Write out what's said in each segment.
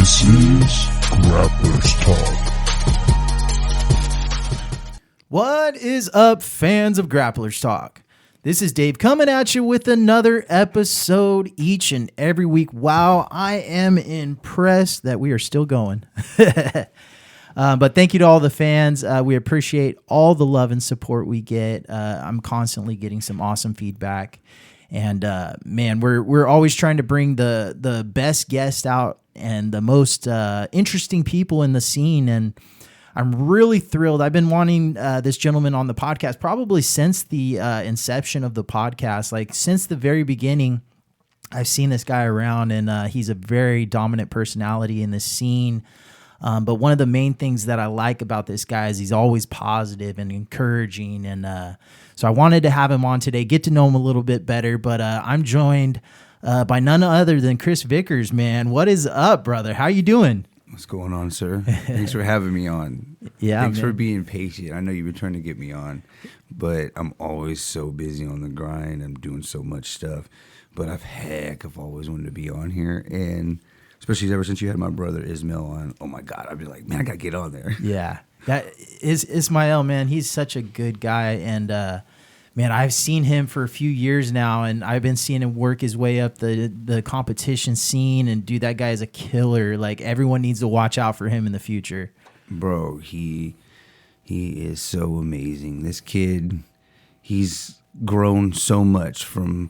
This is Grapplers Talk. What is up, fans of Grapplers Talk? This is Dave coming at you with another episode each and every week. Wow, I am impressed that we are still going. But thank you to all the fans. We appreciate all the love and support we get. I'm constantly getting some awesome feedback. And man, we're always trying to bring the best guests out and the most interesting people in the scene. And I'm really thrilled. I've been wanting this gentleman on the podcast probably since the inception of the podcast. Like since the very beginning, I've seen this guy around, and he's a very dominant personality in the scene. But one of the main things that I like about this guy is he's always positive and encouraging. And so I wanted to have him on today, get to know him a little bit better. But I'm joined by none other than Chris Vickers, man. What is up, brother? How you doing? What's going on, sir? Thanks for having me on. Yeah, Thanks man. for being patient. I know you've been trying to get me on, but I'm always so busy on the grind. I'm doing so much stuff. But I've always wanted to be on here. And especially ever since you had my brother Ismail on, oh my God, I'd be like, man, I got to get on there. Yeah, that is Ismail, man. He's such a good guy. And man, I've seen him for a few years now, and I've been seeing him work his way up the competition scene. And dude, that guy is a killer. Like everyone needs to watch out for him in the future. Bro, he is so amazing. This kid, he's grown so much from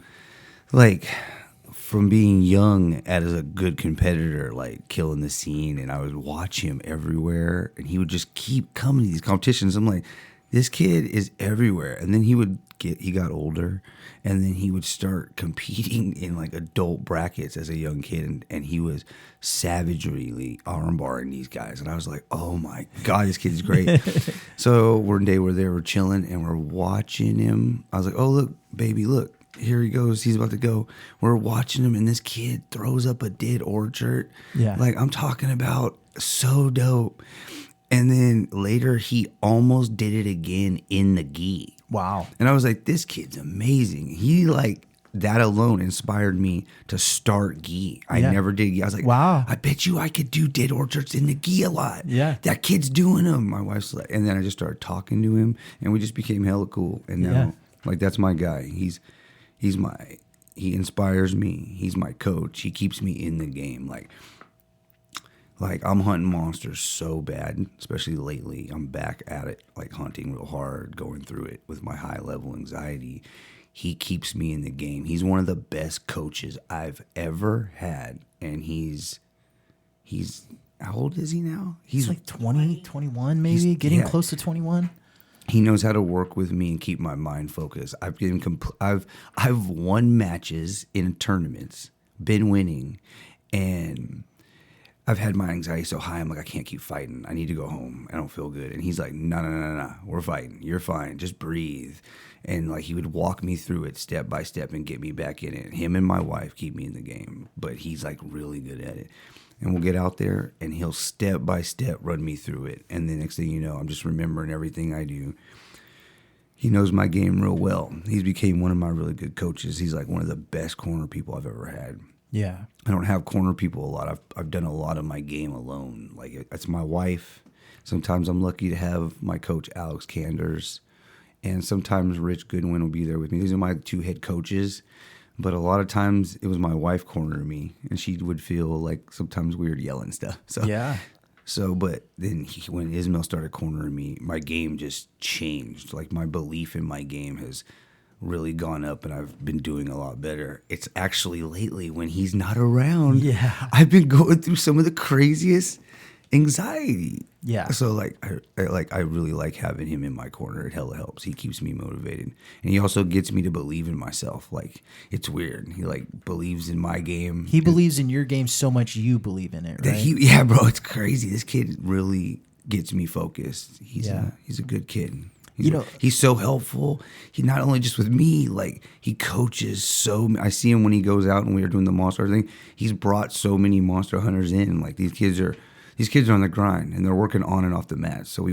being young as a good competitor, like killing the scene. And I would watch him everywhere, and he would just keep coming to these competitions. I'm like, this kid is everywhere. And then he got older, and then he would start competing in like adult brackets as a young kid, and he was savagely armbarring these guys. And I was like, oh my God, this kid's great. So one day we're chilling and we're watching him. I was like, oh, look, baby, look, here he goes. He's about to go. We're watching him, and this kid throws up a dead orchard. Yeah. Like I'm talking about, so dope. And then later he almost did it again in the gi. Wow. And I was like, this kid's amazing. He like that alone inspired me to start gi. I never did gi. I was like, wow, I bet you I could do dead orchards in the gi a lot. Yeah. That kid's doing them. My wife's like, and then I just started talking to him, and we just became hella cool. And now like that's my guy. He inspires me. He's my coach. He keeps me in the game. Like I'm hunting monsters so bad, especially lately. I'm back at it, like hunting real hard, going through it with my high level anxiety. He keeps me in the game. He's one of the best coaches I've ever had. And he's how old is he now? He's like 20, 21 maybe, getting close to 21. He knows how to work with me and keep my mind focused. I've won matches in tournaments, been winning, and I've had my anxiety so high, I'm like, I can't keep fighting. I need to go home. I don't feel good. And he's like, no, we're fighting. You're fine. Just breathe. And like he would walk me through it step by step and get me back in it. Him and my wife keep me in the game, but he's like really good at it. And we'll get out there, and he'll step by step run me through it. And the next thing you know, I'm just remembering everything I do. He knows my game real well. He's became one of my really good coaches. He's like one of the best corner people I've ever had. Yeah. I don't have corner people a lot. I've done a lot of my game alone. Like that's my wife. Sometimes I'm lucky to have my coach Alex Canders, and sometimes Rich Goodwin will be there with me. These are my two head coaches. But a lot of times it was my wife cornering me, and she would feel like sometimes weird yelling stuff. So yeah. So, but then when Ismail started cornering me, my game just changed. Like my belief in my game has really gone up, and I've been doing a lot better. It's actually lately when he's not around. Yeah. I've been going through some of the craziest anxiety. Yeah. So I really like having him in my corner. It hella helps. He keeps me motivated, and he also gets me to believe in myself. Like it's weird. He like believes in my game. He believes in your game so much you believe in it, right? Yeah, bro. It's crazy. This kid really gets me focused. He's a good kid. He's so helpful. He not only just with me, like he coaches I see him when he goes out and we are doing the monster thing. He's brought so many monster hunters in. Like these kids are on the grind, and they're working on and off the mat. So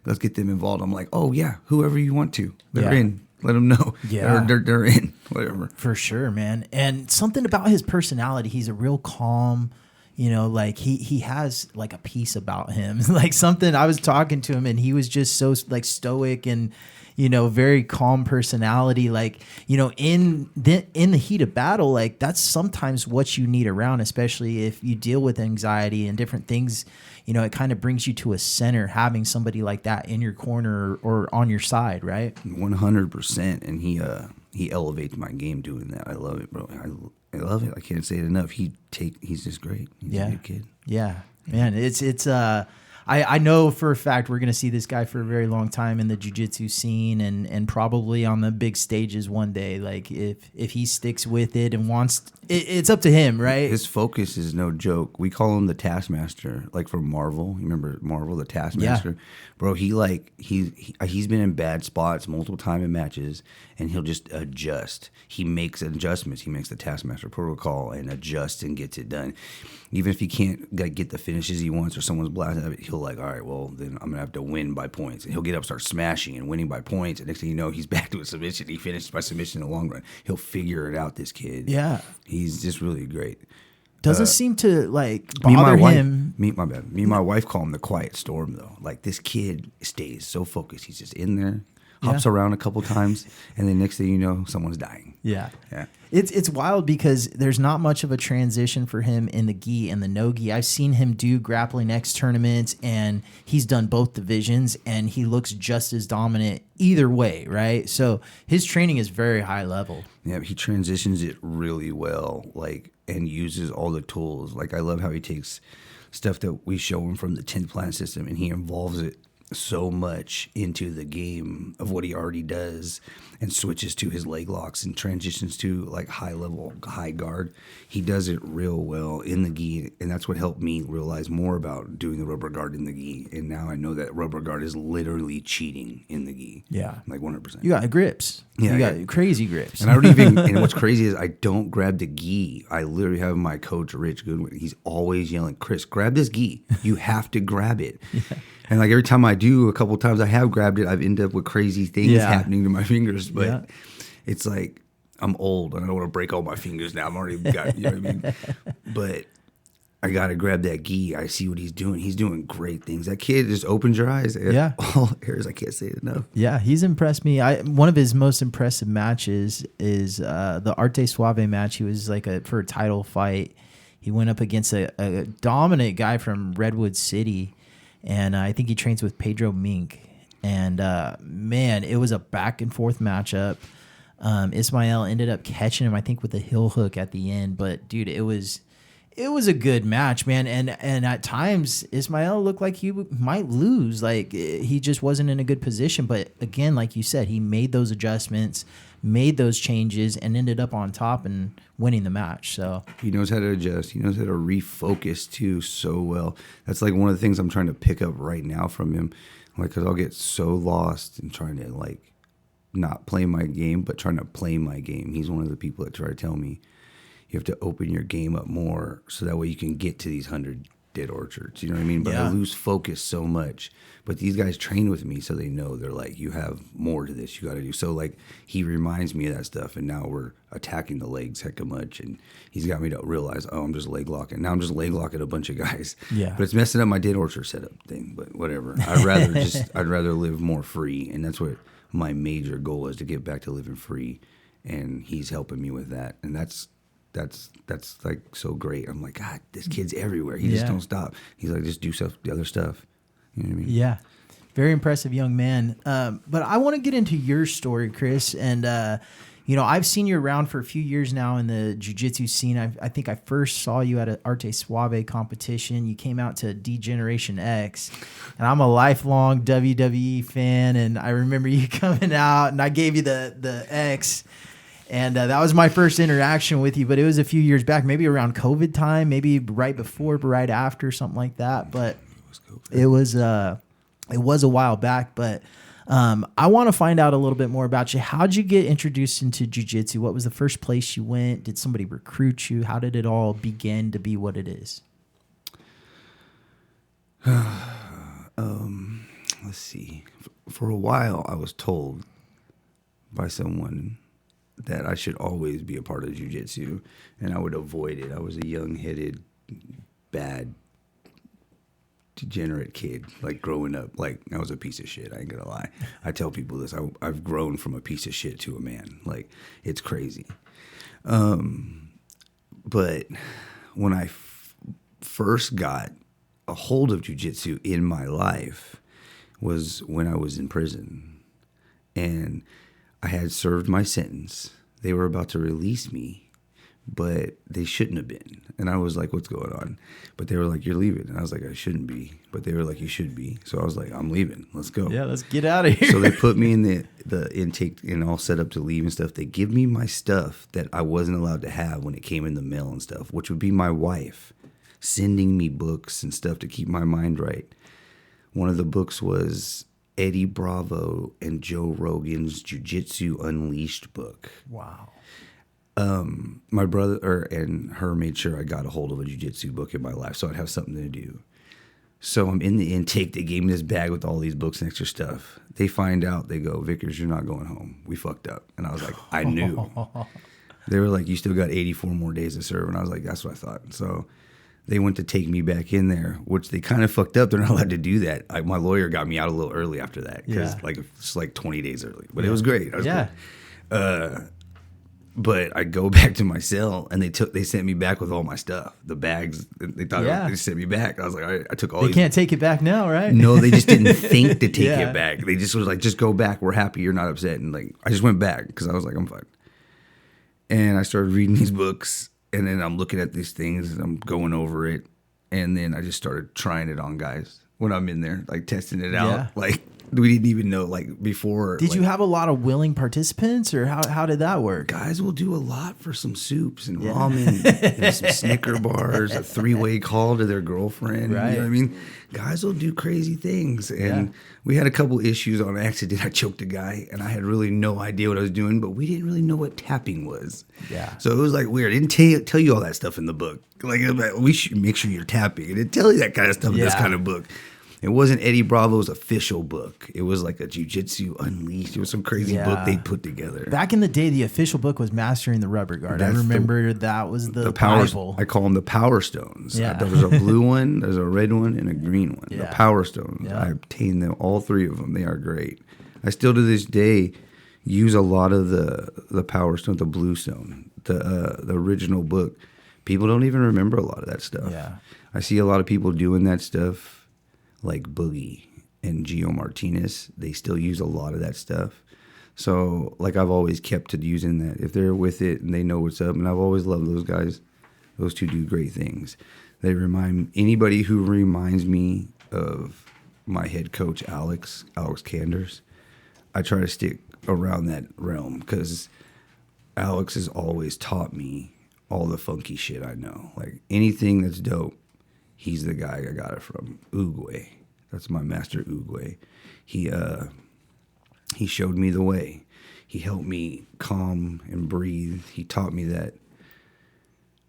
let's get them involved. I'm like, oh yeah, whoever you want to, they're in. Let them know. Yeah, they're in. Whatever. For sure, man. And something about his personality. He's a real calm, You know, like he has like a piece about him, like something. I was talking to him and he was just so like stoic and, you know, very calm personality. Like, you know, in the heat of battle, like that's sometimes what you need around, especially if you deal with anxiety and different things. You know, it kind of brings you to a center, having somebody like that in your corner or on your side, right? 100%. And he elevates my game doing that. I love it, bro. I love it. I can't say it enough. He's just great. He's a good kid. Yeah, man. I know for a fact we're gonna see this guy for a very long time in the jiu-jitsu scene and probably on the big stages one day. Like if he sticks with it and it's up to him, right? His focus is no joke. We call him the Taskmaster, like from Marvel. You remember Marvel, the Taskmaster? Yeah. Bro, he's been in bad spots multiple times in matches, and he'll just adjust. He makes adjustments. He makes the Taskmaster protocol and adjusts and gets it done. Even if he can't get the finishes he wants or someone's blasting it, he'll like, all right, well, then I'm going to have to win by points. And he'll get up, start smashing and winning by points. And next thing you know, he's back to a submission. He finished by submission in the long run. He'll figure it out, this kid. Yeah. He's just really great. Doesn't seem to like bother him. Me and my wife call him the quiet storm, though. Like this kid stays so focused. He's just in there, hops around a couple times, and then next thing you know, someone's dying. Yeah. Yeah. It's wild because there's not much of a transition for him in the gi and the no gi. I've seen him do grappling X tournaments, and he's done both divisions, and he looks just as dominant either way, right? So his training is very high level. Yeah, he transitions it really well, like, and uses all the tools. Like, I love how he takes stuff that we show him from the 10th Planet System, and he involves it so much into the game of what he already does and switches to his leg locks and transitions to like high guard. He does it real well in the gi, and that's what helped me realize more about doing the rubber guard in the gi. And now I know that rubber guard is literally cheating in the gi. Yeah. Like 100%. You got grips. Yeah, you got crazy grips. And I don't even, and what's crazy is I don't grab the gi. I literally have my coach, Rich Goodwin. He's always yelling, Chris, grab this gi. You have to grab it. Yeah. And like every time I do, a couple times I have grabbed it, I've ended up with crazy things happening to my fingers. But it's like, I'm old and I don't want to break all my fingers now. I'm already got, you know what I mean? But I got to grab that gi. I see what he's doing. He's doing great things. That kid just opens your eyes. Yeah. All areas, I can't say it enough. Yeah, he's impressed me. One of his most impressive matches is the Arte Suave match. He was like for a title fight. He went up against a dominant guy from Redwood City. And I think he trains with Pedro Mink. And, man, it was a back-and-forth matchup. Ismael ended up catching him, I think, with a heel hook at the end. But, dude, it was a good match, man. And at times, Ismael looked like he might lose. Like, he just wasn't in a good position. But, again, like you said, he made those adjustments, made those changes, and ended up on top and winning the match. So he knows how to adjust. He knows how to refocus too so well. That's like one of the things I'm trying to pick up right now from him. Like, because I'll get so lost in trying to like not play my game, but trying to play my game. He's one of the people that try to tell me you have to open your game up more so that way you can get to these 100 dead orchards. You know what I mean? But I lose focus so much. But these guys train with me, so they know. They're like, you have more to this you got to do. So, like, he reminds me of that stuff, and now we're attacking the legs hecka much, and he's got me to realize, oh, I'm just leg locking. Now I'm just leg locking a bunch of guys. Yeah. But it's messing up my dead orchard setup thing, but whatever. I'd rather live more free, and that's what my major goal is, to get back to living free, and he's helping me with that, and that's like so great. I'm like, God, this kid's everywhere. He just don't stop. He's like, just do the other stuff. You know what I mean? Yeah. Very impressive young man. But I want to get into your story, Chris. And, you know, I've seen you around for a few years now in the jiu-jitsu scene. I think I first saw you at an Arte Suave competition. You came out to D-Generation X. And I'm a lifelong WWE fan. And I remember you coming out, and I gave you the X. And that was my first interaction with you, but it was a few years back, maybe around COVID time, maybe right before, but right after, something like that. But it was a while back. But I want to find out a little bit more about you. How'd you get introduced into jiu-jitsu? What was the first place you went? Did somebody recruit you? How did it all begin to be what it is? Let's see. For a while, I was told by someone that I should always be a part of jiu-jitsu, and I would avoid it. I was a young-headed bad, degenerate kid. Like growing up, like I was a piece of shit. I ain't gonna lie. I tell people this. I've grown from a piece of shit to a man. Like it's crazy. But when I first got a hold of jiu-jitsu in my life was when I was in prison, and I had served my sentence. They were about to release me, but they shouldn't have been. And I was like, what's going on? But they were like, you're leaving. And I was like, I shouldn't be. But they were like, you should be. So I was like, I'm leaving. Let's go. Yeah, let's get out of here. So they put me in the intake and all set up to leave and stuff. They give me my stuff that I wasn't allowed to have when it came in the mail and stuff, which would be my wife sending me books and stuff to keep my mind right. One of the books was Eddie Bravo and Joe Rogan's Jiu-Jitsu Unleashed book. Wow. My brother and her made sure I got a hold of a jiu-jitsu book in my life so I'd have something to do. So I'm in the intake. They gave me this bag with all these books and extra stuff. They find out. They go, Vickers, you're not going home. We fucked up. And I was like, I knew. They were like, you still got 84 more days to serve. And I was like, that's what I thought. So they went to take me back in there, which they kind of fucked up. They're not allowed to do that. My lawyer got me out a little early after that because it's like 20 days early. But it was great. I was cool. But I go back to my cell, and they sent me back with all my stuff, the bags. They thought they sent me back. I was like, all right, I took all. They can't take it back now, right? No, they just didn't think to take it back. They just was like, just go back. We're happy you're not upset. And like, I just went back because I was like, I'm fine. And I started reading these books, and then I'm looking at these things, and I'm going over it, and then I just started trying it on guys when I'm in there, like testing it out, like. We didn't even know, like, before. Did you have a lot of willing participants, or how did that work? Guys will do a lot for some soups and ramen and some Snicker bars, a 3-way call to their girlfriend. Right. You know what I mean? Guys will do crazy things. And we had a couple issues on accident. I choked a guy, and I had really no idea what I was doing, but we didn't really know what tapping was. Yeah. So it was, like, weird. I didn't tell you all that stuff in the book. Like, we should make sure you're tapping. I didn't tell you that kind of stuff in this kind of book. It wasn't Eddie Bravo's official book. It was like a Jiu-Jitsu Unleashed. It was some crazy book they put together. Back in the day, the official book was Mastering the Rubber Guard. I remember that was the Bible. I call them the Power Stones. Yeah. There's a blue one, there's a red one, and a green one. Yeah. The Power Stones. Yeah. I obtained them, all 3 of them. They are great. I still to this day use a lot of the Power Stone, the Blue Stone, the original book. People don't even remember a lot of that stuff. Yeah. I see a lot of people doing that stuff. Like Boogie and Gio Martinez, they still use a lot of that stuff. So, like, I've always kept to using that. If they're with it and they know what's up, and I've always loved those guys. Those 2 do great things. They remind anybody who reminds me of my head coach, Alex Kanders. I try to stick around that realm because Alex has always taught me all the funky shit I know. Like, anything that's dope. He's the guy I got it from. Uguay. That's my master Uguay. He showed me the way. He helped me calm and breathe. He taught me that,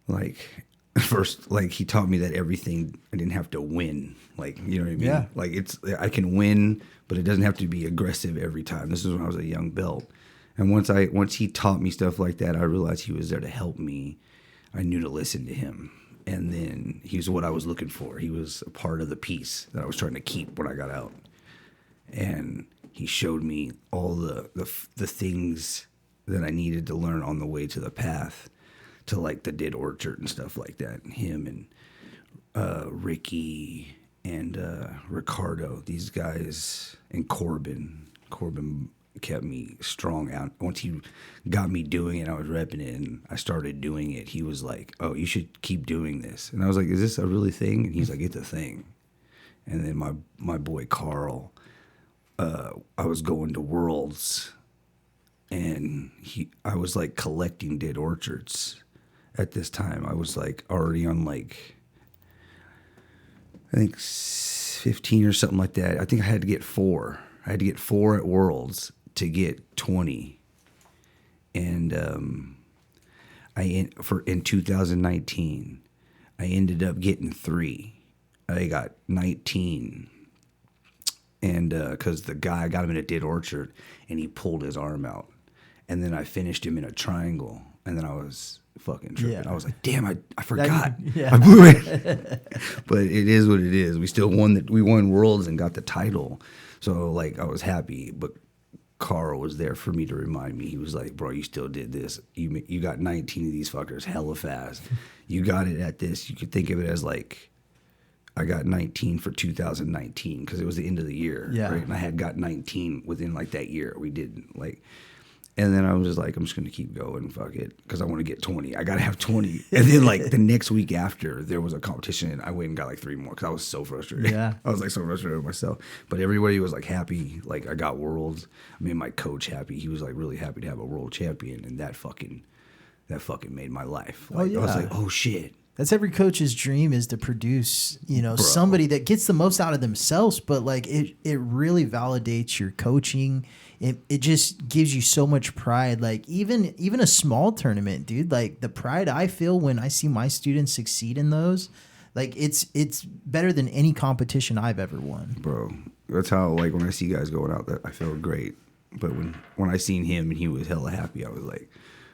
like, first, like, he taught me that everything, I didn't have to win. Like, you know what I mean? Yeah. Like, I can win, but it doesn't have to be aggressive every time. This is when I was a young belt. And once he taught me stuff like that, I realized he was there to help me. I knew to listen to him. And then he was what I was looking for. He was a part of the piece that I was trying to keep when I got out. And he showed me all the things that I needed to learn on the way to the path to, like, the Dead Orchard and stuff like that. And him and Ricky and Ricardo, these guys, and Corbin. Corbin kept me strong out. Once he got me doing it, I was repping it, and I started doing it. He was like, oh, you should keep doing this. And I was like, is this a really thing? And he's like, it's a thing. And then my boy Carl, I was going to Worlds, and I was like collecting Dead Orchards at this time. I was like already on, like, I think 15 or something like that. I think I had to get 4. I had to get 4 at Worlds to get 20, and in 2019, I ended up getting 3. I got 19, and because the guy got him in a Dead Orchard, and he pulled his arm out, and then I finished him in a triangle, and then I was fucking tripping. Yeah. I was like, damn, I forgot. Yeah. I blew it. But it is what it is. We still we won worlds and got the title. So like I was happy, but Carl was there for me to remind me. He was like, bro, you still did this. You got 19 of these fuckers hella fast. You got it at this. You could think of it as like, I got 19 for 2019 because it was the end of the year. Yeah. Right? And I had got 19 within like that year. We did like, and then I was just like, I'm just going to keep going. Fuck it. Because I want to get 20. I got to have 20. And then like the next week after there was a competition and I went and got like 3 more because I was so frustrated. Yeah. I was like so frustrated with myself. But everybody was like happy. Like I got worlds. I made my coach happy. He was like really happy to have a world champion. And that fucking made my life. Like, I was like, oh shit. That's every coach's dream, is to produce, somebody that gets the most out of themselves, but like it really validates your coaching. It just gives you so much pride. Like even a small tournament, dude, like the pride I feel when I see my students succeed in those, like it's better than any competition I've ever won. Bro, that's how, like, when I see guys going out, that I feel great. But when I seen him and he was hella happy, I was like,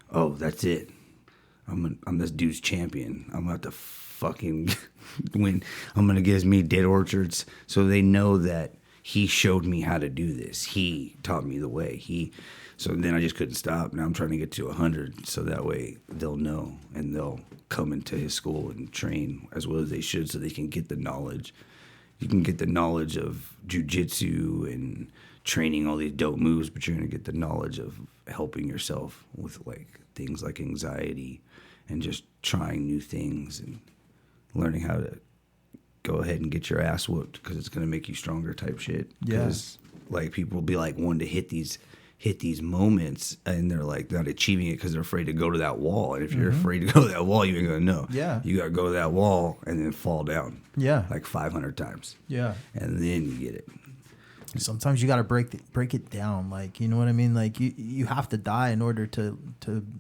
oh, that's it. I'm this dude's champion. I'm about to fucking win. I'm going to get as many dead orchards so they know that he showed me how to do this. He taught me the way. So then I just couldn't stop. Now I'm trying to get to 100 so that way they'll know and they'll come into his school and train as well as they should so they can get the knowledge. You can get the knowledge of jiu-jitsu and training all these dope moves, but you're going to get the knowledge of helping yourself with like things like anxiety and just trying new things and learning how to go ahead and get your ass whooped because it's going to make you stronger type shit. Because like people will be like wanting to hit these moments and they're like not achieving it because they're afraid to go to that wall. And if you're afraid to go to that wall, you ain't going to know. Yeah. You got to go to that wall and then fall down. Yeah. Like 500 times. Yeah. And then you get it. Sometimes you got to break it down. Like, you know what I mean? Like you have to die in order to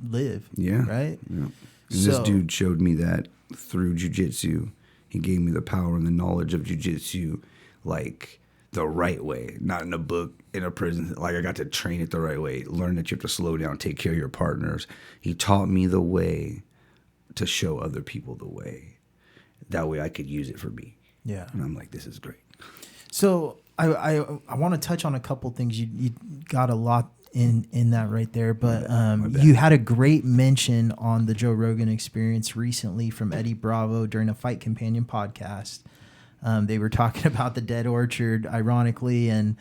live. Yeah. Right? Yeah. And this dude showed me that through jiu-jitsu. He gave me the power and the knowledge of jiu-jitsu, like the right way, not in a book, in a prison. Like I got to train it the right way, learn that you have to slow down, take care of your partners. He taught me the way to show other people the way. That way I could use it for me. Yeah. And I'm like, this is great. So I want to touch on a couple things. You got a lot in that right there, but you had a great mention on the Joe Rogan Experience recently from Eddie Bravo during a Fight Companion podcast. They were talking about the dead orchard, ironically, and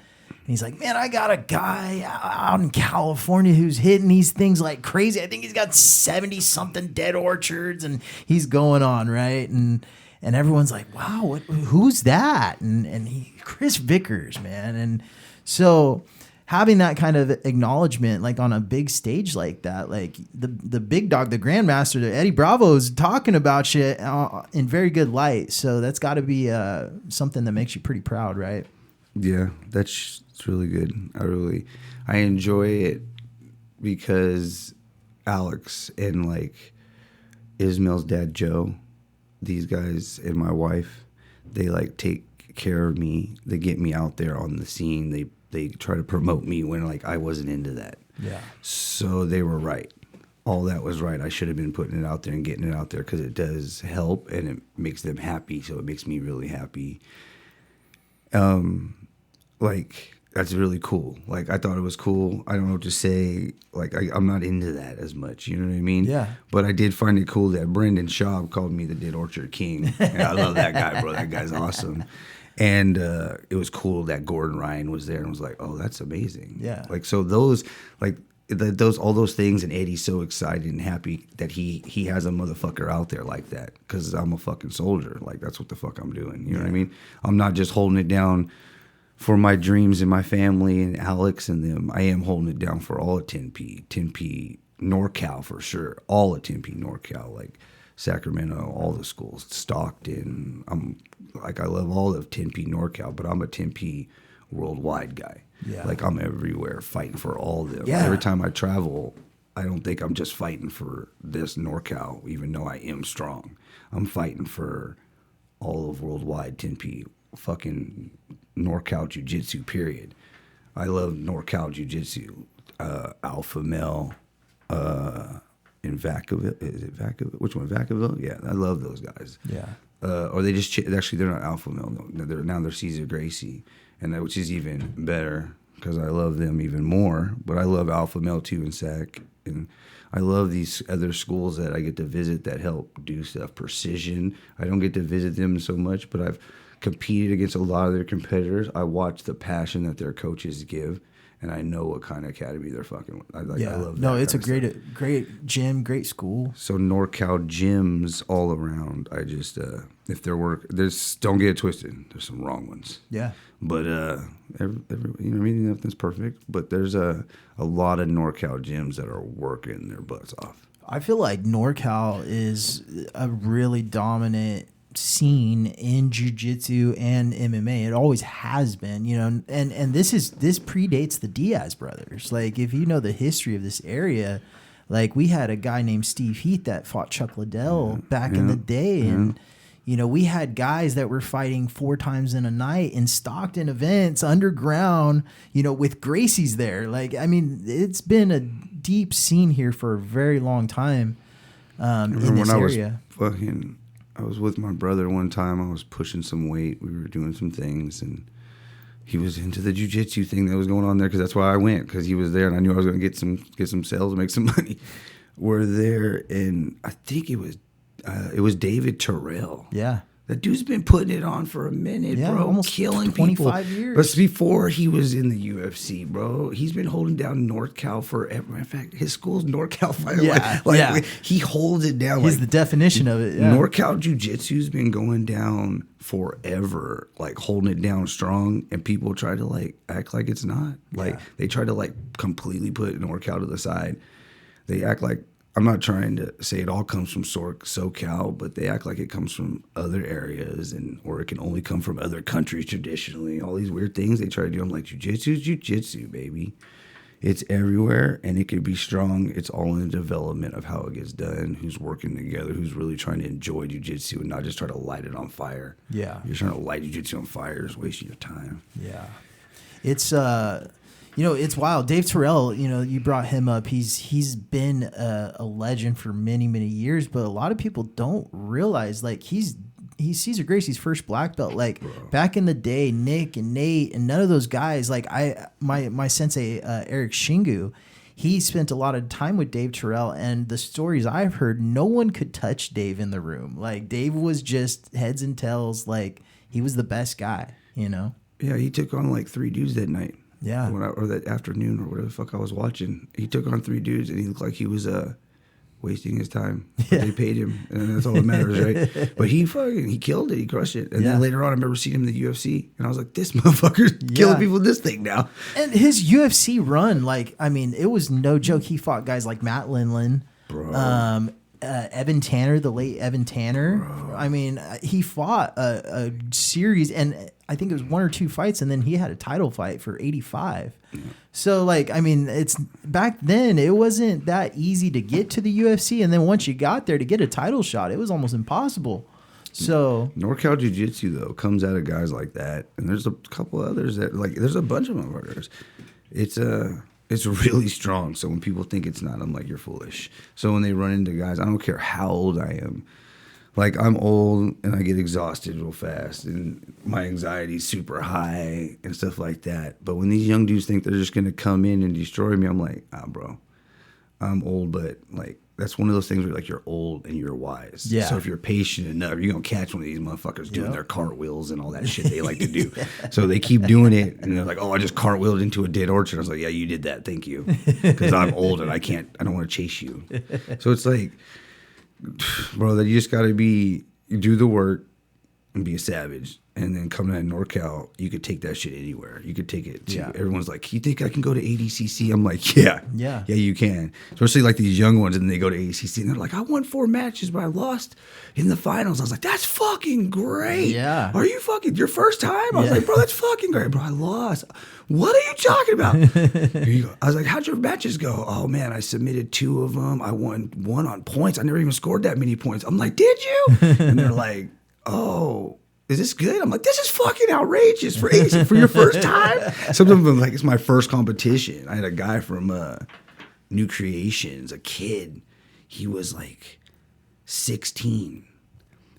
he's like, man, I got a guy out in California who's hitting these things like crazy. I think he's got 70 something dead orchards and he's going on, right? And everyone's like, wow, who's that? And Chris Vickers, man. And so having that kind of acknowledgement, like on a big stage like that, like the big dog, the grandmaster, Eddie Bravo is talking about shit in very good light. So that's got to be something that makes you pretty proud, right? Yeah, it's really good. I enjoy it because Alex and like Ismail's dad, Joe, these guys and my wife, they like take care of me. They get me out there on the scene. They try to promote me when like I wasn't into that. Yeah. So they were right. All that was right. I should have been putting it out there and getting it out there because it does help and it makes them happy. So it makes me really happy. Like that's really cool. Like I thought it was cool. I don't know what to say. Like I'm not into that as much. You know what I mean? Yeah. But I did find it cool that Brendan Schaub called me the Dead Orchard King. And I love that guy, bro. That guy's awesome. And it was cool that Gordon Ryan was there and was like, oh, that's amazing. Yeah. Like so those like all those things, and Eddie's so excited and happy that he has a motherfucker out there like that because I'm a fucking soldier. Like that's what the fuck I'm doing. You know what I mean? I'm not just holding it down for my dreams and my family and Alex and them. I am holding it down for all of 10P NorCal for sure. All of 10P NorCal, like Sacramento, all the schools, Stockton. I love all of 10P NorCal, but I'm a 10P worldwide guy. Yeah. Like I'm everywhere fighting for all of them. Yeah. Every time I travel, I don't think I'm just fighting for this NorCal, even though I am strong. I'm fighting for all of worldwide 10P fucking NorCal Jiu-Jitsu, period. I love NorCal Jiu-Jitsu. Alpha Male, in Vacaville. Is it Vacaville? Which one? Vacaville? Yeah, I love those guys. Yeah. Or they just actually they're not Alpha Male. No, they're Caesar Gracie, and which is even better because I love them even more. But I love Alpha Male too in SAC, and I love these other schools that I get to visit that help do stuff. Precision. I don't get to visit them so much, but I've competed against a lot of their competitors. I watch the passion that their coaches give. And I know what kind of academy they're fucking with. I love that. No, it's a great gym, great school. So NorCal gyms all around. I just if there were don't get it twisted. There's some wrong ones. Yeah. But nothing's perfect. But there's a lot of NorCal gyms that are working their butts off. I feel like NorCal is a really dominant scene in jiu-jitsu and MMA. It always has been, and this predates the Diaz brothers. Like, if you know the history of this area, like, we had a guy named Steve Heath that fought Chuck Liddell back in the day, and we had guys that were fighting 4 times in a night in Stockton events underground, with Gracie's there. Like, I mean, it's been a deep scene here for a very long time in this area. I was with my brother one time. I was pushing some weight. We were doing some things, and he was into the jiu-jitsu thing that was going on there because that's why I went, because he was there, and I knew I was going to get some sales and make some money. We're there, and I think it was David Terrell. Yeah. That dude's been putting it on for a minute, bro. Almost killing 25 people. years. But before he was in the UFC, bro, he's been holding down NorCal forever. In fact, his school's NorCal Fighter. Yeah. He holds it down. He's the definition of it. Yeah. NorCal Jiu-Jitsu's been going down forever, like holding it down strong, and people try to act like it's not. They try to completely put NorCal to the side. They act like, I'm not trying to say it all comes from SoCal, but they act like it comes from other areas, or it can only come from other countries traditionally. All these weird things they try to do. I'm like, jiu-jitsu's jiu-jitsu, baby. It's everywhere, and it can be strong. It's all in the development of how it gets done, who's working together, who's really trying to enjoy jiu-jitsu and not just try to light it on fire. Yeah. You're trying to light jiu-jitsu on fire is wasting your time. Yeah. It's it's wild. Dave Terrell, you brought him up. He's been a legend for many, many years, but a lot of people don't realize, he's Caesar Gracie's first black belt. Back in the day, Nick and Nate and none of those guys, my sensei, Eric Shingu, he spent a lot of time with Dave Terrell, and the stories I've heard, no one could touch Dave in the room. Dave was just heads and tails. He was the best guy, Yeah, he took on 3 dudes that night. Yeah. Or that afternoon or whatever the fuck I was watching. He took on 3 dudes, and he looked like he was wasting his time. Yeah. They paid him, and that's all that matters, right? But he killed it. He crushed it. And then later on, I remember seeing him in the UFC, and I was like, this motherfucker's killing people with this thing now. And his UFC run, it was no joke. He fought guys like Matt Lindland, Evan Tanner, the late Evan Tanner. Bro. He fought a series, and I think it was 1 or 2 fights, and then he had a title fight for 85. Yeah. So, it's back then, it wasn't that easy to get to the UFC, and then once you got there to get a title shot, it was almost impossible. So NorCal Jiu-Jitsu, though, comes out of guys like that, and there's a couple others that, there's a bunch of motherfuckers. It's really strong. So when people think it's not, I'm like, you're foolish. So when they run into guys, I don't care how old I am. I'm old and I get exhausted real fast and my anxiety's super high and stuff like that. But when these young dudes think they're just going to come in and destroy me, I'm like, bro, I'm old, but that's one of those things where you're old and you're wise. Yeah. So if you're patient enough, you're going to catch one of these motherfuckers doing their cartwheels and all that shit they like to do. So they keep doing it and they're like, oh, I just cartwheeled into a dead orchard. I was like, yeah, you did that. Thank you. Because I'm old and I don't want to chase you. So it's bro, that you just got to do the work and be a savage. And then coming out of NorCal, you could take that shit anywhere. You could take it to everyone's like, you think I can go to ADCC? I'm like, yeah, you can. Especially these young ones, and they go to ADCC and they're like, I won 4 matches, but I lost in the finals. I was like, that's fucking great. Yeah. Are you your first time? I was like, bro, that's fucking great. Bro, I lost. What are you talking about? I was like, how'd your matches go? Oh man, I submitted 2 of them. I won 1 on points. I never even scored that many points. I'm like, did you? And they're like, oh, is this good? I'm like, this is fucking outrageous for your first time. Some of them it's my first competition. I had a guy from New Creations, a kid. he was like 16.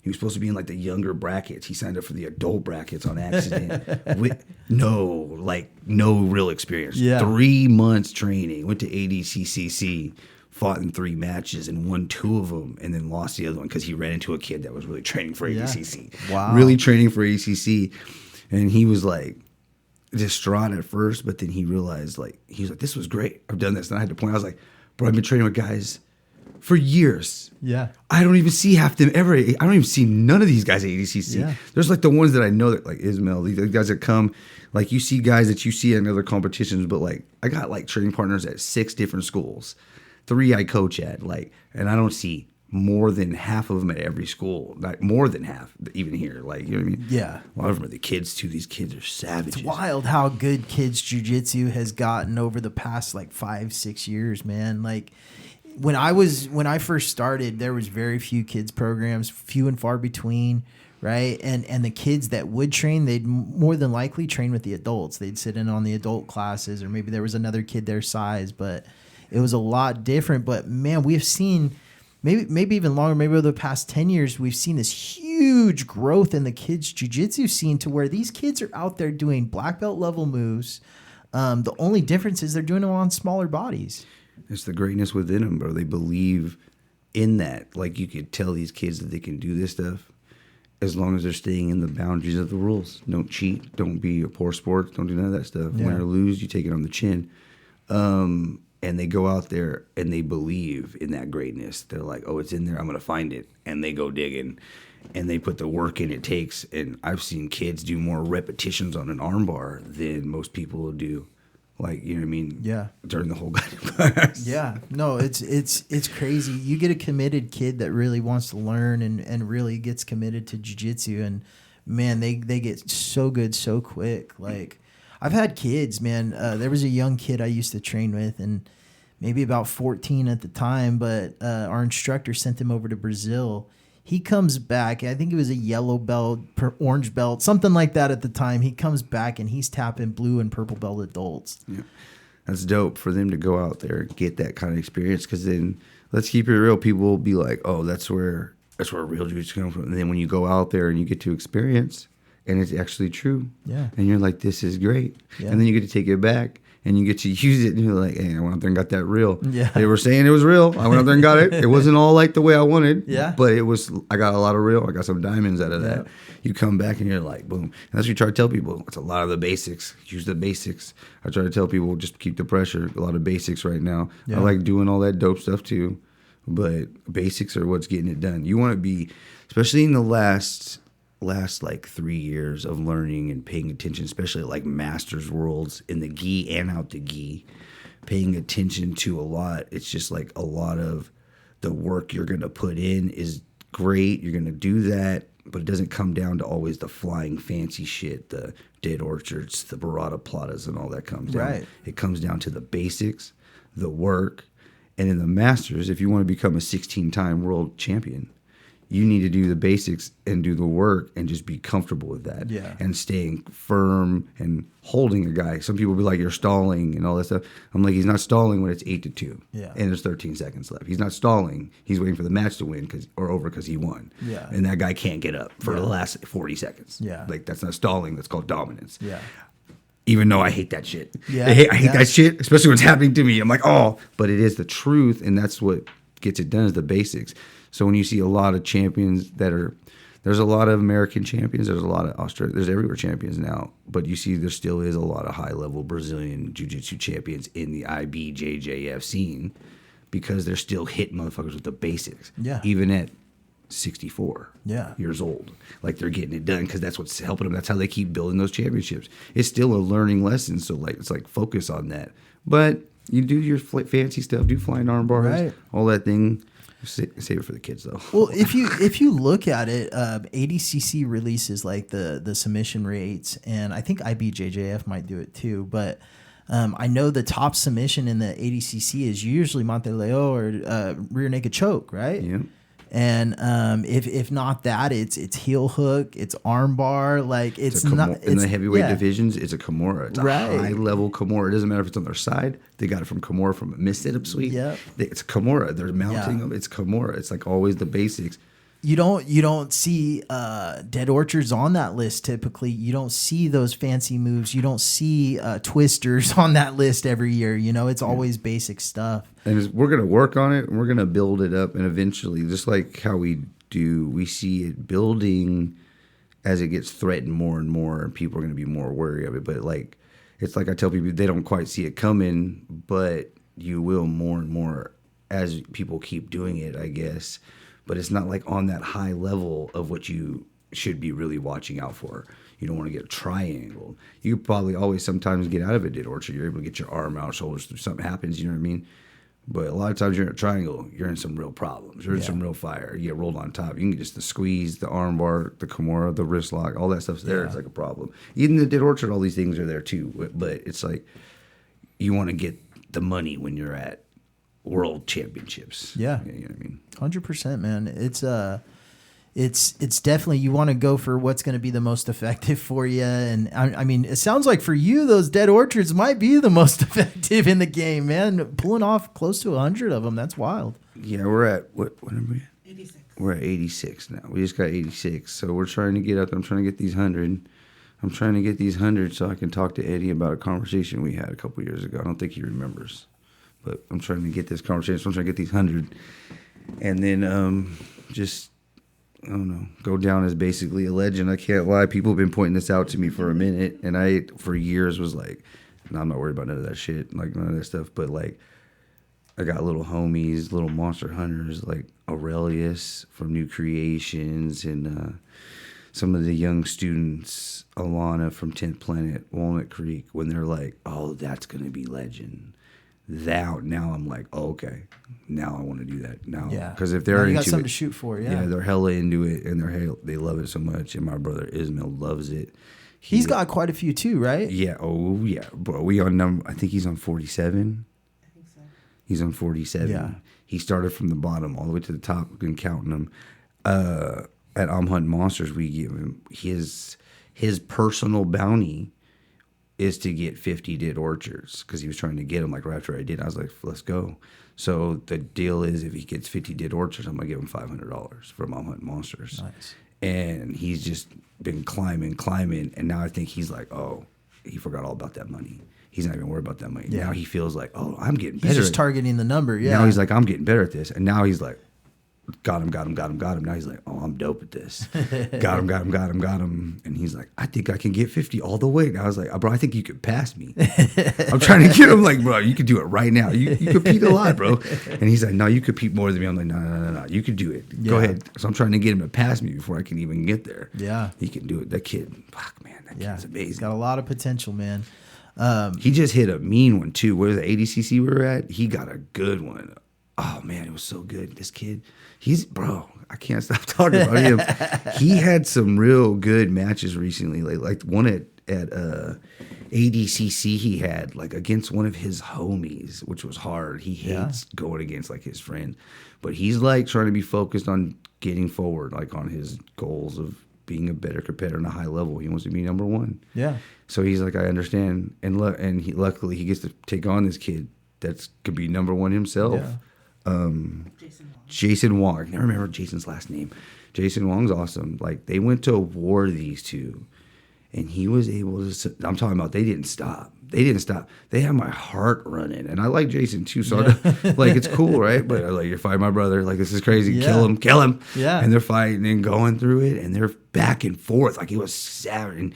He was supposed to be in like the younger brackets. He signed up for the adult brackets on accident with no real experience. Yeah. 3 months training. Went to ADCCC, fought in 3 matches and won 2 of them, and then lost the other one because he ran into a kid that was really training for ADCC. Wow. Really training for ADCC, and he was like distraught at first, but then he realized he was like, "This was great. I've done this." And I had to point. I was like, "Bro, I've been training with guys for years. Yeah. I don't even see half them ever. I don't even see none of these guys at ADCC. Yeah. There's like the ones that I know that like Ismail, the guys that come, like you see guys that you see in other competitions, but like I got like training partners at 6 different schools, 3 I coach at, and I don't see more than half of them at every school, like more than half, even here. Like, you know what I mean? Yeah. A lot of them are the kids too. These kids are savages. It's wild how good kids jiu-jitsu has gotten over the past 5-6 years, man. Like when I first started, there was very few kids programs, few and far between, right? And the kids that would train, they'd more than likely train with the adults. They'd sit in on the adult classes, or maybe there was another kid their size, but it was a lot different. But man, we've seen maybe even longer, maybe over the past 10 years, we've seen this huge growth in the kids jiu-jitsu scene to where these kids are out there doing black belt level moves. The only difference is they're doing them on smaller bodies. It's the greatness within them, bro. They believe in that. Like, you could tell these kids that they can do this stuff as long as they're staying in the boundaries of the rules. Don't cheat. Don't be a poor sport. Don't do none of that stuff. Yeah. Win or lose, you take it on the chin. And they go out there and they believe in that greatness. They're like, oh, it's in there. I'm going to find it. And they go digging. And they put the work in it takes. And I've seen kids do more repetitions on an arm bar than most people will do. Like, you know what I mean? Yeah. During the whole goddamn class. Yeah. No, it's crazy. You get a committed kid that really wants to learn and really gets committed to jiu-jitsu, and man, they get so good so quick. Like, I've had kids, man. There was a young kid I used to train with, and maybe about 14 at the time, but our instructor sent him over to Brazil. He comes back, I think it was a yellow belt, orange belt, something like that at the time. He comes back and he's tapping blue and purple belt adults. Yeah. That's dope for them to go out there and get that kind of experience, because then, let's keep it real, people will be like, oh, that's where real jiu-jitsu comes from. And then when you go out there and you get to experience, and it's actually true, yeah, and you're like, this is great. Yeah. And then you get to take it back and you get to use it, and you're like, hey, I went out there and got that real. Yeah. They were saying it was real. I went out there and got it. It wasn't all like the way I wanted. Yeah. But it was, I got a lot of real. I got some diamonds out of that. Yeah. You come back and you're like, boom. And that's what you try to tell people. It's a lot of the basics. Use the basics. I try to tell people, just keep the pressure. A lot of basics right now. Yeah. I like doing all that dope stuff too. But basics are what's getting it done. You want to be, especially in the last 3 years of learning and paying attention, especially like Masters Worlds in the gi and out the gi, paying attention to a lot. It's just like a lot of the work you're going to put in is great. You're going to do that, but it doesn't come down to always the flying fancy shit, the dead orchards, the Barada Platas, and all that comes down. Right. It comes down to the basics, the work. And in the Masters, if you want to become a 16-time world champion, you need to do the basics and do the work and just be comfortable with that. Yeah. And staying firm and holding a guy. Some people be like, you're stalling and all that stuff. I'm like, he's not stalling when it's 8-2. Yeah. And there's 13 seconds left. He's not stalling. He's waiting for the match to win because he won. Yeah. And that guy can't get up for the last 40 seconds. Yeah. Like, that's not stalling. That's called dominance. Yeah. Even though I hate that shit. Yeah. I hate that shit, especially when it's happening to me. I'm like, oh, but it is the truth, and that's what gets it done is the basics. So when you see a lot of champions there's a lot of American champions, there's a lot of Australia, there's everywhere champions now, but you see there still is a lot of high-level Brazilian jiu-jitsu champions in the IBJJF scene because they're still hitting motherfuckers with the basics. Yeah. Even at 64 Yeah. years old. Like, they're getting it done because that's what's helping them. That's how they keep building those championships. It's still a learning lesson, so like it's like focus on that. But you do your fancy stuff, do flying arm bars, Right. all that thing. Save it for the kids, though. Well, if you look at it, ADCC releases like the submission rates, and I think IBJJF might do it too. But I know the top submission in the ADCC is usually Monte Leo or rear naked choke, right? Yeah. And if not that, it's heel hook, it's arm bar, like it's not in the heavyweight divisions. It's a Kimura. It's a Right. high level Kimura. It doesn't matter if it's on their side. They got it from Kimura from a missed sit up sweep. Yep. It's Kimura. They're mounting them. It's Kimura. It's like always the basics. You don't see Dead Orchards on that list typically. You don't see those fancy moves. You don't see twisters on that list every year. You know, it's always basic stuff. And we're gonna work on it. And we're gonna build it up, and eventually, just like how we do, we see it building as it gets threatened more and more, and people are gonna be more wary of it. But like, it's like I tell people, they don't quite see it coming, but you will more and more as people keep doing it, I guess. But it's not like on that high level of what you should be really watching out for. You don't want to get triangled. You could probably always sometimes get out of a dead orchard. You're able to get your arm out, shoulders through, something happens, you know what I mean? But a lot of times you're in a triangle, you're in some real problems. You're in some real fire. You get rolled on top. You can get just the squeeze, the arm bar, the Kimura, the wrist lock, all that stuff's there. It's like a problem. Even the dead orchard, all these things are there too. But it's like you want to get the money when you're at world championships. Yeah. You know what I mean? 100%, man. It's definitely, you want to go for what's going to be the most effective for you. And I mean, it sounds like for you, those Dead Orchards might be the most effective in the game, man. Pulling off close to 100 of them. That's wild. Yeah, we're at, what number? 86. We're at 86 now. We just got 86. So we're trying to get up. I'm trying to get these 100. I'm trying to get these 100 so I can talk to Eddie about a conversation we had a couple years ago. I don't think he remembers. But I'm trying to get this conversation. So I'm trying to get these 100. And then just, I don't know, go down as basically a legend. I can't lie. People have been pointing this out to me for a minute. And I, for years, was like, no, I'm not worried about none of that shit. Like, none of that stuff. But, like, I got little homies, little monster hunters, like Aurelius from New Creations and some of the young students, Alana from 10th Planet, Walnut Creek, when they're like, oh, that's going to be legend. Now I'm like, oh, okay. Now I want to do that. Now, because if they're now you into got something it, to shoot for, yeah, they're hella into it, and they love it so much. And my brother Ismail loves it. He's got quite a few too, right? Yeah. Oh, yeah, bro. We on number. I think he's on 47. I think so. He's on 47. Yeah. He started from the bottom all the way to the top and counting them. At Hunt Monsters, we give him his personal bounty is to get 50 dead orchards because he was trying to get them like right after I did. I was like, let's go. So the deal is if he gets 50 dead orchards, I'm going to give him $500 from Hunt Monsters. Nice. And he's just been climbing. And now I think he's like, oh, he forgot all about that money. He's not even worried about that money. Yeah. Now he feels like, oh, I'm getting better. He's just targeting the number, yeah. Now he's like, I'm getting better at this. And now he's like, got him. Now he's like, oh, I'm dope at this. got him. And he's like, I think I can get 50 all the way. And I was like, bro, I think you could pass me. I'm trying to get him like, bro, you could do it right now. You compete a lot, bro. And he's like, no, you compete more than me. I'm like, no. You could do it. Go ahead. So I'm trying to get him to pass me before I can even get there. Yeah. He can do it. That kid, fuck, man, that kid's amazing. He's got a lot of potential, man. He just hit a mean one, too. Where the ADCC we were at, he got a good one. Oh, man, it was so good. This kid, bro, I can't stop talking about him. He had some real good matches recently. Like one at ADCC he had, like, against one of his homies, which was hard. He hates going against, like, his friend. But he's, like, trying to be focused on getting forward, like, on his goals of being a better competitor on a high level. He wants to be number one. Yeah. So he's like, I understand. And luckily he gets to take on this kid that could be number one himself. Yeah. Jason Wong. I never remember Jason's last name. Jason Wong's awesome. Like, they went to war, these two, and he was able to. I'm talking about they didn't stop. They had my heart running, and I like Jason too. So like, it's cool, right? But like, you're fighting my brother. Like, this is crazy. Yeah. Kill him. Yeah. And they're fighting and going through it, and they're back and forth. Like, he was savage,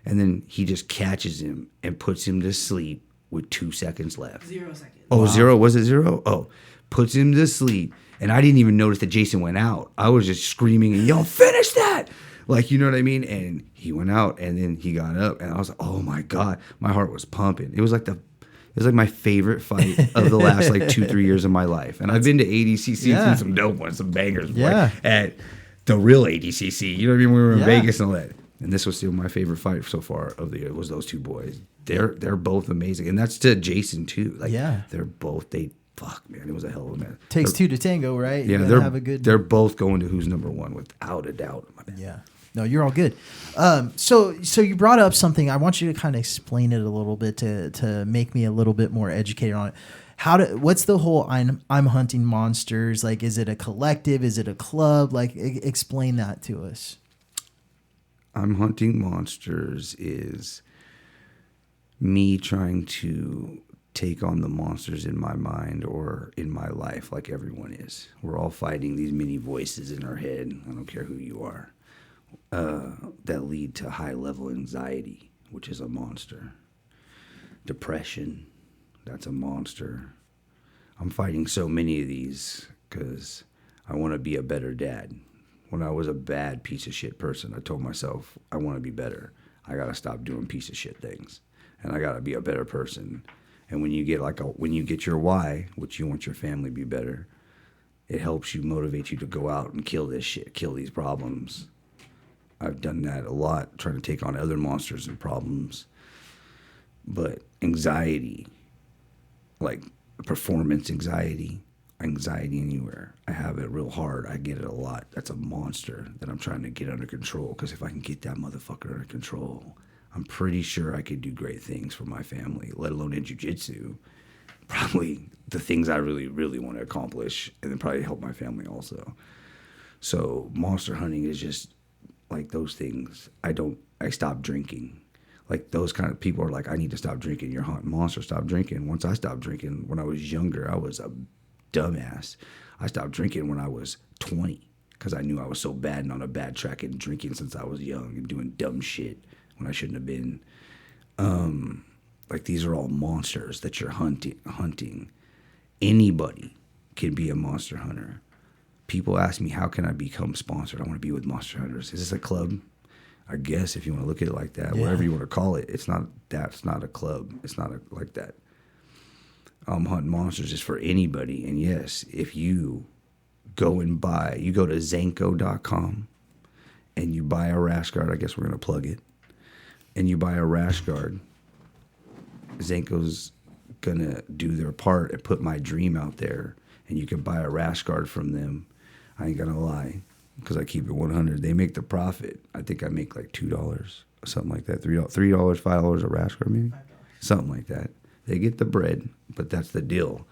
and then he just catches him and puts him to sleep with 2 seconds left. 0 seconds. Oh, wow. 0? Was it 0? Oh. Puts him to sleep. And I didn't even notice that Jason went out. I was just screaming and yelling, finish that! Like, you know what I mean? And he went out, and then he got up, and I was like, oh my God. My heart was pumping. It was like my favorite fight of the last, like, 2-3 years of my life. And I've been to ADCC and some dope ones, some bangers. Yeah. Boy, at the real ADCC. You know what I mean? We were in Vegas and all that. And this was still my favorite fight so far of the year, was those two boys. They're both amazing. And that's to Jason, too. Like, they're both, fuck, man, it was a hell of a match. Takes two to tango, right? Yeah, they're both going to who's number one without a doubt. My bad. Yeah. No, you're all good. So you brought up something. I want you to kind of explain it a little bit to make me a little bit more educated on it. What's the whole I'm hunting monsters? Like, is it a collective? Is it a club? Like, explain that to us. I'm hunting monsters is me trying to take on the monsters in my mind or in my life, like everyone is. We're all fighting these mini voices in our head. I don't care who you are. That lead to high-level anxiety, which is a monster. Depression, that's a monster. I'm fighting so many of these because I want to be a better dad. When I was a bad piece of shit person, I told myself, I want to be better. I got to stop doing piece of shit things. And I got to be a better person. And when you get when you get your why, which you want your family to be better, it helps you motivate you to go out and kill this shit, kill these problems. I've done that a lot, trying to take on other monsters and problems. But anxiety, like performance anxiety anywhere, I have it real hard. I get it a lot. That's a monster that I'm trying to get under control. Because if I can get that motherfucker under control, I'm pretty sure I could do great things for my family, let alone in jiu-jitsu. Probably the things I really, really want to accomplish, and then probably help my family also. So monster hunting is just like those things. I stopped drinking. Like those kind of people are like, I need to stop drinking. You're hunting monsters, stop drinking. Once I stopped drinking, when I was younger, I was a dumbass. I stopped drinking when I was 20 because I knew I was so bad and on a bad track and drinking since I was young and doing dumb shit when I shouldn't have been. Like these are all monsters that you're hunting. Anybody can be a monster hunter. People ask me, how can I become sponsored? I want to be with Monster Hunters. Is this a club? I guess if you want to look at it like that, whatever you want to call it, it's not a club. It's not like that. Hunting monsters is for anybody. And yes, if you go to Zanko.com and you buy a rash guard, I guess we're going to plug it, and you buy a rash guard, Zanko's going to do their part and put my dream out there, and you can buy a rash guard from them. I ain't going to lie, because I keep it 100. They make the profit. I think I make like $2, something like that. $3, $5 a rash guard maybe? Something like that. They get the bread, but that's the deal.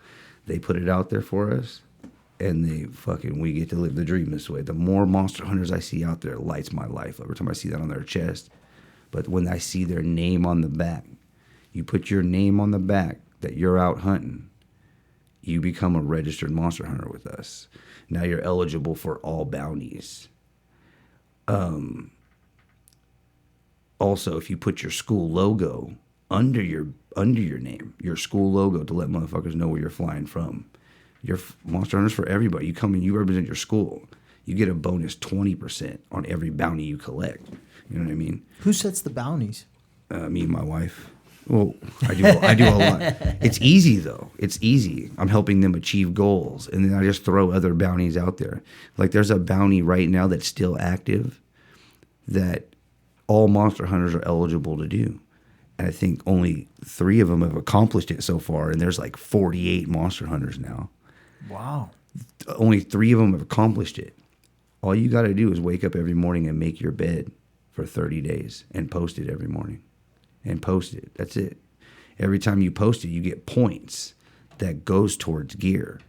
They put it out there for us, and we get to live the dream this way. The more monster hunters I see out there, it lights my life. Every time I see that on their chest. But when I see their name on the back, you put your name on the back that you're out hunting, you become a registered monster hunter with us. Now you're eligible for all bounties. Also, if you put your school logo under your name, your school logo, to let motherfuckers know where you're flying from. You're monster hunters for everybody. You come in, you represent your school. You get a bonus 20% on every bounty you collect. You know what I mean? Who sets the bounties? Me and my wife. Well, I do a lot. It's easy though. It's easy. I'm helping them achieve goals, and then I just throw other bounties out there. Like there's a bounty right now that's still active that all monster hunters are eligible to do. And I think only 3 of them have accomplished it so far, and there's like 48 monster hunters now. Wow. Only 3 of them have accomplished it. All you got to do is wake up every morning and make your bed for 30 days and post it every morning. And post it. That's it. Every time you post it, you get points that goes towards gear.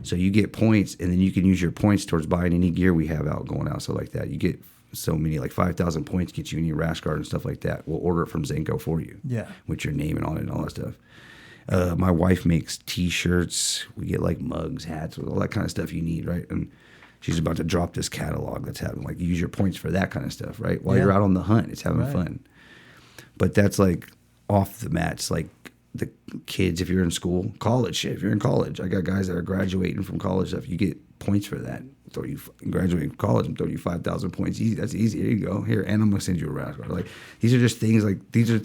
So you get points, and then you can use your points towards buying any gear we have going out. So like that, you get so many, like 5,000 points get you any rash guard and stuff like that. We'll order it from Zanko for you. Yeah. With your name and all that stuff. My wife makes T-shirts. We get like mugs, hats, with all that kind of stuff you need, right? And she's about to drop this catalog that's having like use your points for that kind of stuff, right? While you're out on the hunt, it's having fun. But that's like off the mats, like the kids, if you're in school, college shit. If you're in college, I got guys that are graduating from college stuff. You get points for that. Graduating from college, I'm throwing you 5,000 points. Easy, that's easy. Here you go. Here, and I'm gonna send you a rash guard. Like these are just things. Like these are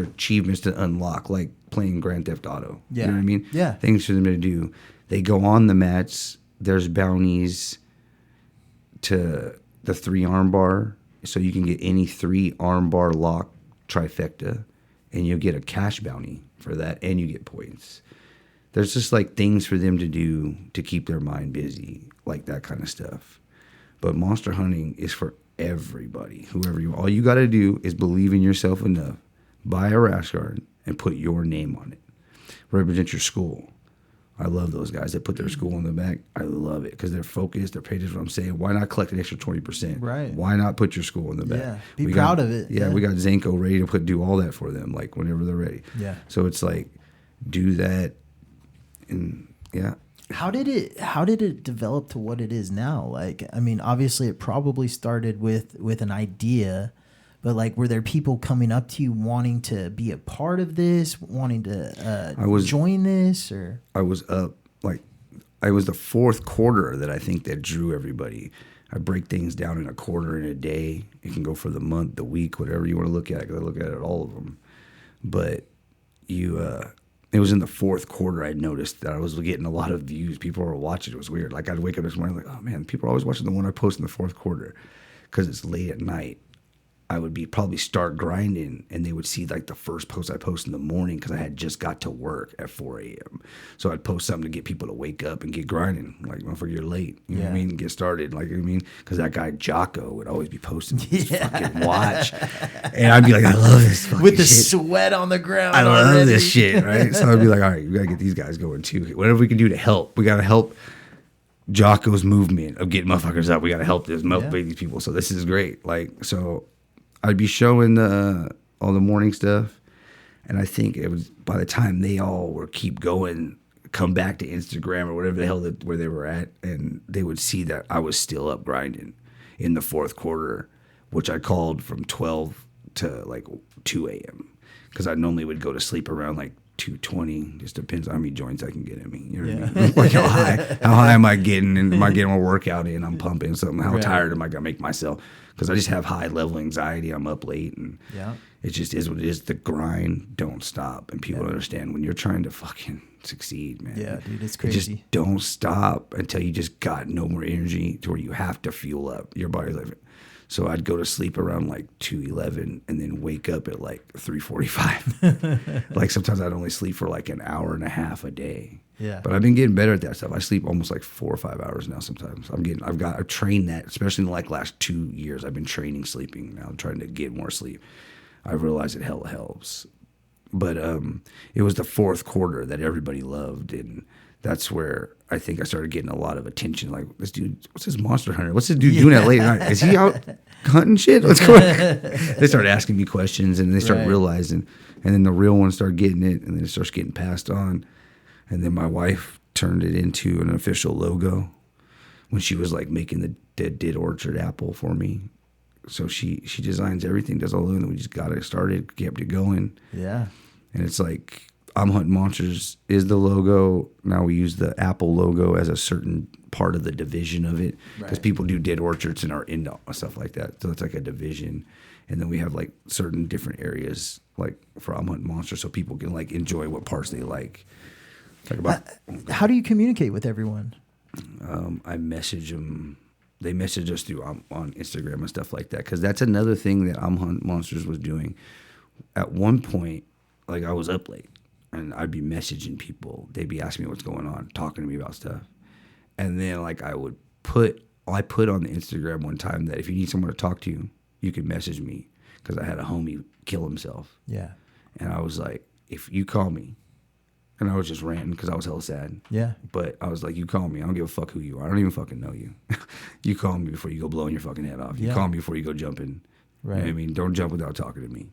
achievements to unlock, like playing Grand Theft Auto. Yeah. You know what I mean? Yeah. Things for them to do. They go on the mats. There's bounties to the 3 arm bar, so you can get any 3 arm bar lock trifecta, and you'll get a cash bounty for that, and you get points. there's just like things for them to do to keep their mind busy, like that kind of stuff. But monster hunting is for everybody, whoever you are. All you got to do is believe in yourself enough, buy a rash guard, and put your name on it. Represent your school. I love those guys that put their school on the back. I love it because they're focused. They're paid attention to what I'm saying. Why not collect an extra 20%? Right. Why not put your school on the back? Yeah. Be proud of it. Yeah, we got Zenko ready to do all that for them, like whenever they're ready. Yeah. So it's like, do that, and yeah. How did it develop to what it is now? Like, I mean, obviously it probably started with an idea, but like, were there people coming up to you wanting to be a part of this, wanting to join this, or? I was up, like, I was the fourth quarter that I think that drew everybody. I break things down in a quarter in a day. It can go for the month, the week, whatever you want to look at, because I look at it, all of them. But it was in the fourth quarter I noticed that I was getting a lot of views. People were watching. It was weird. Like, I'd wake up this morning like, oh, man, people are always watching the one I post in the fourth quarter because it's late at night. I would probably start grinding, and they would see like the first post I post in the morning because I had just got to work at 4 a.m. So I'd post something to get people to wake up and get grinding. Like, motherfucker, you're late. You know what I mean? Get started. Like, you know what I mean? Because that guy Jocko would always be posting his fucking watch. And I'd be like, I love this fucking with the shit. Sweat on the ground. I love already. this shit, right? So I'd be like, all right, we got to get these guys going too. Whatever we can do to help. We got to help Jocko's movement of getting motherfuckers up. We got to help motivate these people. So this is great. Like, so I'd be showing all the morning stuff, and I think it was by the time they all were keep going, come back to Instagram or whatever the hell where they were at, and they would see that I was still up grinding in the fourth quarter, which I called from 12 to like 2 a.m. because I normally would go to sleep around like 2:20. Just depends on how many joints I can get in me. You know what I mean? Like how high am I getting? And am I getting a workout in? I'm pumping something. How tired am I gonna make myself? Because I just have high level anxiety. I'm up late, and it just is what it is. The grind don't stop, and people understand when you're trying to fucking succeed, man. Yeah, dude, it's crazy. Just don't stop until you just got no more energy to where you have to fuel up. Your body's like. So I'd go to sleep around like 2:11 and then wake up at like 3:45. Like sometimes I'd only sleep for like an hour and a half a day. Yeah. But I've been getting better at that stuff. I sleep almost like 4 or 5 hours now sometimes. I've trained that, especially in the like last 2 years. I've been training sleeping now. I'm trying to get more sleep. I realize it helps. But it was the fourth quarter that everybody loved, and that's where I think I started getting a lot of attention. Like, this dude, what's this monster hunter? What's this dude doing at late night? Is he out hunting shit? What's going on? They started asking me questions, and they started realizing. And then the real ones started getting it, and then it starts getting passed on. And then my wife turned it into an official logo when she was like making the Dead Orchard apple for me. So she designs everything, does all of it, and we just got it started, kept it going. Yeah. And it's like, I'm Hunting Monsters is the logo. Now we use the Apple logo as a certain part of the division of it because people do Dead Orchards and are into stuff like that. So it's like a division. And then we have like certain different areas like for I'm Hunting Monsters so people can like enjoy what parts they like. How do you communicate with everyone? I message them. They message us through on Instagram and stuff like that because that's another thing that I'm Hunting Monsters was doing. At one point, like I was up late. And I'd be messaging people. They'd be asking me what's going on, talking to me about stuff. And then like I put on the Instagram one time that if you need someone to talk to, you can message me because I had a homie kill himself. Yeah. And I was like, if you call me, and I was just ranting because I was hella sad. Yeah. But I was like, you call me. I don't give a fuck who you are. I don't even fucking know you. You call me before you go blowing your fucking head off. You call me before you go jumping. Right. You know what I mean? Don't jump without talking to me.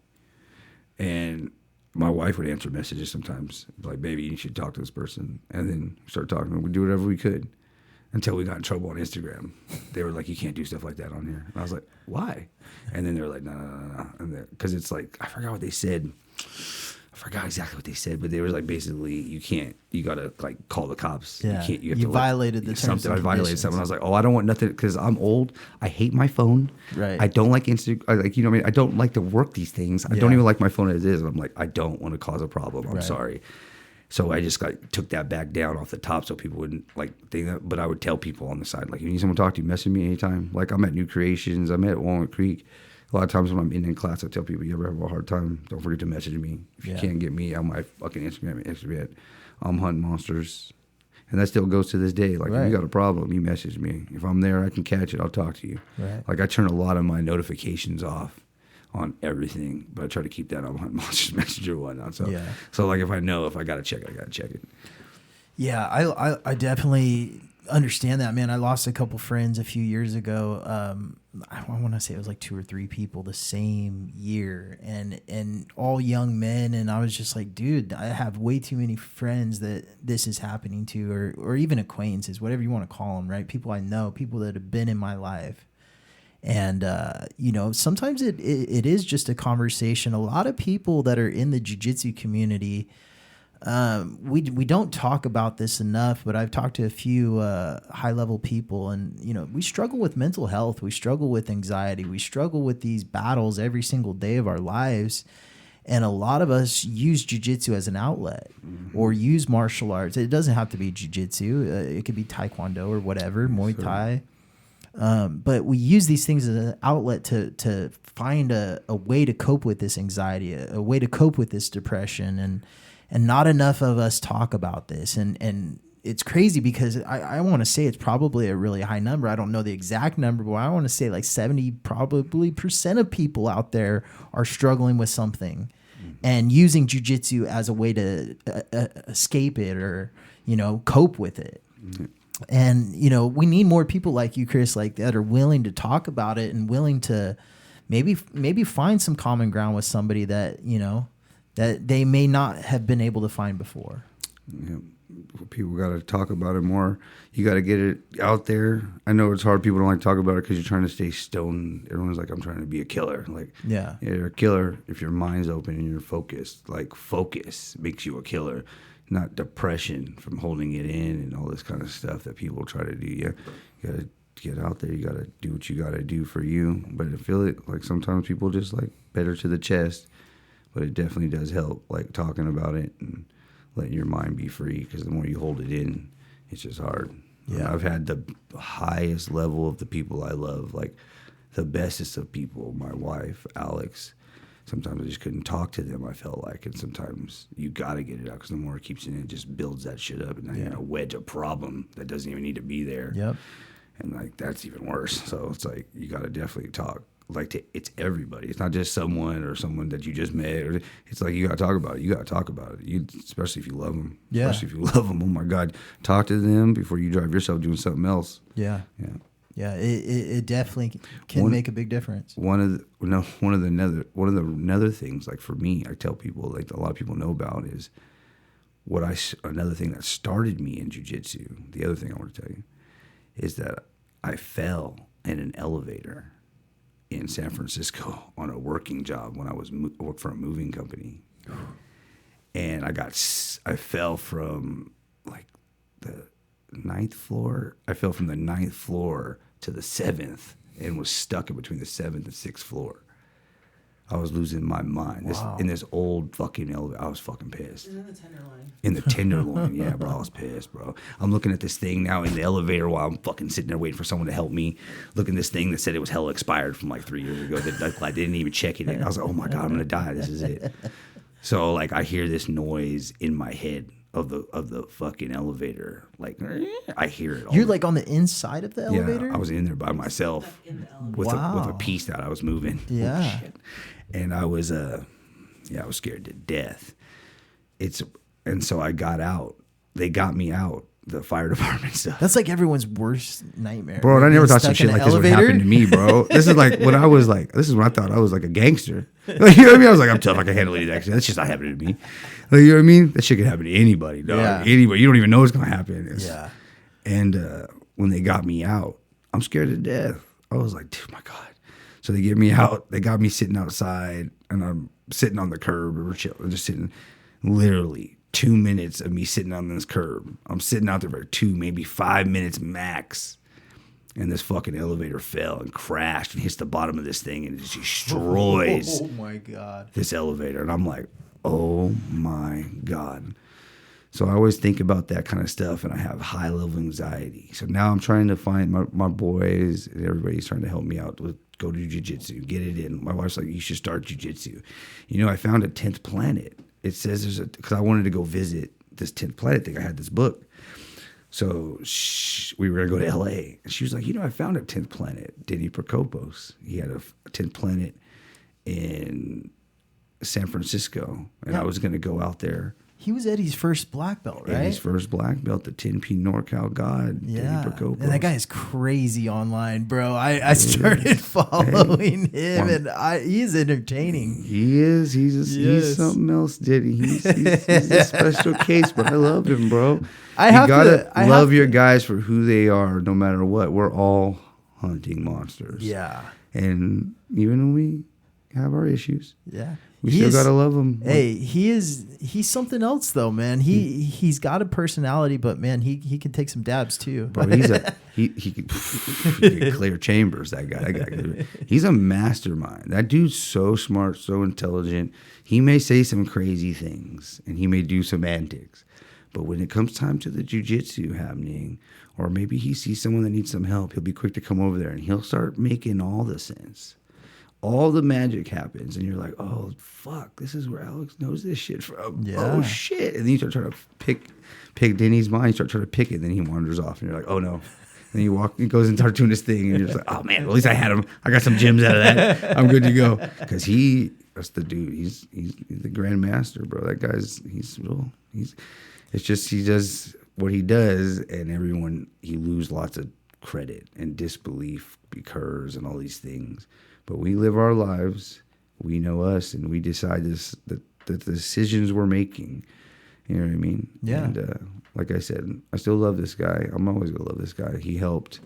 And my wife would answer messages sometimes, like, baby, you should talk to this person. And then start talking to them. We'd do whatever we could until we got in trouble on Instagram. They were like, you can't do stuff like that on here. And I was like, why? And then they were like, no. Because it's like, I forgot what they said. I forgot exactly what they said, but they were like, basically, you got to like call the cops. Yeah. You have you to violated the terms and I violated conditions. something. I was like, I don't want nothing because I'm old. I hate my phone. Right. I don't like Instagram. Like, you know what I mean? I don't like to work these things. I don't even like my phone as is. And I'm like, I don't want to cause a problem. I'm sorry. So I just took that back down off the top so people wouldn't like think that. But I would tell people on the side, like, if you need someone to talk to, message me anytime. Like, I'm at New Creations. I'm at Walnut Creek. A lot of times when I'm in class, I tell people, you ever have a hard time, don't forget to message me. If you can't get me on my fucking Instagram, I'm hunting monsters. And that still goes to this day. Like, if you got a problem, you message me. If I'm there, I can catch it. I'll talk to you. Right. Like, I turn a lot of my notifications off on everything, but I try to keep that on Hunting Monsters Messenger and whatnot. So like, if I got to check it, I got to check it. Yeah, I definitely understand that, man. I lost a couple friends a few years ago. I want to say it was like 2 or 3 people the same year, and all young men. And I was just like, dude, I have way too many friends that this is happening to, or even acquaintances, whatever you want to call them, right? People I know, people that have been in my life. And, sometimes it is just a conversation. A lot of people that are in the jiu-jitsu community, we don't talk about this enough, but I've talked to a few high-level people, and, we struggle with mental health. We struggle with anxiety. We struggle with these battles every single day of our lives. And a lot of us use jiu-jitsu as an outlet or use martial arts. It doesn't have to be jiu-jitsu. It could be taekwondo or whatever, Muay Thai. But we use these things as an outlet to find a way to cope with this anxiety, a way to cope with this depression. And not enough of us talk about this. And it's crazy because I want to say it's probably a really high number. I don't know the exact number, but I want to say like 70% of people out there are struggling with something and using jiu-jitsu as a way to escape it or, cope with it. And, we need more people like you, Chris, like that are willing to talk about it and willing to maybe find some common ground with somebody that, that they may not have been able to find before. Yeah. People got to talk about it more. You got to get it out there. I know it's hard. People don't like to talk about it because you're trying to stay stoned. Everyone's like, I'm trying to be a killer. Like, yeah, you're a killer if your mind's open and you're focused. Like, focus makes you a killer, not depression from holding it in and all this kind of stuff that people try to do. Yeah, you got to get out there. You got to do what you got to do for you. But I feel it like sometimes people just like better to the chest. But it definitely does help, like talking about it and letting your mind be free, because the more you hold it in, it's just hard. Yeah, I've had the highest level of the people I love, like the bestest of people, my wife, Alex. Sometimes I just couldn't talk to them, I felt like. And sometimes you got to get it out, because the more it keeps it in, it just builds that shit up. And then you're going to wedge a problem that doesn't even need to be there. Yep. And like, that's even worse. So it's like, you got to definitely talk. Like, it's everybody. It's not just someone that you just met. Or it's like, you got to talk about it. You got to talk about it. Especially if you love them. Yeah. Especially if you love them. Oh my God, talk to them before you drive yourself doing something else. Yeah. Yeah. Yeah. It definitely can make a big difference. One of the another things, like for me, I tell people, like a lot of people know about, is another thing that started me in jiu-jitsu. The other thing I want to tell you is that I fell in an elevator in San Francisco on a working job when I worked for a moving company, and I fell from like the 9th floor. I fell from the 9th floor to the 7th and was stuck in between the 7th and 6th floor. I was losing my mind. In this old fucking elevator. I was fucking pissed. In the Tenderloin. In the Tenderloin, yeah, bro. I was pissed, bro. I'm looking at this thing now in the elevator while I'm fucking sitting there waiting for someone to help me. Looking at this thing that said it was hella expired from like 3 years ago. That I didn't even check it in. I was like, oh my God, I'm gonna die. This is it. So like, I hear this noise in my head of the fucking elevator. Like, I hear it. You're like on the inside of the elevator? Yeah, I was in there by myself with a piece that I was moving. Yeah. Oh, shit. And I was scared to death. And so I got out. They got me out. The fire department stuff. That's like everyone's worst nightmare. Bro, I never thought some shit like this would happen to me, bro. This is like when I was like, this is when I thought I was like a gangster. Like, you know what I mean? I was like, I'm tough. I can handle any accident. That's just not happening to me. Like, you know what I mean? That shit could happen to anybody, dog. Yeah. Anybody. You don't even know what's going to happen. Yeah. And when they got me out, I'm scared to death. I was like, dude, my God. So they get me out. They got me sitting outside, and I'm sitting on the curb. We're just sitting, literally 2 minutes of me sitting on this curb. I'm sitting out there for 2, maybe 5 minutes max. And this fucking elevator fell and crashed and hits the bottom of this thing, and it just destroys my God, this elevator. And I'm like, oh my God. So I always think about that kind of stuff, and I have high level anxiety. So now I'm trying to find my boys, and everybody's trying to help me out with go to jiu-jitsu, get it in. My wife's like, you should start jiu-jitsu. I found a 10th planet. It says because I wanted to go visit this 10th Planet thing. I had this book. So we were going to go to LA. And she was like, I found a 10th Planet, Denny Procopos. He had a 10th Planet in San Francisco. And I was going to go out there. He was Eddie's first black belt, right? Eddie's first black belt, the 10P NorCal God, Denny Procopos. And that guy is crazy online, bro. I started following him, and he's entertaining. He is. He's something else, Denny. He's a special case, but I love him, bro. You gotta love your guys for who they are, no matter what. We're all hunting monsters. Yeah. And even when we have our issues, we still gotta love him. Hey, he's something else though, man. He's got a personality, but man, he can take some dabs too. Bro, he can clear chambers. That guy. He's a mastermind. That dude's so smart, so intelligent. He may say some crazy things and he may do some antics. But when it comes time to the jiu-jitsu happening, or maybe he sees someone that needs some help, he'll be quick to come over there and he'll start making all the sense. All the magic happens, and you're like, oh, fuck, this is where Alex knows this shit from. Yeah. Oh, shit. And then you start trying to pick Denny's mind, you start trying to pick it, and then he wanders off, and you're like, oh, no. And he goes and starts doing his thing, and you're just like, oh, man, at least I had him. I got some gems out of that. I'm good to go. Because that's the dude. He's the Grand Master, bro. That guy's, it's just he does what he does, and he loses lots of credit and disbelief occurs and all these things. But we live our lives, we know us, and we decide the decisions we're making. You know what I mean? Yeah. And like I said, I still love this guy. I'm always going to love this guy. He helped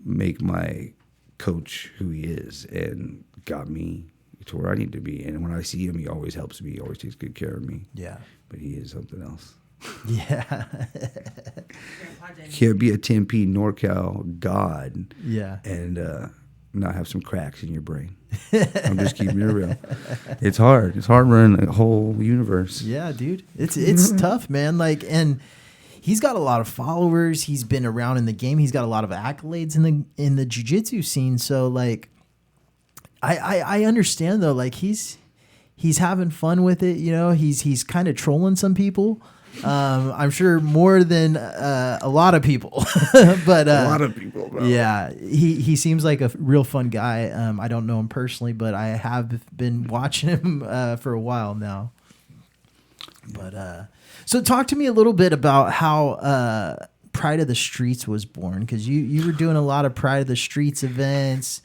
make my coach who he is and got me to where I need to be. And when I see him, he always helps me. He always takes good care of me. Yeah. But he is something else. Yeah. He'll be a 10P NorCal God. Yeah. And not have some cracks in your brain. I'm just keeping it real. It's hard. It's hard running a whole universe. Yeah, dude. It's tough, man. Like, and he's got a lot of followers. He's been around in the game. He's got a lot of accolades in the jiu-jitsu scene. So like, I understand though. Like he's having fun with it. You know, he's kind of trolling some people. I'm sure more than a lot of people, but a lot of people, bro. Yeah, he seems like a real fun guy. I don't know him personally, but I have been watching him for a while now. But so talk to me a little bit about how Pride of the Streets was born, because you were doing a lot of Pride of the Streets events.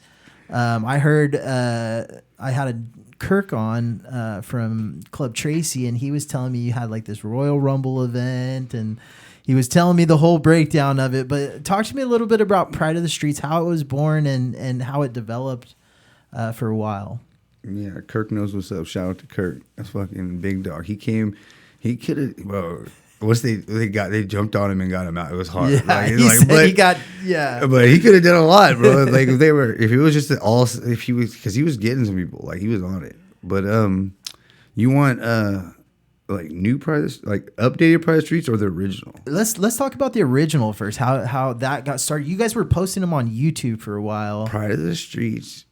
I heard I had a Kirk on from Club Tracy, and he was telling me you had like this Royal Rumble event, and he was telling me the whole breakdown of it. But talk to me a little bit about Pride of the Streets, how it was born and how it developed for a while. Yeah, Kirk knows what's up. Shout out to Kirk. That's fucking big dog. He could have, well, once they jumped on him and got him out. It was hard. Yeah, but he could have done a lot, bro. Like if he was getting some people, like he was on it. But you want like new Pride, like updated Pride of the Streets or the original? Let's talk about the original first. How that got started. You guys were posting them on YouTube for a while. Pride of the Streets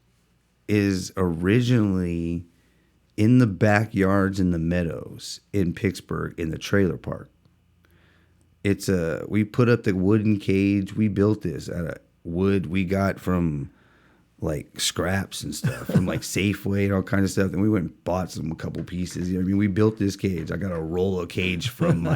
is originally in the backyards in the meadows in Pittsburgh in the trailer park. We put up the wooden cage. We built this out of wood we got from like scraps and stuff from like Safeway and all kinds of stuff. And we went and bought a couple pieces. You know what I mean? We built this cage. I got a roll of cage from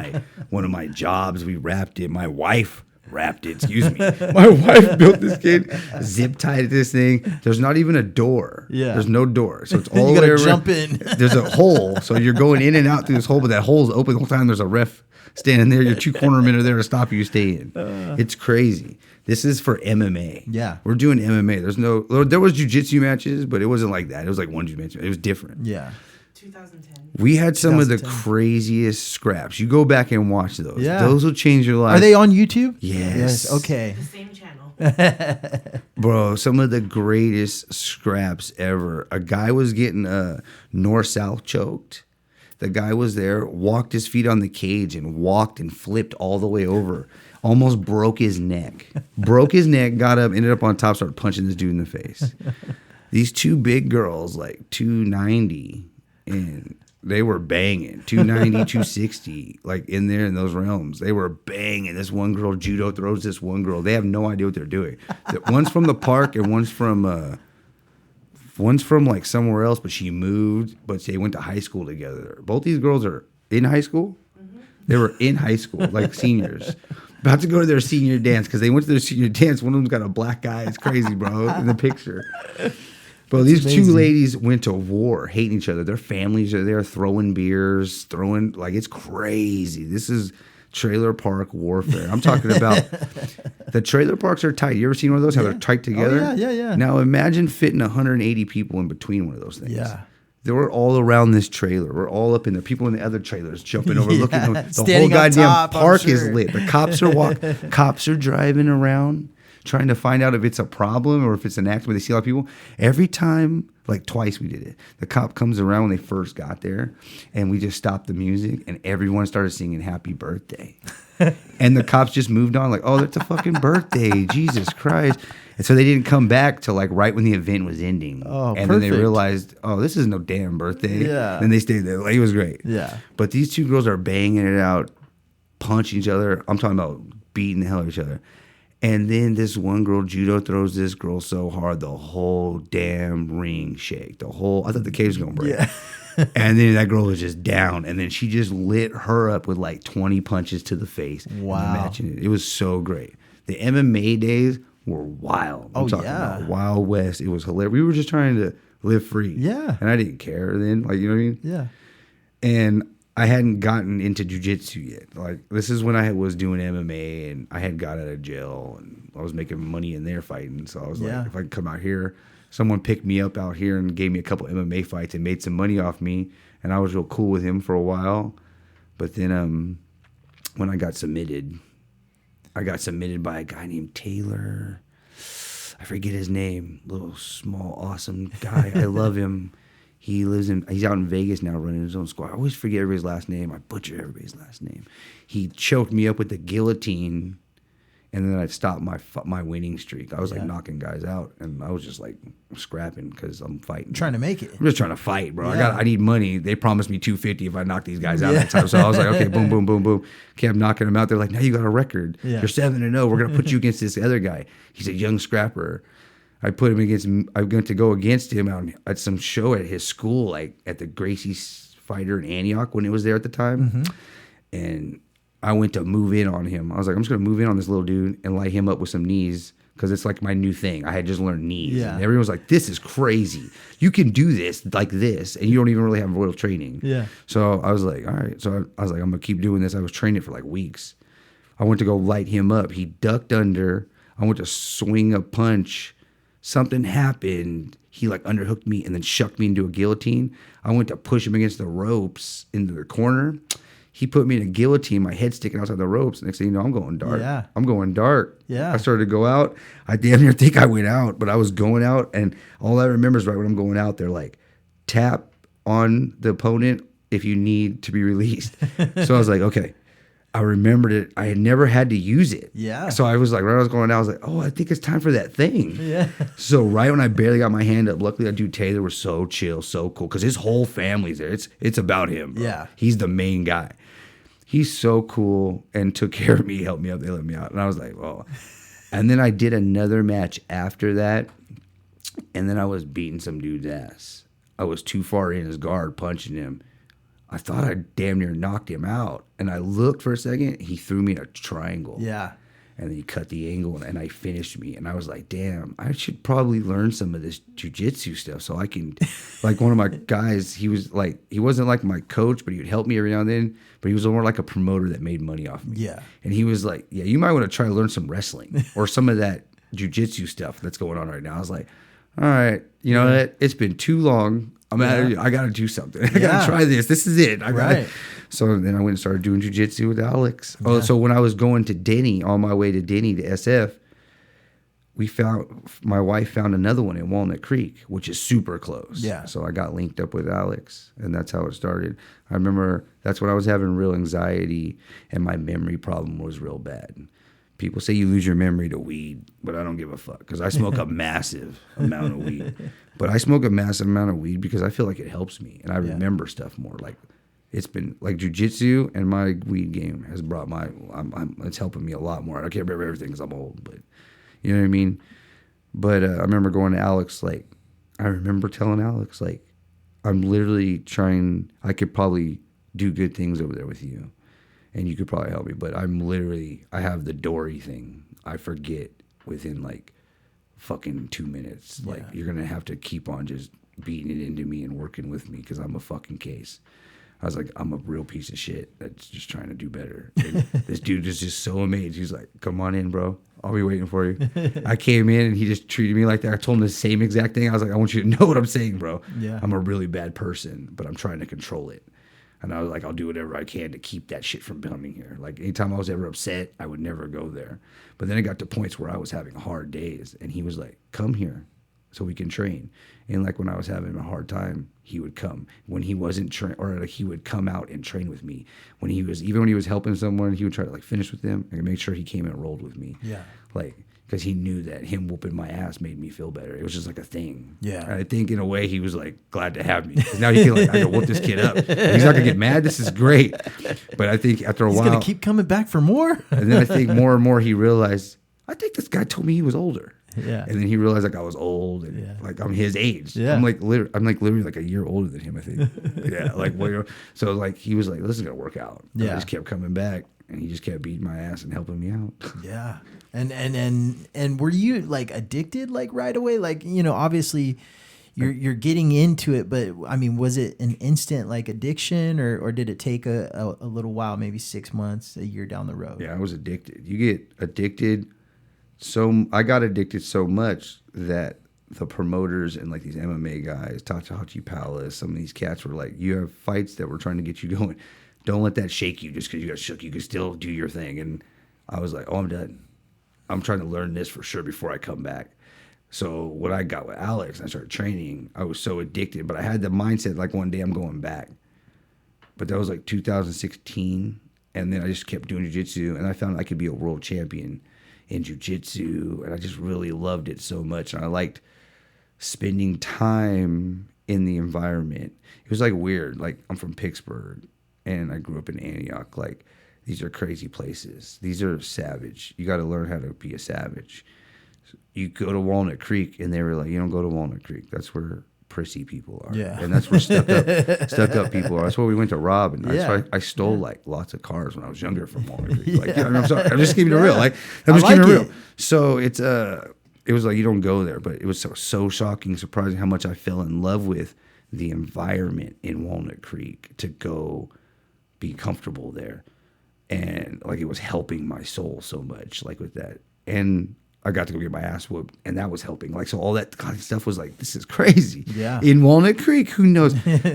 one of my jobs. We wrapped it. My wife wrapped it. Excuse me. My wife built this cage, zip tied this thing. There's not even a door. Yeah. There's no door. So it's all the way around. Jump in. There's a hole. So you're going in and out through this hole, but that hole's open the whole time. There's a ref standing there. Your 2 cornermen are there to stop you stay in. It's crazy. This is for MMA. Yeah. We're doing MMA. There was jiu-jitsu matches, but it wasn't like that. It was like one jiu-jitsu match. It was different. Yeah. 2010. We had some of the craziest scraps. You go back and watch those. Yeah. Those will change your life. Are they on YouTube? Yes. Okay. The same channel. Bro, some of the greatest scraps ever. A guy was getting north-south choked. The guy was there, walked his feet on the cage and walked and flipped all the way over. Almost broke his neck. Got up, ended up on top, started punching this dude in the face. These 2 big girls, like 290, and they were banging 290, 260, like in there in those realms. They were banging. This one girl judo throws this one girl. They have no idea what they're doing. One's from the park and one's from like somewhere else, but she moved, but they went to high school together. Both these girls are in high school. They were in high school, like seniors. About to go to their senior dance because they went to their senior dance. One of them's got a black eye. It's crazy, bro, in the picture. But these two ladies went to war, hating each other. Their families are there throwing beers, like it's crazy. This is trailer park warfare. I'm talking about the trailer parks are tight. You ever seen one of those? How they're tight together? Oh, yeah. Now imagine fitting 180 people in between one of those things. Yeah. They were all around this trailer. We're all up in there. People in the other trailers jumping over, looking. The whole Standing up goddamn top, park I'm is sure. lit. The cops are driving around, trying to find out if it's a problem or if it's an accident. Where they see a lot of people. Every time, like twice we did it. The cop comes around when they first got there, and we just stopped the music, and everyone started singing "Happy Birthday." And the cops just moved on, like, oh, that's a fucking birthday. Jesus Christ. And so they didn't come back till like right when the event was ending. Oh, and then they perfect. realized, oh, this is no damn birthday. Yeah. And they stayed there. Like, it was great. Yeah. But these two girls are banging it out, punching each other. I'm talking about beating the hell out of each other. And then this one girl judo throws this girl so hard, the whole damn ring shake. I thought the cage was going to break. Yeah. And then that girl was just down. And then she just lit her up with like 20 punches to the face. Wow. Imagine it. It was so great. The MMA days were wild. I'm talking about Wild West. It was hilarious. We were just trying to live free. Yeah. And I didn't care then. Like, you know what I mean? Yeah. And I hadn't gotten into jiu-jitsu yet. Like, this is when I was doing MMA and I had got out of jail and I was making money in there fighting. So I was like, if I could come out here, someone picked me up out here and gave me a couple MMA fights and made some money off me. And I was real cool with him for a while. But then when I got submitted by a guy named Taylor. I forget his name. Little small, awesome guy. I love him. He's out in Vegas now running his own squad. I always forget everybody's last name. I butcher everybody's last name. He choked me up with the guillotine, and then I stopped my winning streak. I was like knocking guys out, and I was just like scrapping because I'm fighting. Trying to make it. I'm just trying to fight, bro. Yeah. I need money. They promised me $250 if I knock these guys out that time. So I was like, okay, boom, boom, boom, boom. Kept knocking them out. They're like, now you got a record. Yeah. You're 7-0. We're gonna put you against this other guy. He's a young scrapper. I put him against. I'm going to go against him at some show at his school, like at the Gracie Fighter in Antioch when it was there at the time. And I went to move in on him. I was like, I'm just going to move in on this little dude and light him up with some knees because it's like my new thing. I had just learned knees. Yeah. And everyone was like, this is crazy. You can do this like this, and you don't even really have real training. Yeah. So I was like, all right. So I was like, I'm going to keep doing this. I was training for like weeks. I went to go light him up. He ducked under. I went to swing a punch. Something happened. He like underhooked me and then shucked me into a guillotine. I went to push him against the ropes into the corner. He put me in a guillotine, my head sticking outside the ropes. Next thing you know, I'm going dark. Yeah. I'm going dark. Yeah. I started to go out. I damn near think I went out, but I was going out. And all I remember is right when I'm going out, they're like, tap on the opponent if you need to be released. So I was like, okay. I remembered it. I had never had to use it. Yeah. So I was like, right when I was going out, I was like, oh, I think it's time for that thing. Yeah. So right when I barely got my hand up, luckily that dude Taylor was so chill, so cool, because his whole family's there. It's about him, bro. Yeah. He's the main guy. He's so cool and took care of me, helped me out. They let me out. And I was like, oh. And then I did another match after that, and then I was beating some dude's ass. I was too far in his guard, punching him. I thought I damn near knocked him out. And I looked for a second. He threw me in a triangle. Yeah. And then he cut the angle and I finished me. And I was like, damn, I should probably learn some of this jiu-jitsu stuff so I can, like one of my guys, he wasn't like my coach, but he would help me every now and then. But he was more like a promoter that made money off me. Yeah. And he was like, yeah, you might want to try to learn some wrestling or some of that jiu-jitsu stuff that's going on right now. I was like, all right, you know what? It's been too long. I got to do something. I got to try this. This is it. Right. So then I went and started doing jiu-jitsu with Alex. Oh, so when I was going to Denny, on my way to Denny to SF, my wife found another one in Walnut Creek, which is super close. Yeah. So I got linked up with Alex, and that's how it started. I remember that's when I was having real anxiety, and my memory problem was real bad. People say you lose your memory to weed, but I don't give a fuck because I smoke a massive amount of weed. But I smoke a massive amount of weed because I feel like it helps me and I remember stuff more. Like it's been like jiu-jitsu and my weed game has brought it's helping me a lot more. I can't remember everything because I'm old, but you know what I mean? But I remember going to Alex, like, I remember telling Alex, like, I'm literally trying, I could probably do good things over there with you. And you could probably help me, but I have the Dory thing. I forget within like fucking 2 minutes. Like you're going to have to keep on just beating it into me and working with me because I'm a fucking case. I was like, I'm a real piece of shit that's just trying to do better. And this dude is just so amazed. He's like, come on in, bro. I'll be waiting for you. I came in and he just treated me like that. I told him the same exact thing. I was like, I want you to know what I'm saying, bro. Yeah. I'm a really bad person, but I'm trying to control it. And I was like, I'll do whatever I can to keep that shit from coming here. Like, anytime I was ever upset, I would never go there. But then it got to points where I was having hard days. And he was like, come here so we can train. And, like, when I was having a hard time, he would come. When he wasn't or like, he would come out and train with me. Even when he was helping someone, he would try to, like, finish with them and make sure he came and rolled with me. Yeah. Like, because he knew that him whooping my ass made me feel better. It was just like a thing. Yeah. And I think in a way he was like glad to have me. Because now he can like, I can whoop this kid up. He's not going to get mad. This is great. But I think after a while. He's going to keep coming back for more. And then I think more and more he realized, I think this guy told me he was older. Yeah. And then he realized like I was old and like I'm his age. Yeah. I'm like literally like a year older than him, I think. Yeah. Like, so like he was like, this is going to work out. And I just kept coming back. And he just kept beating my ass and helping me out. Yeah. And were you like addicted like right away? Like, you know, obviously you're getting into it, but I mean, was it an instant like addiction or did it take a little while, maybe 6 months, a year down the road? Yeah, I was addicted. You get addicted. I got addicted so much that the promoters and like these MMA guys, Tachi Palace, some of these cats were like, you have fights that we're trying to get you going. Don't let that shake you just because you got shook. You can still do your thing. And I was like, oh, I'm done. I'm trying to learn this for sure before I come back. So when I got with Alex and I started training, I was so addicted. But I had the mindset like one day I'm going back. But that was like 2016. And then I just kept doing jiu-jitsu. And I found I could be a world champion in jiu-jitsu. And I just really loved it so much. And I liked spending time in the environment. It was like weird. Like I'm from Pittsburgh. And I grew up in Antioch. Like, these are crazy places. These are savage. You got to learn how to be a savage. You go to Walnut Creek, and they were like, you don't go to Walnut Creek. That's where prissy people are. Yeah. And that's where stuck up people are. That's where we went to rob. And that's why I stole, like, lots of cars when I was younger from Walnut Creek. Like, I'm sorry. I'm just keeping it real. Like, I'm just keeping it real. So it was like, you don't go there. But it was so shocking, surprising how much I fell in love with the environment in Walnut Creek to go be comfortable there. And like it was helping my soul so much, like with that. And I got to go get my ass whooped, and that was helping. Like, so all that kind of stuff was like, this is crazy. Yeah. In Walnut Creek, who knows?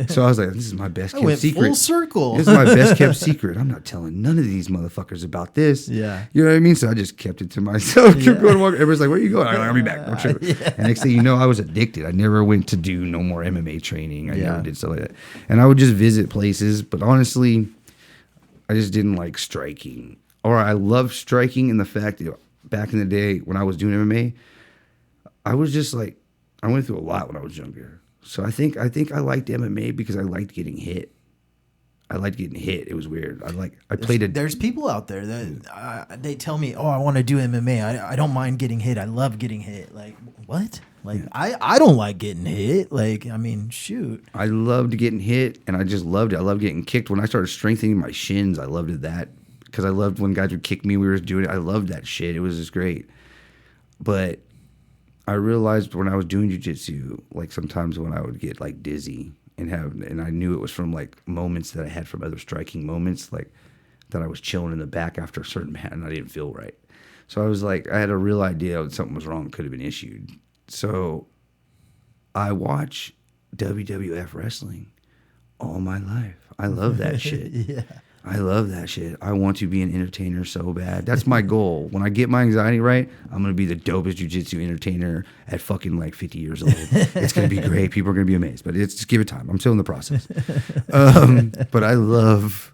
So I was like, this is my best kept secret. Full circle. This is my best kept secret. I'm not telling none of these motherfuckers about this. Yeah. You know what I mean? So I just kept it to myself. Kept going to walk. Everybody's like, where are you going? I'll be back. I'm sure. Yeah. And next thing you know, I was addicted. I never went to do no more MMA training. I never did stuff like that. And I would just visit places, but honestly, I just didn't like striking. Or I loved striking in the fact that back in the day when I was doing MMA, I was just like, I went through a lot when I was younger. So I think I liked MMA because I liked getting hit. I liked getting hit. It was weird. There's people out there that they tell me, oh, I want to do MMA. I don't mind getting hit. I love getting hit. Like, what? Like, I don't like getting hit. Like, I mean, shoot. I loved getting hit, and I just loved it. I loved getting kicked. When I started strengthening my shins, I loved that because I loved when guys would kick me. We were doing it. I loved that shit. It was just great. But I realized when I was doing jiu-jitsu, like sometimes when I would get like dizzy and I knew it was from like moments that I had from other striking moments, like that I was chilling in the back after a certain match and I didn't feel right. So I was like, I had a real idea that something was wrong, could have been issued. So I watch WWF wrestling all my life. I love that shit. Yeah. I love that shit. I want to be an entertainer so bad. That's my goal. When I get my anxiety right, I'm going to be the dopest jiu-jitsu entertainer at fucking like 50 years old. It's going to be great. People are going to be amazed. But just give it time. I'm still in the process. But I love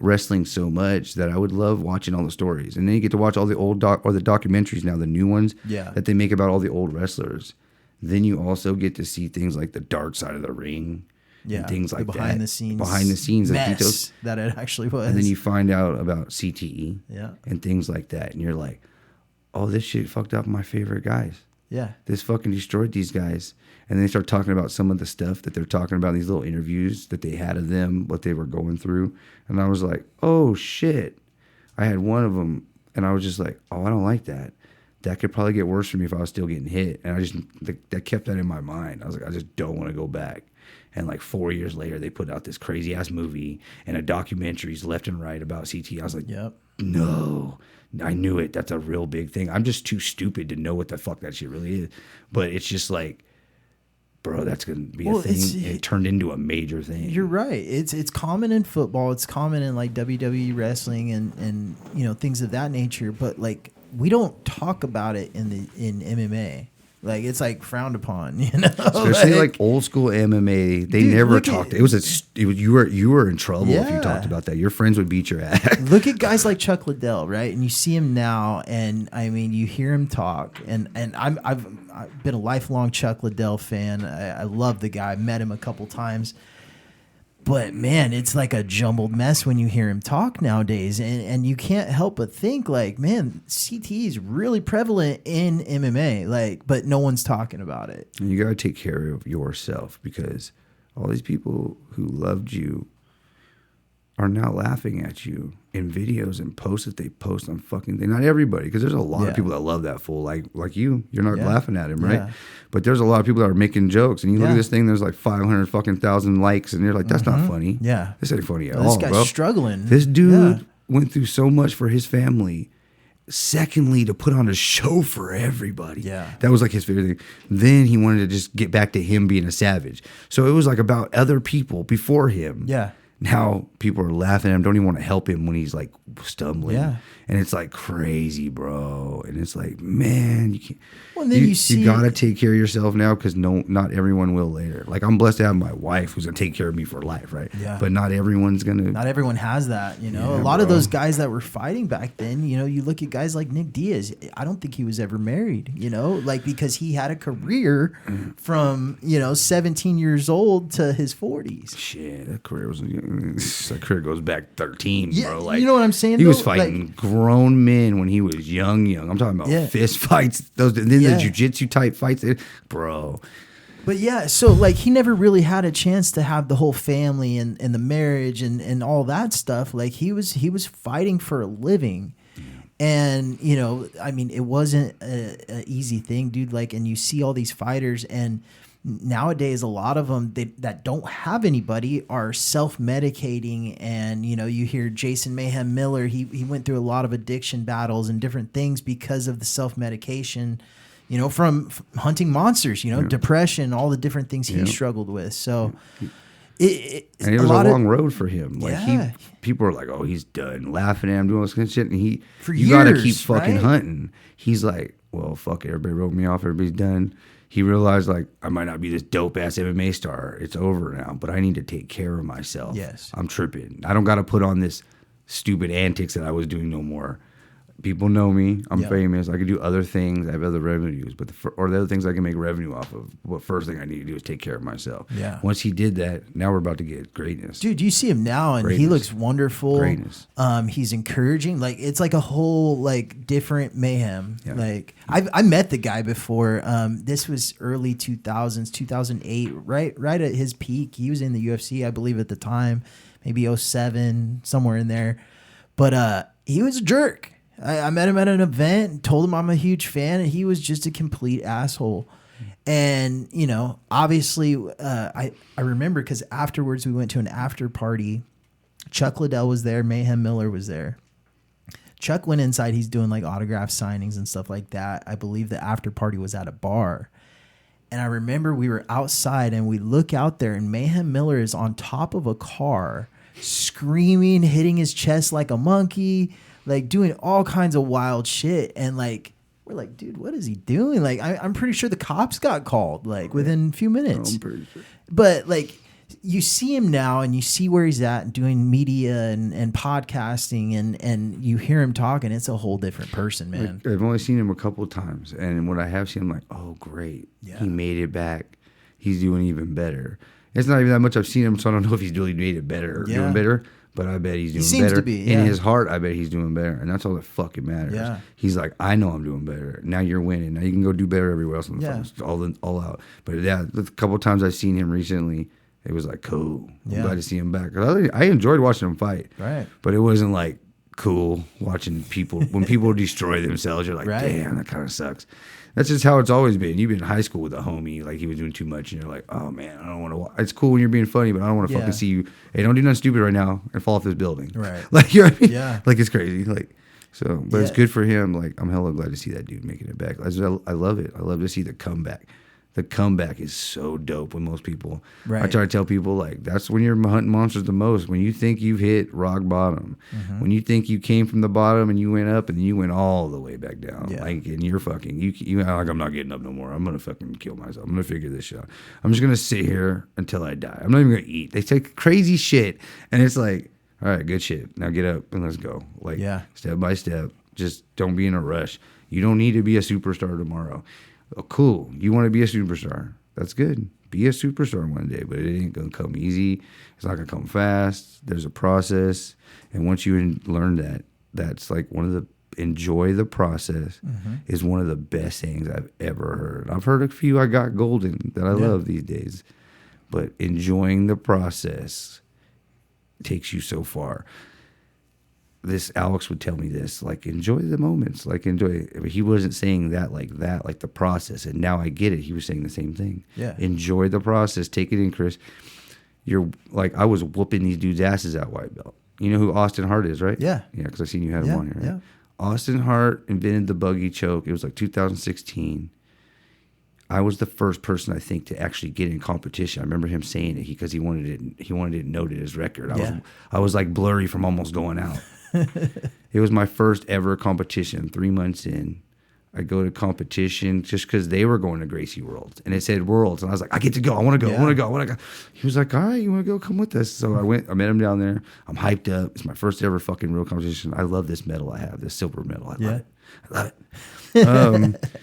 wrestling so much that I would love watching all the stories. And then you get to watch all the old the documentaries now, the new ones that they make about all the old wrestlers. Then you also get to see things like the dark side of the ring. Yeah, and things like behind that. Behind the scenes mess that it actually was. And then you find out about CTE and things like that. And you're like, oh, this shit fucked up my favorite guys. Yeah. This fucking destroyed these guys. And then they start talking about some of the stuff that they're talking about, these little interviews that they had of them, what they were going through. And I was like, oh, shit. I had one of them, and I was just like, oh, I don't like that. That could probably get worse for me if I was still getting hit. And I just, that kept that in my mind. I was like, I just don't want to go back. And like 4 years later, they put out this crazy ass movie and a documentaries left and right about CTE. I was like, no, I knew it. That's a real big thing. I'm just too stupid to know what the fuck that shit really is. But it's just like, bro, that's going to be a thing. It turned into a major thing. You're right. It's common in football. It's common in like WWE wrestling and you know, things of that nature. But like, we don't talk about it in MMA. Like, it's like frowned upon, you know. Especially like old school MMA, they never talked. You were in trouble if you talked about that. Your friends would beat your ass. Look at guys like Chuck Liddell, right? And you see him now, and I mean, you hear him talk. And I've been a lifelong Chuck Liddell fan. I love the guy. I met him a couple times. But man, it's like a jumbled mess when you hear him talk nowadays, and you can't help but think like, man, CTE is really prevalent in MMA, like, but no one's talking about it. And you gotta take care of yourself, because all these people who loved you are now laughing at you in videos and posts that they post on fucking thing. Not everybody, because there's a lot of people that love that fool, like you. You're not laughing at him, right? Yeah. But there's a lot of people that are making jokes, and you look at this thing. There's like 500,000 likes, and you're like, that's not funny. Yeah, this ain't funny at all. This guy's bro. Struggling. This dude went through so much for his family. Secondly, to put on a show for everybody. Yeah, that was like his favorite thing. Then he wanted to just get back to him being a savage. So it was like about other people before him. Yeah. Now people are laughing at him, don't even want to help him when he's like stumbling. Yeah. And it's like crazy, bro. And it's like, man, you can't. Well, and then you gotta take care of yourself now, because not everyone will later. Like, I'm blessed to have my wife who's gonna take care of me for life, right? Yeah. But not everyone's gonna. Not everyone has that, you know. A lot of those guys that were fighting back then, you know, you look at guys like Nick Diaz. I don't think he was ever married, you know, like, because he had a career from, you know, 17 years old to his 40s. Shit, that career goes back 13, bro. Like, you know what I'm saying? He was fighting grown men when he was young. I'm talking about fist fights. The jiu-jitsu type fights, bro. But yeah, so like, he never really had a chance to have the whole family and the marriage and all that stuff. Like, he was fighting for a living. And, you know, I mean, it wasn't a easy thing, dude. Like, and you see all these fighters, and nowadays a lot of them that don't have anybody are self-medicating. And, you know, you hear Jason Mayhem Miller, he went through a lot of addiction battles and different things because of the self-medication, you know, from hunting monsters, you know, depression, all the different things he struggled with. So and it was a long road for him. Like, people were like, oh, he's done, laughing at him, doing all this kind of shit. And you got to keep fucking hunting. He's like, well, fuck it. Everybody wrote me off. Everybody's done. He realized, like, I might not be this dope ass MMA star. It's over now, but I need to take care of myself. Yes. I'm tripping. I don't got to put on this stupid antics that I was doing no more. People know me. I'm famous. I can do other things. I have other revenues, but the other things I can make revenue off of. But first thing I need to do is take care of myself. Yeah. Once he did that, now we're about to get greatness. Dude, you see him now, and he looks wonderful. Greatness. He's encouraging. Like, it's like a whole like different Mayhem. Yeah. Like, I met the guy before. This was early 2000s, 2008, right at his peak. He was in the UFC, I believe, at the time, maybe 07, somewhere in there. But he was a jerk. I met him at an event and told him I'm a huge fan, and he was just a complete asshole. And, you know, obviously, I remember, because afterwards we went to an after party. Chuck Liddell was there. Mayhem Miller was there. Chuck went inside. He's doing like autograph signings and stuff like that. I believe the after party was at a bar. And I remember we were outside, and we look out there, and Mayhem Miller is on top of a car, screaming, hitting his chest like a monkey, like doing all kinds of wild shit. And like, we're like, dude, what is he doing? Like, I'm pretty sure the cops got called like within a few minutes. I'm pretty sure. But like, you see him now and you see where he's at doing media and podcasting and you hear him talking. It's a whole different person, man. I've only seen him a couple of times. And when I have seen him, I'm like, oh, great. Yeah. He made it back. He's doing even better. It's not even that much I've seen him, so I don't know if he's really made it better or doing better. But I bet he's doing seems better. to be, yeah. In his heart, I bet he's doing better. And that's all that fucking matters. Yeah. He's like, I know I'm doing better. Now you're winning. Now you can go do better everywhere else. All out. But yeah, the couple of times I've seen him recently, it was like, cool. I'm glad to see him back. I enjoyed watching him fight. Right. But it wasn't like cool watching people. When people destroy themselves, you're like, Right. damn, that kind of sucks. That's just how it's always been. You've been in high school with a homie, like he was doing too much, and you're like, oh man, I don't want to watch. It's cool when you're being funny, but I don't want to fucking see you. Hey, don't do nothing stupid right now and fall off this building. Right. Like, you know what I mean? Yeah. Like, it's crazy. Like, so, but it's good for him. Like, I'm hella glad to see that dude making it back. I love it. I love to see the comeback. The comeback is so dope when most people, Right. I try to tell people, like, that's when you're hunting monsters the most. When you think you've hit rock bottom, when you think you came from the bottom and you went up and then you went all the way back down. Yeah. Like, and you're fucking, you like, I'm not getting up no more. I'm going to fucking kill myself. I'm going to figure this shit out. I'm just going to sit here until I die. I'm not even going to eat. They say crazy shit. And it's like, all right, good shit. Now get up and let's go. Like, step by step. Just don't be in a rush. You don't need to be a superstar tomorrow. Oh, cool. You want to be a superstar. That's good. Be a superstar one day, but it ain't going to come easy. It's not going to come fast. There's a process. And once you learn that, that's like enjoy the process is one of the best things I've ever heard. I've heard a few I got golden that I love these days, but enjoying the process takes you so far. This Alex would tell me this, like, enjoy the moments, like, enjoy. He wasn't saying that, like the process. And now I get it. He was saying the same thing. Yeah. Enjoy the process. Take it in, Chris. You're like, I was whooping these dudes' asses at white belt. You know who Austin Hart is, right? Yeah. Yeah, because I seen you had him on here, right? Yeah. Austin Hart invented the buggy choke. It was like 2016. I was the first person, I think, to actually get in competition. I remember him saying it because he wanted it noted his record. I was like blurry from almost going out. It was my first ever competition. 3 months in, I go to competition just because they were going to Gracie Worlds, and it said Worlds, and I was like, I get to go. I want to go. I want to go. I want to go. He was like, all right, you want to go? Come with us. So I went. I met him down there. I'm hyped up. It's my first ever fucking real competition. I love this medal I have, this silver medal. I love it.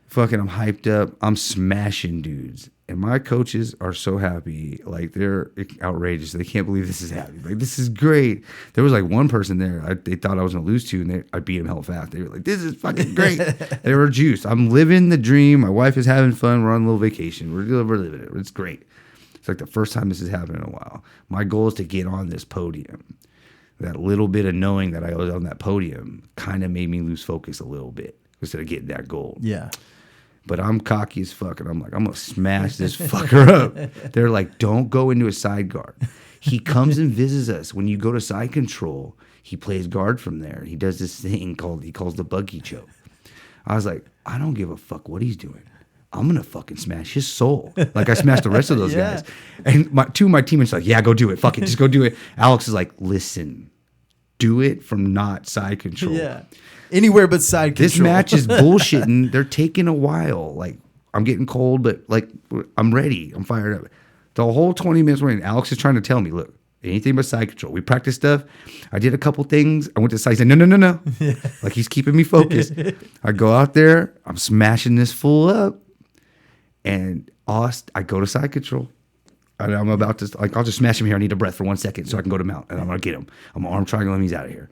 Fucking, I'm hyped up. I'm smashing dudes. And my coaches are so happy. Like, they're outrageous. They can't believe this is happening. Like, this is great. There was like one person there they thought I was going to lose to, and I beat him hell fast. They were like, this is fucking great. They were juiced. I'm living the dream. My wife is having fun. We're on a little vacation. We're living it. It's great. It's like the first time this has happened in a while. My goal is to get on this podium. That little bit of knowing that I was on that podium kind of made me lose focus a little bit instead of getting that gold. Yeah. But I'm cocky as fuck, and I'm like, I'm going to smash this fucker up. They're like, don't go into a side guard. He comes and visits us. When you go to side control, he plays guard from there. He does this thing he calls the buggy choke. I was like, I don't give a fuck what he's doing. I'm going to fucking smash his soul. Like I smashed the rest of those guys. And two of my teammates are like, yeah, go do it. Fuck it. Just go do it. Alex is like, listen, do it from not side control. Yeah. Anywhere but side control. This match is bullshitting. They're taking a while. Like, I'm getting cold, but like, I'm ready. I'm fired up. The whole 20 minutes waiting, Alex is trying to tell me, look, anything but side control. We practiced stuff. I did a couple things. I went to side. He said, no. Like, he's keeping me focused. I go out there. I'm smashing this fool up. And I go to side control. And I'm about to, like, I'll just smash him here. I need a breath for 1 second so I can go to mount. And I'm going to get him. I'm arm triangle him. He's out of here.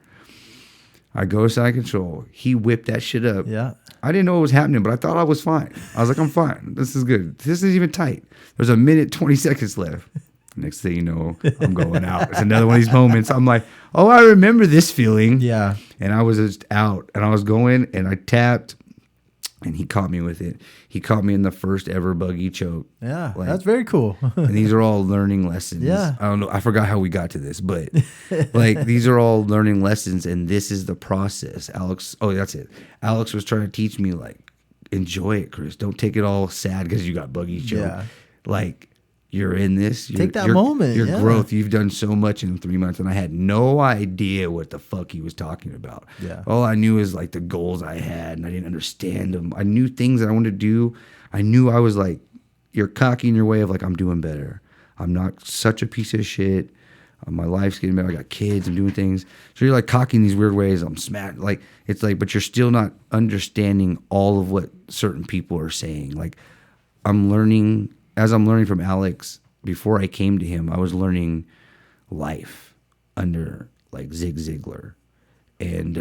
I go to side control. He whipped that shit up. Yeah. I didn't know what was happening, but I thought I was fine. I was like, I'm fine. This is good. This isn't even tight. There's a minute, 20 seconds left. Next thing you know, I'm going out. It's another one of these moments. I'm like, oh, I remember this feeling. Yeah. And I was just out. And I was going, and I tapped, and he caught me with it. He caught me in the first ever buggy choke. Yeah, like, that's very cool. And these are all learning lessons. Yeah. I don't know. I forgot how we got to this, but like these are all learning lessons, and this is the process. Alex, that's it. Alex was trying to teach me, like, enjoy it, Chris. Don't take it all sad because you got buggy choke. Yeah. Like, you're in this. Take that moment. Your yeah. growth. You've done so much in 3 months, and I had no idea what the fuck he was talking about. Yeah. All I knew is like the goals I had, and I didn't understand them. I knew things that I wanted to do. I knew I was like, you're cocky in your way of like, I'm doing better. I'm not such a piece of shit. My life's getting better. I got kids. I'm doing things. So you're like cocking these weird ways. I'm smacked. Like, it's like, but you're still not understanding all of what certain people are saying. Like, I'm learning from Alex. Before I came to him, I was learning life under like Zig Ziglar and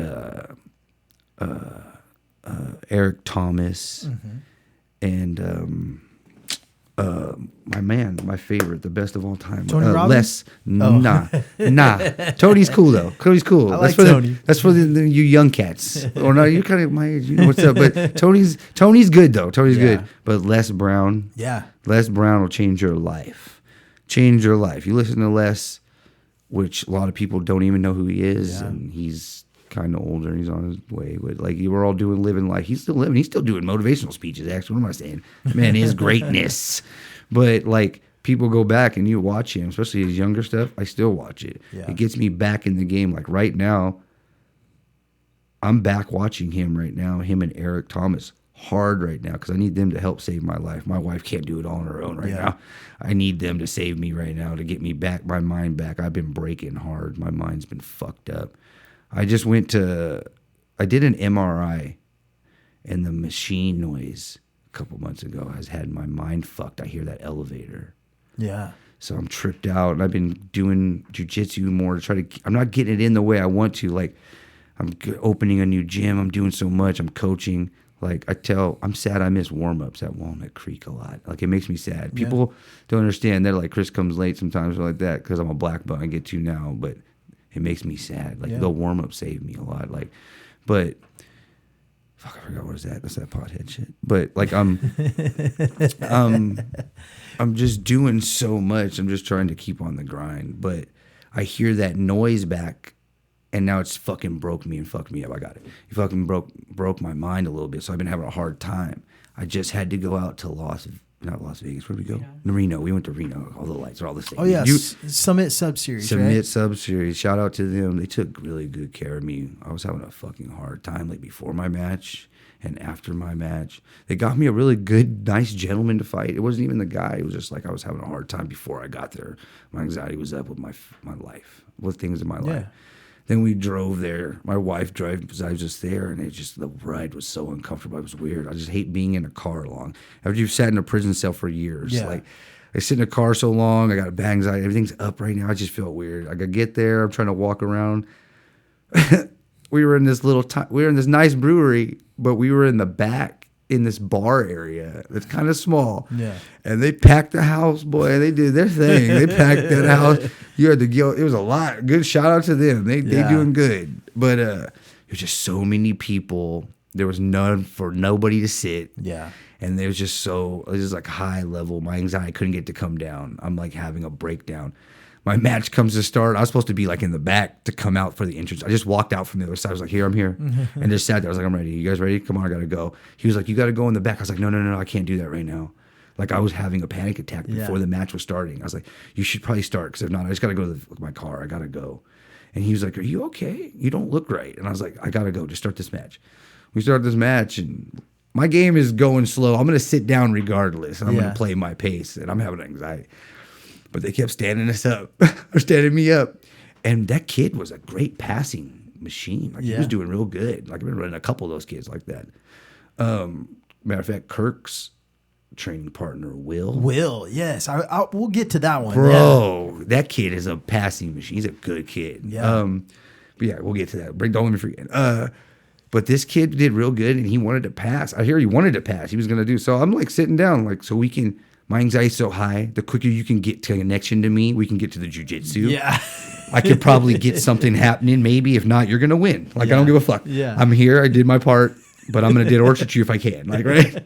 Eric Thomas and my favorite, the best of all time, Tony Robbins. Nah. Tony's cool though. Tony's cool. I like Tony. That's for you young cats. Or not, you're kind of my age. You know what's up. But Tony's good though. Tony's good. But Les Brown. Yeah. Les Brown will change your life. Change your life. You listen to Les, which a lot of people don't even know who he is, and he's kind of older. He's on his way, but like you were all living life. He's still living. He's still doing motivational speeches. Actually, what am I saying? Man, his greatness. But like people go back and you watch him, especially his younger stuff. I still watch it. Yeah. It gets me back in the game. Like right now, I'm back watching him right now. Him and Eric Thomas hard right now because I need them to help save my life. My wife can't do it all on her own right now. I need them to save me right now to get me back, my mind back. I've been breaking hard. My mind's been fucked up. I did an MRI, and the machine noise a couple months ago has had my mind fucked. I hear that elevator. Yeah. So I'm tripped out, and I've been doing jiu-jitsu more to try to, I'm not getting it in the way I want to. Like, I'm opening a new gym. I'm doing so much. I'm coaching. Like, I'm sad I miss warm-ups at Walnut Creek a lot. Like, it makes me sad. People don't understand. They're like, Chris comes late sometimes or like that because I'm a black belt. I get to now, but it makes me sad. Like, the warm-up saved me a lot. Like, but, fuck, I forgot what was that. That's that pothead shit. But, like, I'm just doing so much. I'm just trying to keep on the grind. But I hear that noise back. And now it's fucking broke me and fucked me up. I got it. It fucking broke my mind a little bit. So I've been having a hard time. I just had to go out to not Las Vegas. Where did we go? Reno. We went to Reno. All the lights are all the same. Oh yeah, Summit Sub-Series. Sub-Series. Shout out to them. They took really good care of me. I was having a fucking hard time, like before my match and after my match. They got me a really good, nice gentleman to fight. It wasn't even the guy. It was just like I was having a hard time before I got there. My anxiety was up with my life, with things in my life. Then we drove there. My wife drove because I was just there, and the ride was so uncomfortable. It was weird. I just hate being in a car long. After you've sat in a prison cell for years, like I sit in a car so long, I got bad anxiety. Everything's up right now. I just feel weird. I could get there. I'm trying to walk around. We were in this nice brewery, but we were in the back in this bar area that's kind of small. Yeah. And they packed the house, boy. They did their thing. They packed that house. You had to go. It was a lot. Good shout out to them. They doing good. But there's just so many people. There was none for nobody to sit. Yeah. And it was just like high level. My anxiety couldn't get to come down. I'm like having a breakdown. My match comes to start. I was supposed to be like in the back to come out for the entrance. I just walked out from the other side. I was like, I'm here. And just sat there. I was like, I'm ready. You guys ready? Come on, I got to go. He was like, you got to go in the back. I was like, no, I can't do that right now. Like I was having a panic attack before the match was starting. I was like, you should probably start because if not, I just got to go to my car. I got to go. And he was like, are you okay? You don't look right. And I was like, I got to go. Just start this match. We started this match and my game is going slow. I'm going to sit down regardless. And I'm going to play my pace and I'm having anxiety. But they kept standing us up or standing me up. And that kid was a great passing machine. Like he was doing real good. Like I've been running a couple of those kids like that. Matter of fact, Kirk's training partner, Will, yes. We'll get to that one. Bro, that kid is a passing machine. He's a good kid. Yeah. But yeah, we'll get to that. Don't let me forget. But this kid did real good and he wanted to pass. I hear he wanted to pass. He was going to do. So I'm like sitting down like so we can. My anxiety's so high, the quicker you can get to connection to me, we can get to the jiu-jitsu. Yeah. I could probably get something happening, maybe. If not, you're going to win. Like, I don't give a fuck. Yeah. I'm here. I did my part, but I'm going to torture you if I can. Like, right?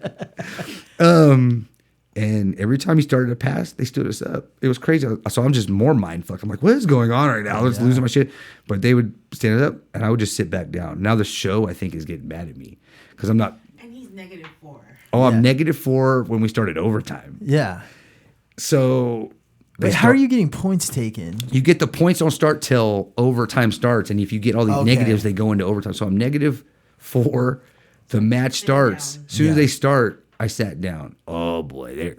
And every time he started to pass, they stood us up. It was crazy. So I'm just more mind fucked. I'm like, what is going on right now? I was losing my shit. But they would stand us up, and I would just sit back down. Now the show, I think, is getting mad at me because I'm not. And he's -4. Oh, I'm -4 when we started overtime. Yeah. So. Wait, how are you getting points taken? You get the points don't start till overtime starts. And if you get all these negatives, they go into overtime. So I'm -4. The match starts. As soon as they start, I sat down. Oh, boy.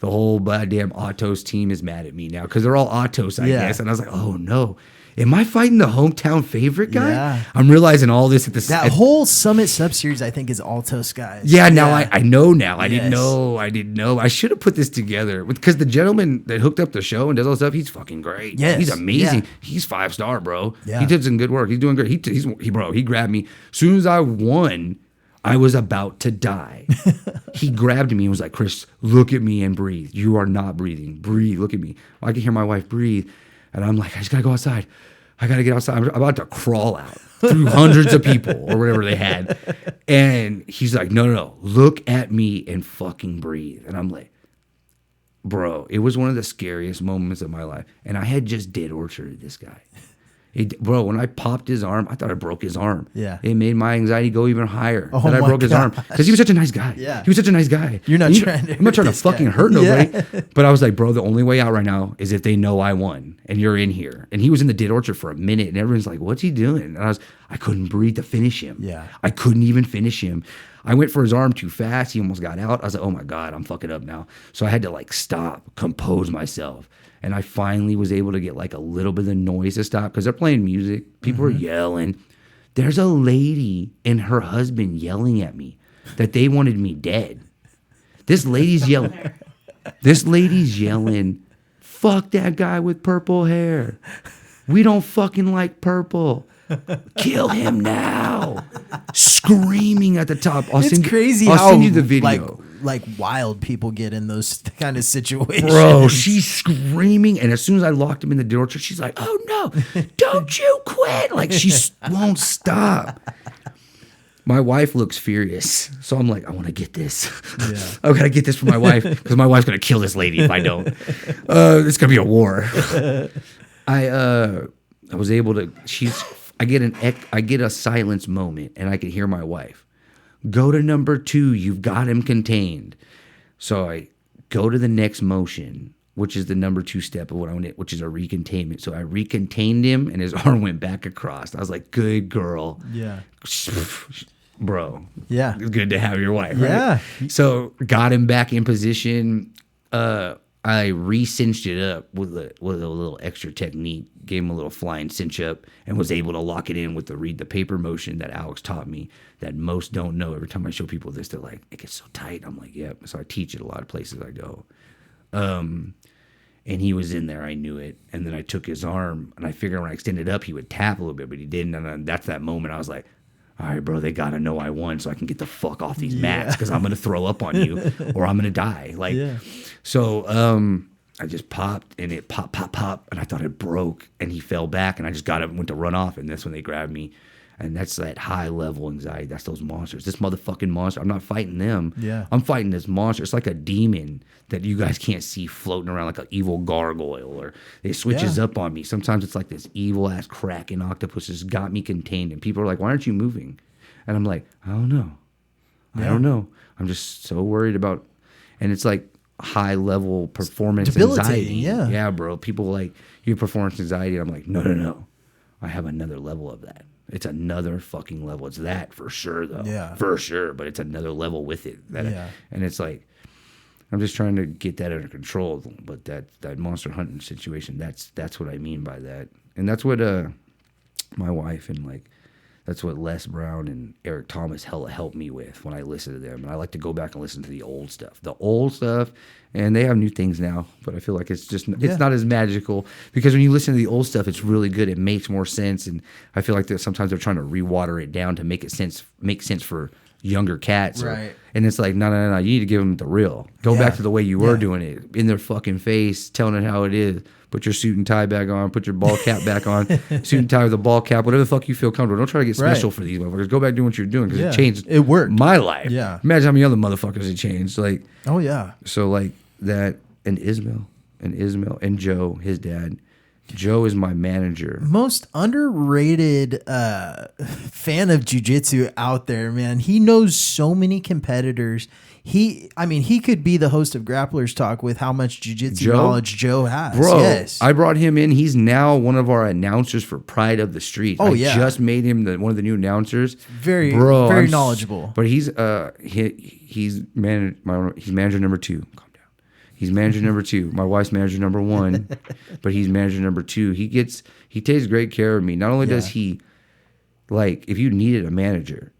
the whole goddamn Autos team is mad at me now because they're all Autos, I guess. And I was like, oh no. Am I fighting the hometown favorite guy? Yeah. I'm realizing all this at the That whole Summit Sub-Series, I think, is Altos guys. Yeah, now I know now. I Yes. didn't know. I should have put this together because the gentleman that hooked up the show and does all this stuff, he's fucking great. Yes. He's amazing. Yeah. He's 5-star, bro. Yeah. He did some good work. He's doing great. He grabbed me. As soon as I won, I was about to die. He grabbed me and was like, Chris, look at me and breathe. You are not breathing. Breathe. Look at me. I can hear my wife breathe. And I'm like, I just got to go outside. I got to get outside. I'm about to crawl out through hundreds of people or whatever they had. And he's like, no. Look at me and fucking breathe. And I'm like, bro, it was one of the scariest moments of my life. And I had just dead orcharded this guy. Bro, when I popped his arm, I thought I broke his arm. Yeah. It made my anxiety go even higher Oh that I my broke his arm. Because he was such a nice guy. Yeah. He was such a nice guy. You're not trying to I'm not trying to hurt this fucking guy. hurt nobody. Yeah. But I was like, bro, the only way out right now is if they know I won and you're in here. And he was in the dead orchard for a minute and everyone's like, what's he doing? And I couldn't breathe to finish him. Yeah. I couldn't even finish him. I went for his arm too fast. He almost got out. I was like, oh my God, I'm fucking up now. So I had to like stop, compose myself. And I finally was able to get like a little bit of the noise to stop because they're playing music. People are yelling. There's a lady and her husband yelling at me that they wanted me dead. This lady's yelling. Fuck that guy with purple hair. We don't fucking like purple. Kill him now. Screaming at the top. I'll It's crazy I'll how send you the video. Like wild people get in those kind of situations. Bro, she's screaming. And as soon as I locked him in the door, she's like, oh no, don't you quit. Like she won't stop. My wife looks furious. So I'm like, I want to get this. Yeah. I got to get this for my wife because my wife's going to kill this lady if I don't. It's going to be a war. I was able to, I get a silence moment and I could hear my wife. Go to number 2. You've got him contained. So I go to the next motion, which is the number 2 step of what I want, which is a recontainment. So I recontained him and his arm went back across. I was like, good girl. Yeah. Bro. Yeah. It's good to have your wife. Yeah. Right? So got him back in position. I re-cinched it up with a little extra technique, gave him a little flying cinch up, and was able to lock it in with the read the paper motion that Alex taught me that most don't know. Every time I show people this, they're like, it gets so tight. I'm like, yep. So I teach it a lot of places I go. And he was in there. I knew it. And then I took his arm, and I figured when I extended up, he would tap a little bit, but he didn't. And then that's that moment I was like, all right, bro, they got to know I won so I can get the fuck off these mats because I'm going to throw up on you or I'm going to die. Like, so I just popped and it pop, and I thought it broke and he fell back and I just got up and went to run off. And that's when they grabbed me. And that's that high level anxiety. That's those monsters. This motherfucking monster. I'm not fighting them. Yeah. I'm fighting this monster. It's like a demon that you guys can't see floating around like an evil gargoyle or it switches up on me. Sometimes it's like this evil ass kraken octopus has got me contained. And people are like, why aren't you moving? And I'm like, I don't know. I don't know. I'm just so worried about, and it's like high level performance anxiety. Yeah. Yeah, bro. People like, you have performance anxiety. I'm like, no. I have another level of that. It's another fucking level. It's that for sure, though. Yeah. For sure. But it's another level with it. And it's like, I'm just trying to get that under control. But that monster hunting situation, that's what I mean by that. And that's what my wife and like, that's what Les Brown and Eric Thomas hella helped me with when I listen to them. And I like to go back and listen to the old stuff. And they have new things now, but I feel like it's just it's not as magical because when you listen to the old stuff, it's really good. It makes more sense, and I feel like that sometimes they're trying to rewater it down to make sense for younger cats. Right. And it's like, no. You need to give them the real. Go back to the way you were doing it in their fucking face, telling it how it is. Put your suit and tie back on. Put your ball cap back on. Suit and tie with a ball cap. Whatever the fuck you feel comfortable. Don't try to get special for these motherfuckers. Go back doing what you're doing because it changed. It worked. My life. Yeah. Imagine how many other motherfuckers it changed. Like. Oh yeah. So like that and Ismail and Joe, his dad. Joe is my manager. Most underrated fan of jiu-jitsu out there, man. He knows so many competitors. He could be the host of Grapplers Talk with how much jiu-jitsu knowledge Joe has. Bro, yes. I brought him in. He's now one of our announcers for Pride of the Street. Oh, I just made him one of the new announcers. Very knowledgeable. But he's manager number 2. Calm down. He's manager number 2. My wife's manager number 1, but he's manager number 2. He takes great care of me. Not only does he, like, if you needed a manager,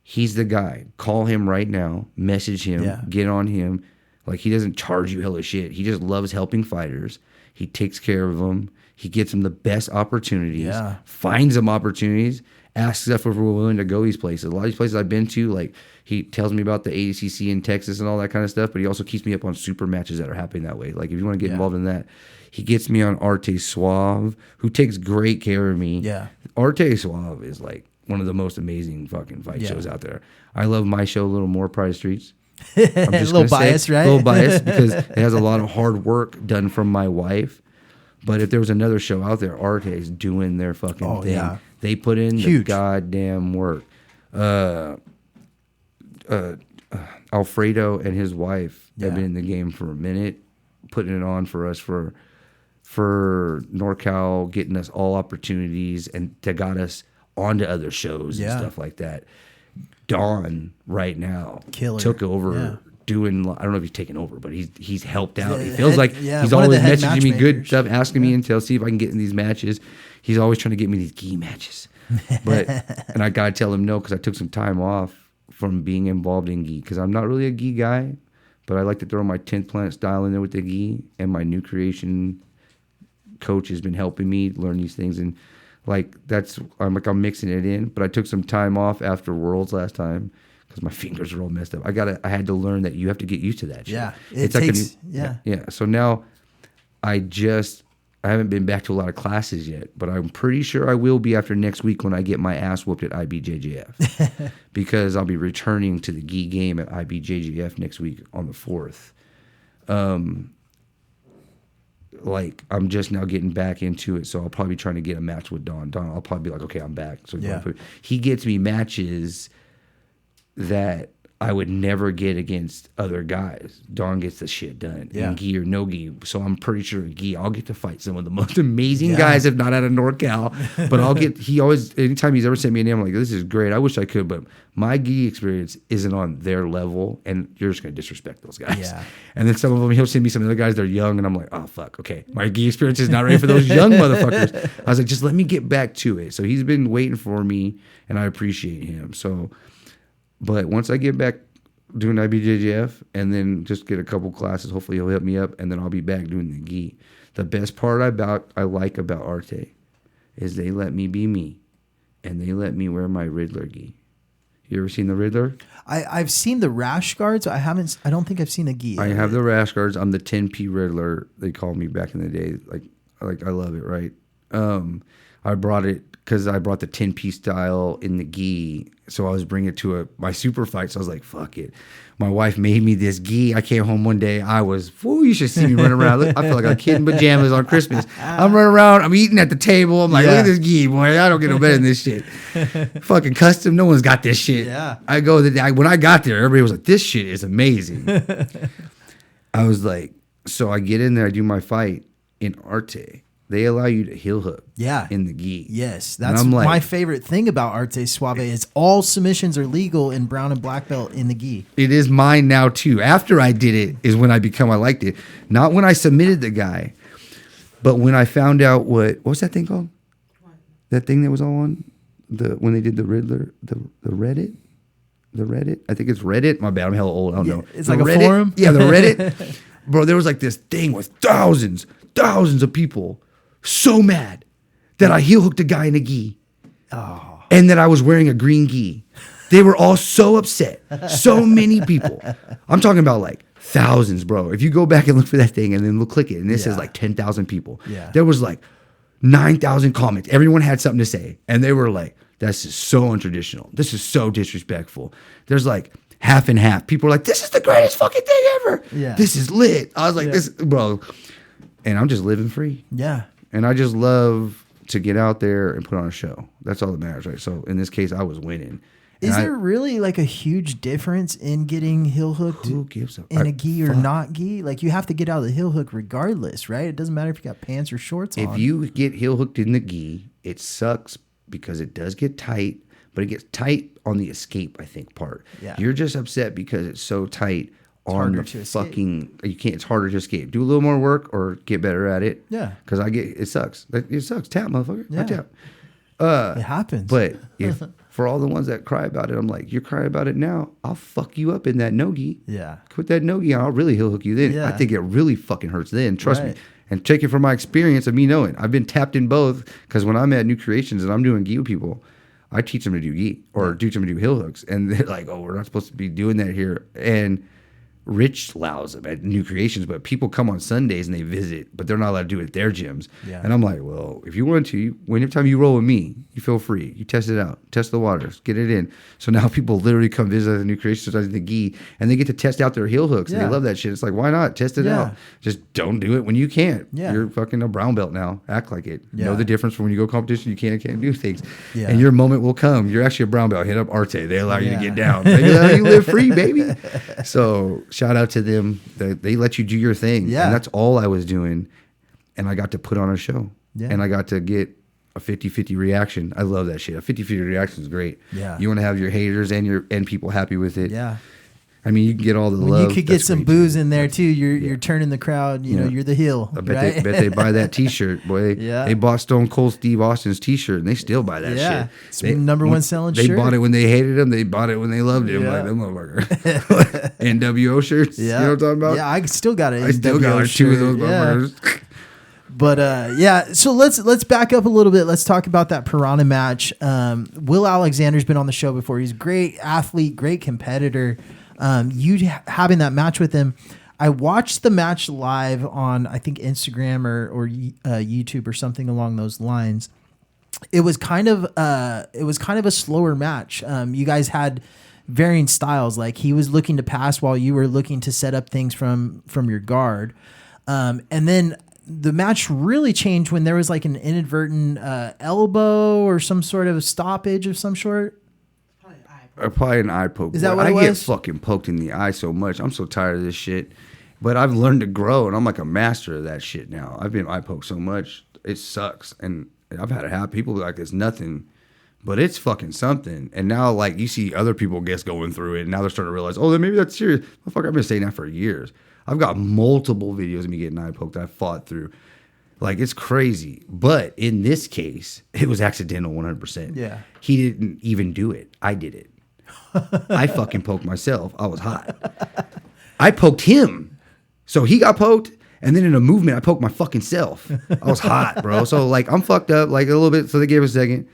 he's the guy. Call him right now, message him, get on him. Like, he doesn't charge you hella shit. He just loves helping fighters. He takes care of them. He gets them the best opportunities, finds them opportunities, asks us if we're willing to go these places. A lot of these places I've been to, like, he tells me about the ADCC in Texas and all that kind of stuff, but he also keeps me up on super matches that are happening that way. Like, if you want to get involved in that, he gets me on Arte Suave, who takes great care of me. Yeah. Arte Suave is, like, one of the most amazing fucking fight shows out there. I love my show a little more, Pride Streets. I'm just a little biased, right? A little biased because it has a lot of hard work done from my wife. But if there was another show out there, Arte's doing their fucking thing. Yeah. They put in the goddamn work. Alfredo and his wife have been in the game for a minute, putting it on for us for NorCal, getting us all opportunities, and they got us onto other shows and stuff like that. Dawn right now took over doing, I don't know if he's taken over, but he's helped out. He feels like he's always messaging me good stuff, asking me until see if I can get in these matches. He's always trying to get me these gi matches. But and I gotta tell him no, because I took some time off from being involved in gi, because I'm not really a gi guy, but I like to throw my 10th Planet style in there with the gi, and my new creation coach has been helping me learn these things, and like I'm mixing it in. But I took some time off after Worlds last time because my fingers are all messed up. I had to learn that you have to get used to that shit. Yeah, it's takes, yeah. So now I haven't been back to a lot of classes yet, but I'm pretty sure I will be after next week when I get my ass whooped at IBJJF because I'll be returning to the gi game at IBJJF next week on the 4th. Like, I'm just now getting back into it, so I'll probably be trying to get a match with Don. I'll probably be like, okay, I'm back. So he gets me matches that I would never get against other guys. Don gets the shit done in gi or no gi. So I'm pretty sure in gi, I'll get to fight some of the most amazing guys, if not out of NorCal. But he always, anytime he's ever sent me a name, I'm like, this is great. I wish I could, but my gi experience isn't on their level, and you're just going to disrespect those guys. Yeah. And then some of them, he'll send me some other guys, they're young, and I'm like, oh, fuck, okay. My gi experience is not ready for those young motherfuckers. I was like, just let me get back to it. So he's been waiting for me, and I appreciate him. So, but once I get back doing IBJJF and then just get a couple classes, hopefully he'll help me up, and then I'll be back doing the gi. The best part I like about Arte is they let me be me, and they let me wear my Riddler gi. You ever seen the Riddler? I've seen the rash guards. I don't think I've seen a gi. I have the rash guards. I'm the 10P Riddler. They called me back in the day. Like I love it, right? I brought it because I brought the 10P style in the gi. So I was bringing it to my super fight. So I was like, fuck it. My wife made me this gi. I came home one day. You should see me running around. I feel like a kid in pajamas on Christmas. I'm running around. I'm eating at the table. I'm like, look at this gi, boy. I don't get no better than this shit. Fucking custom. No one's got this shit. Yeah. When I got there, everybody was like, this shit is amazing. I was like, so I get in there. I do my fight in Arte. They allow you to heel hook in the gi. Yes. That's my favorite thing about Arte Suave is all submissions are legal in brown and black belt in the gi. It is mine now, too. After I did it is when I liked it. Not when I submitted the guy, but when I found out what's that thing called? What? That thing that was all on when they did the Riddler, the Reddit? The Reddit? I think it's Reddit. My bad. I'm hella old. I don't know. It's like Reddit? A forum? Yeah, the Reddit. Bro, there was like this thing with thousands of people so mad that I heel hooked a guy in a gi. Oh. And that I was wearing a green gi. They were all so upset. So many people. I'm talking about like thousands, bro. If you go back and look for that thing and then click it, and this says like 10,000 people. Yeah. There was like 9,000 comments. Everyone had something to say. And they were like, this is so untraditional. This is so disrespectful. There's like half and half. People are like, this is the greatest fucking thing ever. Yeah. This is lit. I was like, this, bro. And I'm just living free. Yeah. And I just love to get out there and put on a show. That's all that matters, right? So in this case, I was winning. Is there really like a huge difference in getting heel hooked in a gi or not gi? Like you have to get out of the heel hook regardless, right? It doesn't matter if you got pants or shorts on. If you get heel hooked in the gi, it sucks because it does get tight, but it gets tight on the escape, I think, part. Yeah. You're just upset because it's so tight on harder your to escape. fucking. You can't. It's harder to escape. Do a little more work or get better at it. Yeah. Because it sucks. It sucks. Tap, motherfucker. Yeah. I tap. It happens. But if for all the ones that cry about it, I'm like, you're crying about it now. I'll fuck you up in that no-gi. Yeah. Put that no-gi on. I'll really heel hook you then. Yeah. I think it really fucking hurts then. Trust Right. me. And take it from my experience of me knowing. I've been tapped in both because when I'm at New Creations and I'm doing gi with people, I teach them to do gi or teach them to do heel hooks. And they're like, oh, we're not supposed to be doing that here. And Rich allows them at New Creations, but people come on Sundays and they visit, but they're not allowed to do it at their gyms. Yeah. And I'm like, well, if you want to, whenever time you roll with me, you feel free. You test it out, test the waters, get it in. So now people literally come visit at the New Creations in the gi, and they get to test out their heel hooks. And Yeah. they love that shit. It's like, why not test it Yeah. out? Just don't do it when you can't. Yeah. You're fucking a brown belt now. Act like it. Yeah. Know the difference from when you go competition. You can't do things. Yeah. And your moment will come. You're actually a brown belt. Hit up Arte. They allow you to Yeah. get down. They allow you to live free, baby. So shout out to them. They let you do your thing. Yeah. And that's all I was doing. And I got to put on a show. Yeah. And I got to get a 50-50 reaction. I love that shit. A 50-50 reaction is great. Yeah. You want to have your haters and people happy with it. Yeah. I mean, you can get all the When love. you could get That's some great, too. booze in there too, you're turning the crowd. You know, Yeah. you're the heel. I bet, right? bet they buy that T-shirt, boy. Yeah. They bought Stone Cold Steve Austin's T-shirt, and they still buy that Yeah. shit. It's the number one selling they shirt. bought it when they hated him. They bought it when they loved him. Yeah. Like, them motherfucker. NWO shirts. Yeah. You know what I'm talking about? Yeah, I still got it. I still got like 2 of those motherfuckers. But yeah, so let's back up a little bit. Let's talk about that Piranha match. Will Alexander's been on the show before. He's a great athlete, great competitor. You having that match with him, I watched the match live on I think Instagram or YouTube or something along those lines. It was kind of a slower match. You guys had varying styles. Like he was looking to pass while you were looking to set up things from your guard, and then the match really changed when there was like an inadvertent elbow or some sort of stoppage of some sort. Probably an eye poke. Is that Boy, what it I get was? fucking poked in the eye so much. I'm so tired of this shit. But I've learned to grow, and I'm like a master of that shit now. I've been eye poked so much. It sucks. And I've had it happen. People be like, it's nothing. But it's fucking something. And now, like, you see other people going through it, and now they're starting to realize, oh, then maybe that's serious. Motherfucker, I've been saying that for years. I've got multiple videos of me getting eye poked. I fought through. Like, it's crazy. But in this case, it was accidental 100%. Yeah. He didn't even do it. I did it. I fucking poked myself. I was hot. I poked him. So he got poked. And then in a movement, I poked my fucking self. I was hot, bro. So, like, I'm fucked up, like, a little bit. So they gave a second.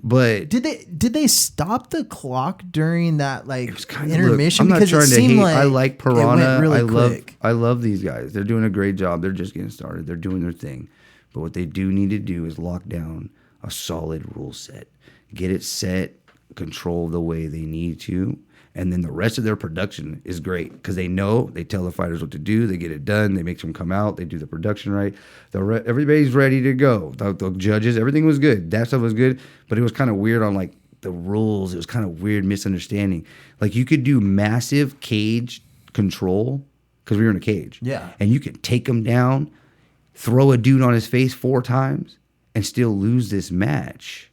But Did they stop the clock during that like it was kind of intermission? I'm not because trying it to seemed hate. like I like it went Piranha. really quick. I love these guys. They're doing a great job. They're just getting started. They're doing their thing. But what they do need to do is lock down a solid rule set. Get it set, control the way they need to. And then the rest of their production is great because they tell the fighters what to do. They get it done. They make them come out. They do the production right. Everybody's ready to go. The judges, everything was good. That stuff was good. But it was kind of weird on like the rules. It was kind of weird misunderstanding. Like you could do massive cage control because we were in a cage. Yeah. And you could take them down, throw a dude on his face 4 times, and still lose this match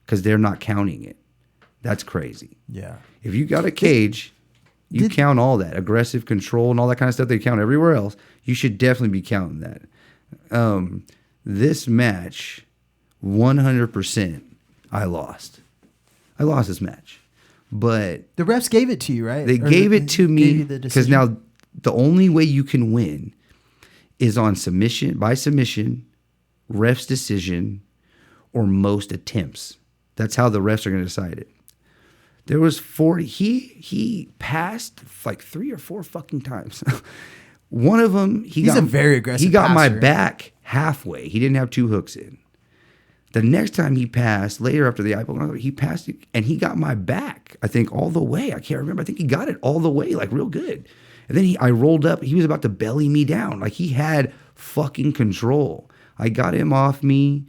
because they're not counting it. That's crazy. Yeah. If you got a cage, you count all that. Aggressive control and all that kind of stuff they count everywhere else. You should definitely be counting that. This match, 100%, I lost. I lost this match. But The refs gave it to you, right? they Or gave it to gave me you the because decision? now the only way you can win is on submission, by submission, ref's decision, or most attempts. That's how the refs are going to decide it. There was 40. He passed like 3 or 4 fucking times. One of them, He's a very aggressive He got my passer. back halfway. He didn't have 2 hooks in. The next time he passed, later after the eye poke, he passed it, and he got my back, I think, all the way. I can't remember. I think he got it all the way, like real good. And then I rolled up. He was about to belly me down. Like he had fucking control. I got him off me.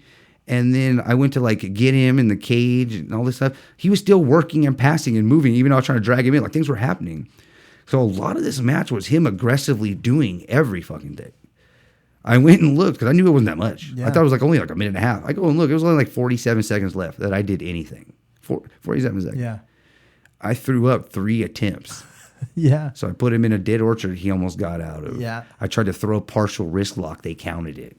And then I went to like get him in the cage and all this stuff. He was still working and passing and moving, even though I was trying to drag him in. Like things were happening. So a lot of this match was him aggressively doing every fucking thing. I went and looked because I knew it wasn't that much. Yeah. I thought it was like only like a minute and a half. I go and look. It was only like 47 seconds left that I did anything. 47 seconds. Yeah. I threw up 3 attempts Yeah. So I put him in a dead orchard he almost got out of. Yeah. I tried to throw a partial wrist lock. They counted it.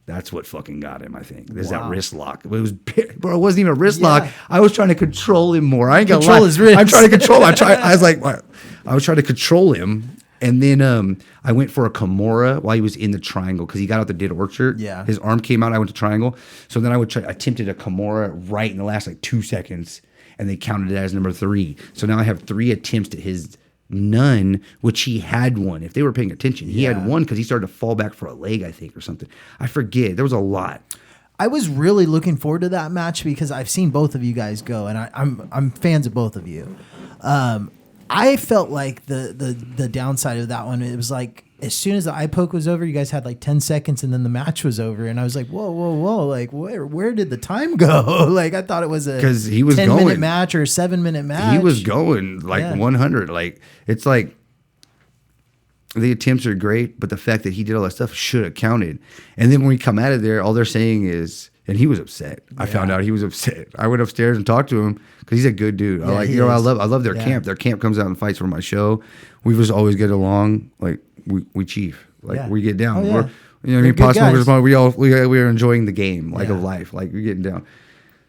That's what fucking got him, I think. There's that wrist lock. It was, bro, it wasn't even a wrist lock. I was trying to control him more. I ain't gonna lie. His wrist. I'm trying to control him. I was like, I was trying to control him. And then I went for a Kimura while he was in the triangle because he got out the dead orchard. Yeah. His arm came out. I went to triangle. So then I attempted a Kimura right in the last like 2 seconds, and they counted it as number 3. So now I have 3 attempts to his none, which he had one. If they were paying attention, he had one because he started to fall back for a leg, I think, or something. I forget. There was a lot. I was really looking forward to that match because I've seen both of you guys go, and I'm fans of both of you. I felt like the downside of that one, it was like as soon as the eye poke was over, you guys had like 10 seconds and then the match was over. And I was like, whoa. Like where did the time go? Like I thought it was a 'cause he was 10-minute match or a 7-minute match. He was going like 100. Like it's like the attempts are great, but the fact that he did all that stuff should have counted. And then when we come out of there, all they're saying is, and he was upset. I found out he was upset. I went upstairs and talked to him because he's a good dude. I love their camp. Their camp comes out and fights for my show. We just always get along. Like we chief. Like we get down. We're, you know what I mean? Pot smokers. We are enjoying the game of life. Like we're getting down.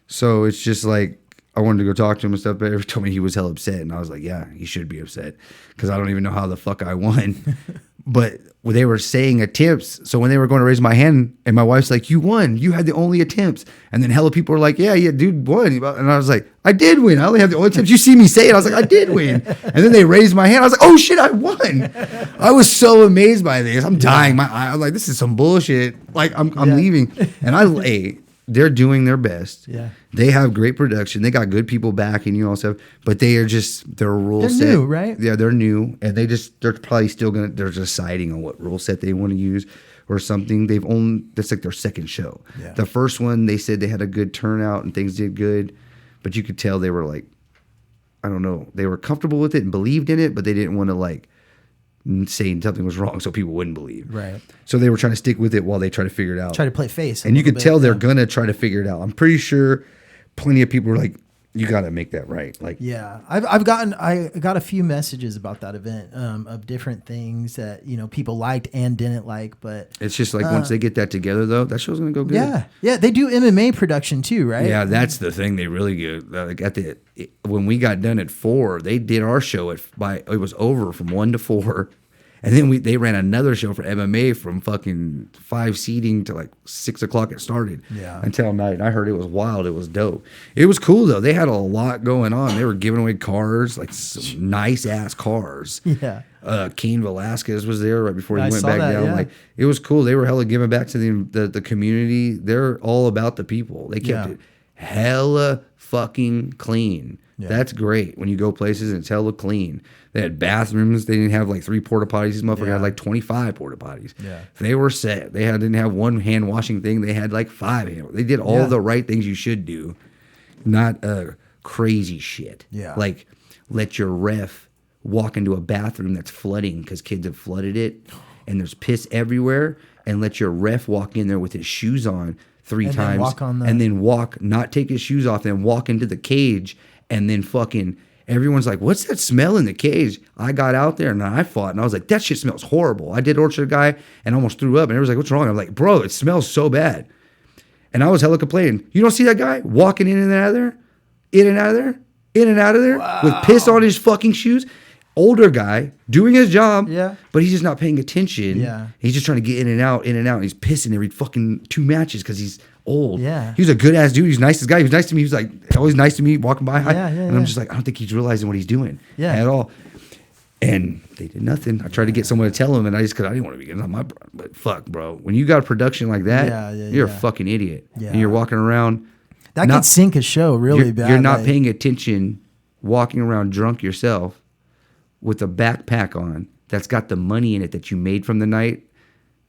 So it's just like I wanted to go talk to him and stuff, but he told me he was hell upset, and I was like, yeah, he should be upset because I don't even know how the fuck I won. But they were saying attempts, so when they were going to raise my hand, and my wife's like, you won, you had the only attempts, and then hella people were like, yeah, dude won, and I was like, I did win, I only have the only attempts. You see me say it, I was like, I did win, and then they raised my hand, I was like, oh shit, I won. I was so amazed by this. I'm dying. I'm like, this is some bullshit. Like I'm leaving, and they're doing their best. Yeah. They have great production. They got good people backing you also, but they're rule set. They're new, right? Yeah, they're new, and they're probably still they're deciding on what rule set they want to use or something. That's like their second show. Yeah. The first one, they said they had a good turnout and things did good, but you could tell they were like, I don't know, they were comfortable with it and believed in it, but they didn't want to like saying something was wrong so people wouldn't believe. Right. So they were trying to stick with it while they try to figure it out. Try to play face. And you could tell they're going to try to figure it out. I'm pretty sure plenty of people were like, you got to make that right. Like, yeah, I got a few messages about that event of different things that, you know, people liked and didn't like, but it's just like once they get that together though, that show's going to go good. Yeah. Yeah. They do MMA production too, right? Yeah. That's the thing. They really good. Like when we got done at 4, they did our show it was over from 1 to 4. And then they ran another show for MMA from fucking 5 seating to like 6 o'clock it started. Yeah. Until night. And I heard it was wild. It was dope. It was cool though. They had a lot going on. They were giving away cars, like some nice ass cars. Yeah. Cain Velasquez was there right before he went back down. Yeah. Like it was cool. They were hella giving back to the community. They're all about the people. They kept it hella fucking clean. Yeah. That's great when you go places and it's hella clean. They had bathrooms. They didn't have like 3 porta potties. These motherfuckers had like 25 porta potties. Yeah. They were set. They didn't have 1 hand washing thing. They had like 5 hand. They did all the right things you should do, not crazy shit. Yeah. Like let your ref walk into a bathroom that's flooding because kids have flooded it and there's piss everywhere, and let your ref walk in there with his shoes on 3 times and then not take his shoes off, then walk into the cage, and then fucking everyone's like, what's that smell in the cage? I got out there and I fought, and I was like, that shit smells horrible. I did orchard guy and almost threw up, and everyone's like, what's wrong? I'm like, bro, it smells so bad. And I was hella complaining. You don't see that guy walking in and out of there, in and out of there, in and out of there, with piss on his fucking shoes? Older guy doing his job, but he's just not paying attention. Yeah. He's just trying to get in and out, and he's pissing every fucking 2 matches because he's old. Yeah. He was a good ass dude. He's the nicest guy. He was nice to me. He was like always nice to me, walking by. And I'm just like, I don't think he's realizing what he's doing at all. And they did nothing. I tried to get someone to tell him, and because I didn't want to be getting on my, but fuck, bro. When you got a production like that, you're a fucking idiot. Yeah. And you're walking around. That could sink a show really bad. You're not paying attention, walking around drunk yourself with a backpack on that's got the money in it that you made from the night,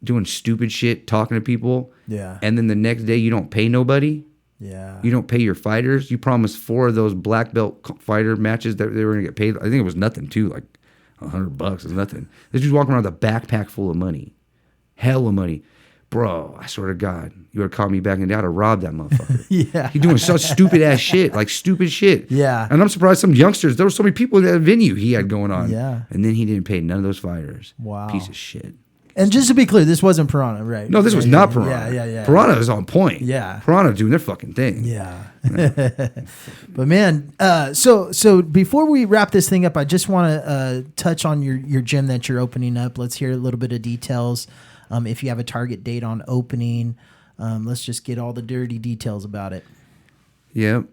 doing stupid shit, talking to people. Yeah. And then the next day you don't pay nobody. Yeah. You don't pay your fighters. You promised 4 of those black belt fighter matches that they were going to get paid. I think it was nothing too, like $100 is nothing. This dude's walking around with a backpack full of money. Hell of money. bro, I swear to God, you would have caught me backing down to rob that motherfucker. Yeah. He doing such stupid ass shit, like stupid shit. Yeah. And I'm surprised some youngsters, there were so many people in that venue he had going on. Yeah. And then he didn't pay none of those fighters. Wow. Piece of shit. And just to be clear, this wasn't Piranha, right? No, this was not Piranha. Yeah. Piranha is on point. Yeah. Piranha doing their fucking thing. Yeah. But man, so before we wrap this thing up, I just want to touch on your gym that you're opening up. Let's hear a little bit of details. If you have a target date on opening, let's just get all the dirty details about it. Yep.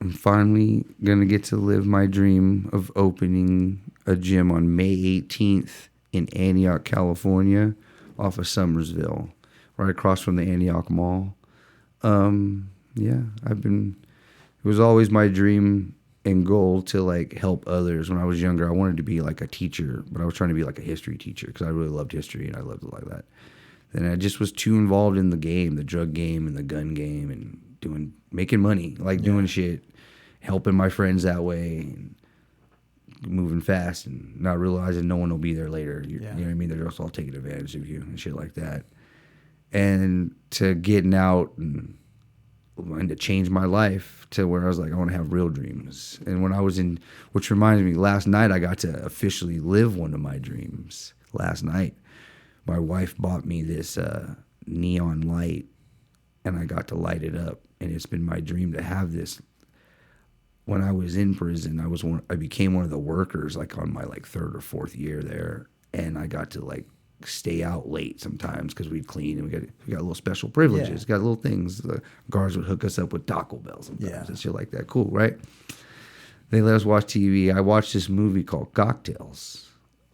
I'm finally going to get to live my dream of opening a gym on May 18th in Antioch, California, off of Summersville, right across from the Antioch Mall. Yeah, it was always my dream and goal to like help others. When I was younger, I wanted to be like a teacher, but I was trying to be like a history teacher because I really loved history and I loved it like that. Then I just was too involved in the game, the drug game and the gun game, and making money, like doing shit, helping my friends that way, and moving fast and not realizing no one will be there later. You know what I mean? They're just all taking advantage of you and shit like that. And to getting out and to change my life to where I was like, I want to have real dreams. And when I was which reminds me, last night I got to officially live one of my dreams. Last night, my wife bought me this neon light, and I got to light it up. And it's been my dream to have this. When I was in prison, I became one of the workers, like on my like third or fourth year there, and I got to like stay out late sometimes because we'd clean and we got little special privileges, got little things. The guards would hook us up with Taco Bell sometimes and shit like that. Cool, right? They let us watch TV. I watched this movie called Cocktails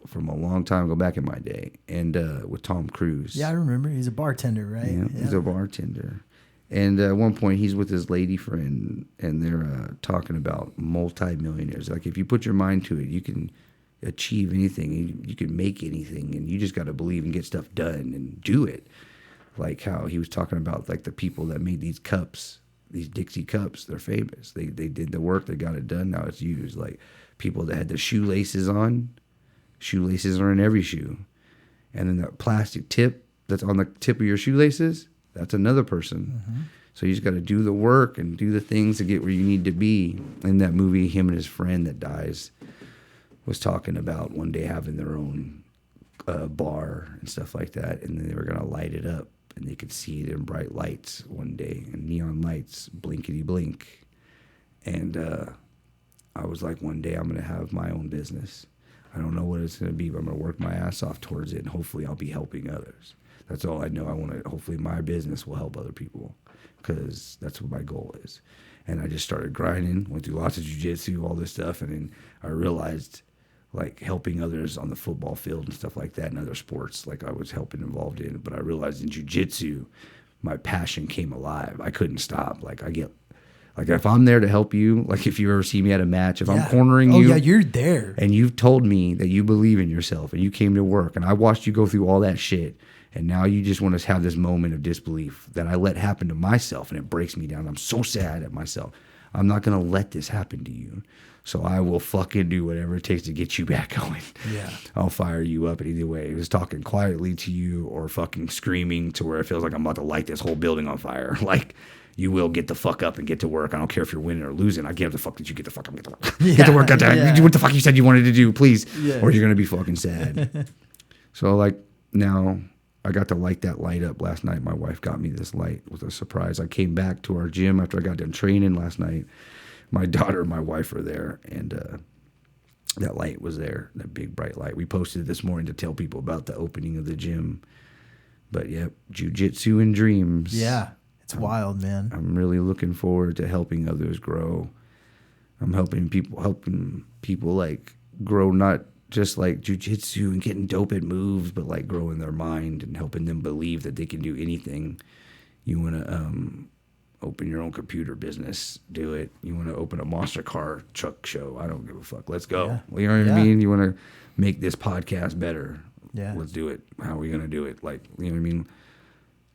from a long time ago, back in my day, and with Tom Cruise. Yeah, I remember. He's a bartender, right? Yeah, he's a bartender. And at one point, he's with his lady friend, and they're talking about multi-millionaires. Like, if you put your mind to it, you can achieve anything. You can make anything, and you just got to believe and get stuff done and do it. Like how he was talking about, like, the people that made these cups, these Dixie cups. They're famous. They did the work. They got it done. Now it's used. Like, people that had the shoelaces on. Shoelaces are in every shoe. And then that plastic tip that's on the tip of your shoelaces, that's another person. Mm-hmm. So you just got to do the work and do the things to get where you need to be. In that movie, him and his friend that dies was talking about one day having their own bar and stuff like that. And then they were going to light it up, and they could see it in bright lights one day, and neon lights, blinkety blink. And I was like, one day I'm going to have my own business. I don't know what it's going to be, but I'm going to work my ass off towards it, and hopefully I'll be helping others. That's all I know. I want to, hopefully my business will help other people, because that's what my goal is. And I just started grinding, went through lots of jiu-jitsu, all this stuff, and then I realized, like, helping others on the football field and stuff like that and other sports, like I was helping involved in. But I realized in jiu-jitsu, my passion came alive. I couldn't stop. Like, if I'm there to help you, like if you ever see me at a match, if I'm cornering you. Oh, yeah, you're there. And you've told me that you believe in yourself and you came to work, and I watched you go through all that shit, and now you just want to have this moment of disbelief that I let happen to myself, and it breaks me down. I'm so sad at myself. I'm not going to let this happen to you. So I will fucking do whatever it takes to get you back going. Yeah. I'll fire you up either way. Just talking quietly to you or fucking screaming to where it feels like I'm about to light this whole building on fire. Like, you will get the fuck up and get to work. I don't care if you're winning or losing. I give the fuck that you get the fuck up and get to work. Get to work. Do what the fuck you said you wanted to do, please. Yeah. Or you're going to be fucking sad. So, like, now I got to light that light up last night. My wife got me this light. It was a surprise. I came back to our gym after I got done training last night. My daughter and my wife were there, and that light was there, that big bright light. We posted it this morning to tell people about the opening of the gym. But, yeah, Jiu-jitsu and Dreams. Yeah, it's wild, man. I'm really looking forward to helping others grow. I'm helping people like grow, not just like jiu-jitsu and getting dope at moves, but like growing their mind and helping them believe that they can do anything. You want to open your own computer business, do it. You want to open a monster car truck show, I don't give a fuck. Let's go. Yeah. You know what I mean? You want to make this podcast better. Yeah. Let's do it. How are we going to do it? Like, you know what I mean?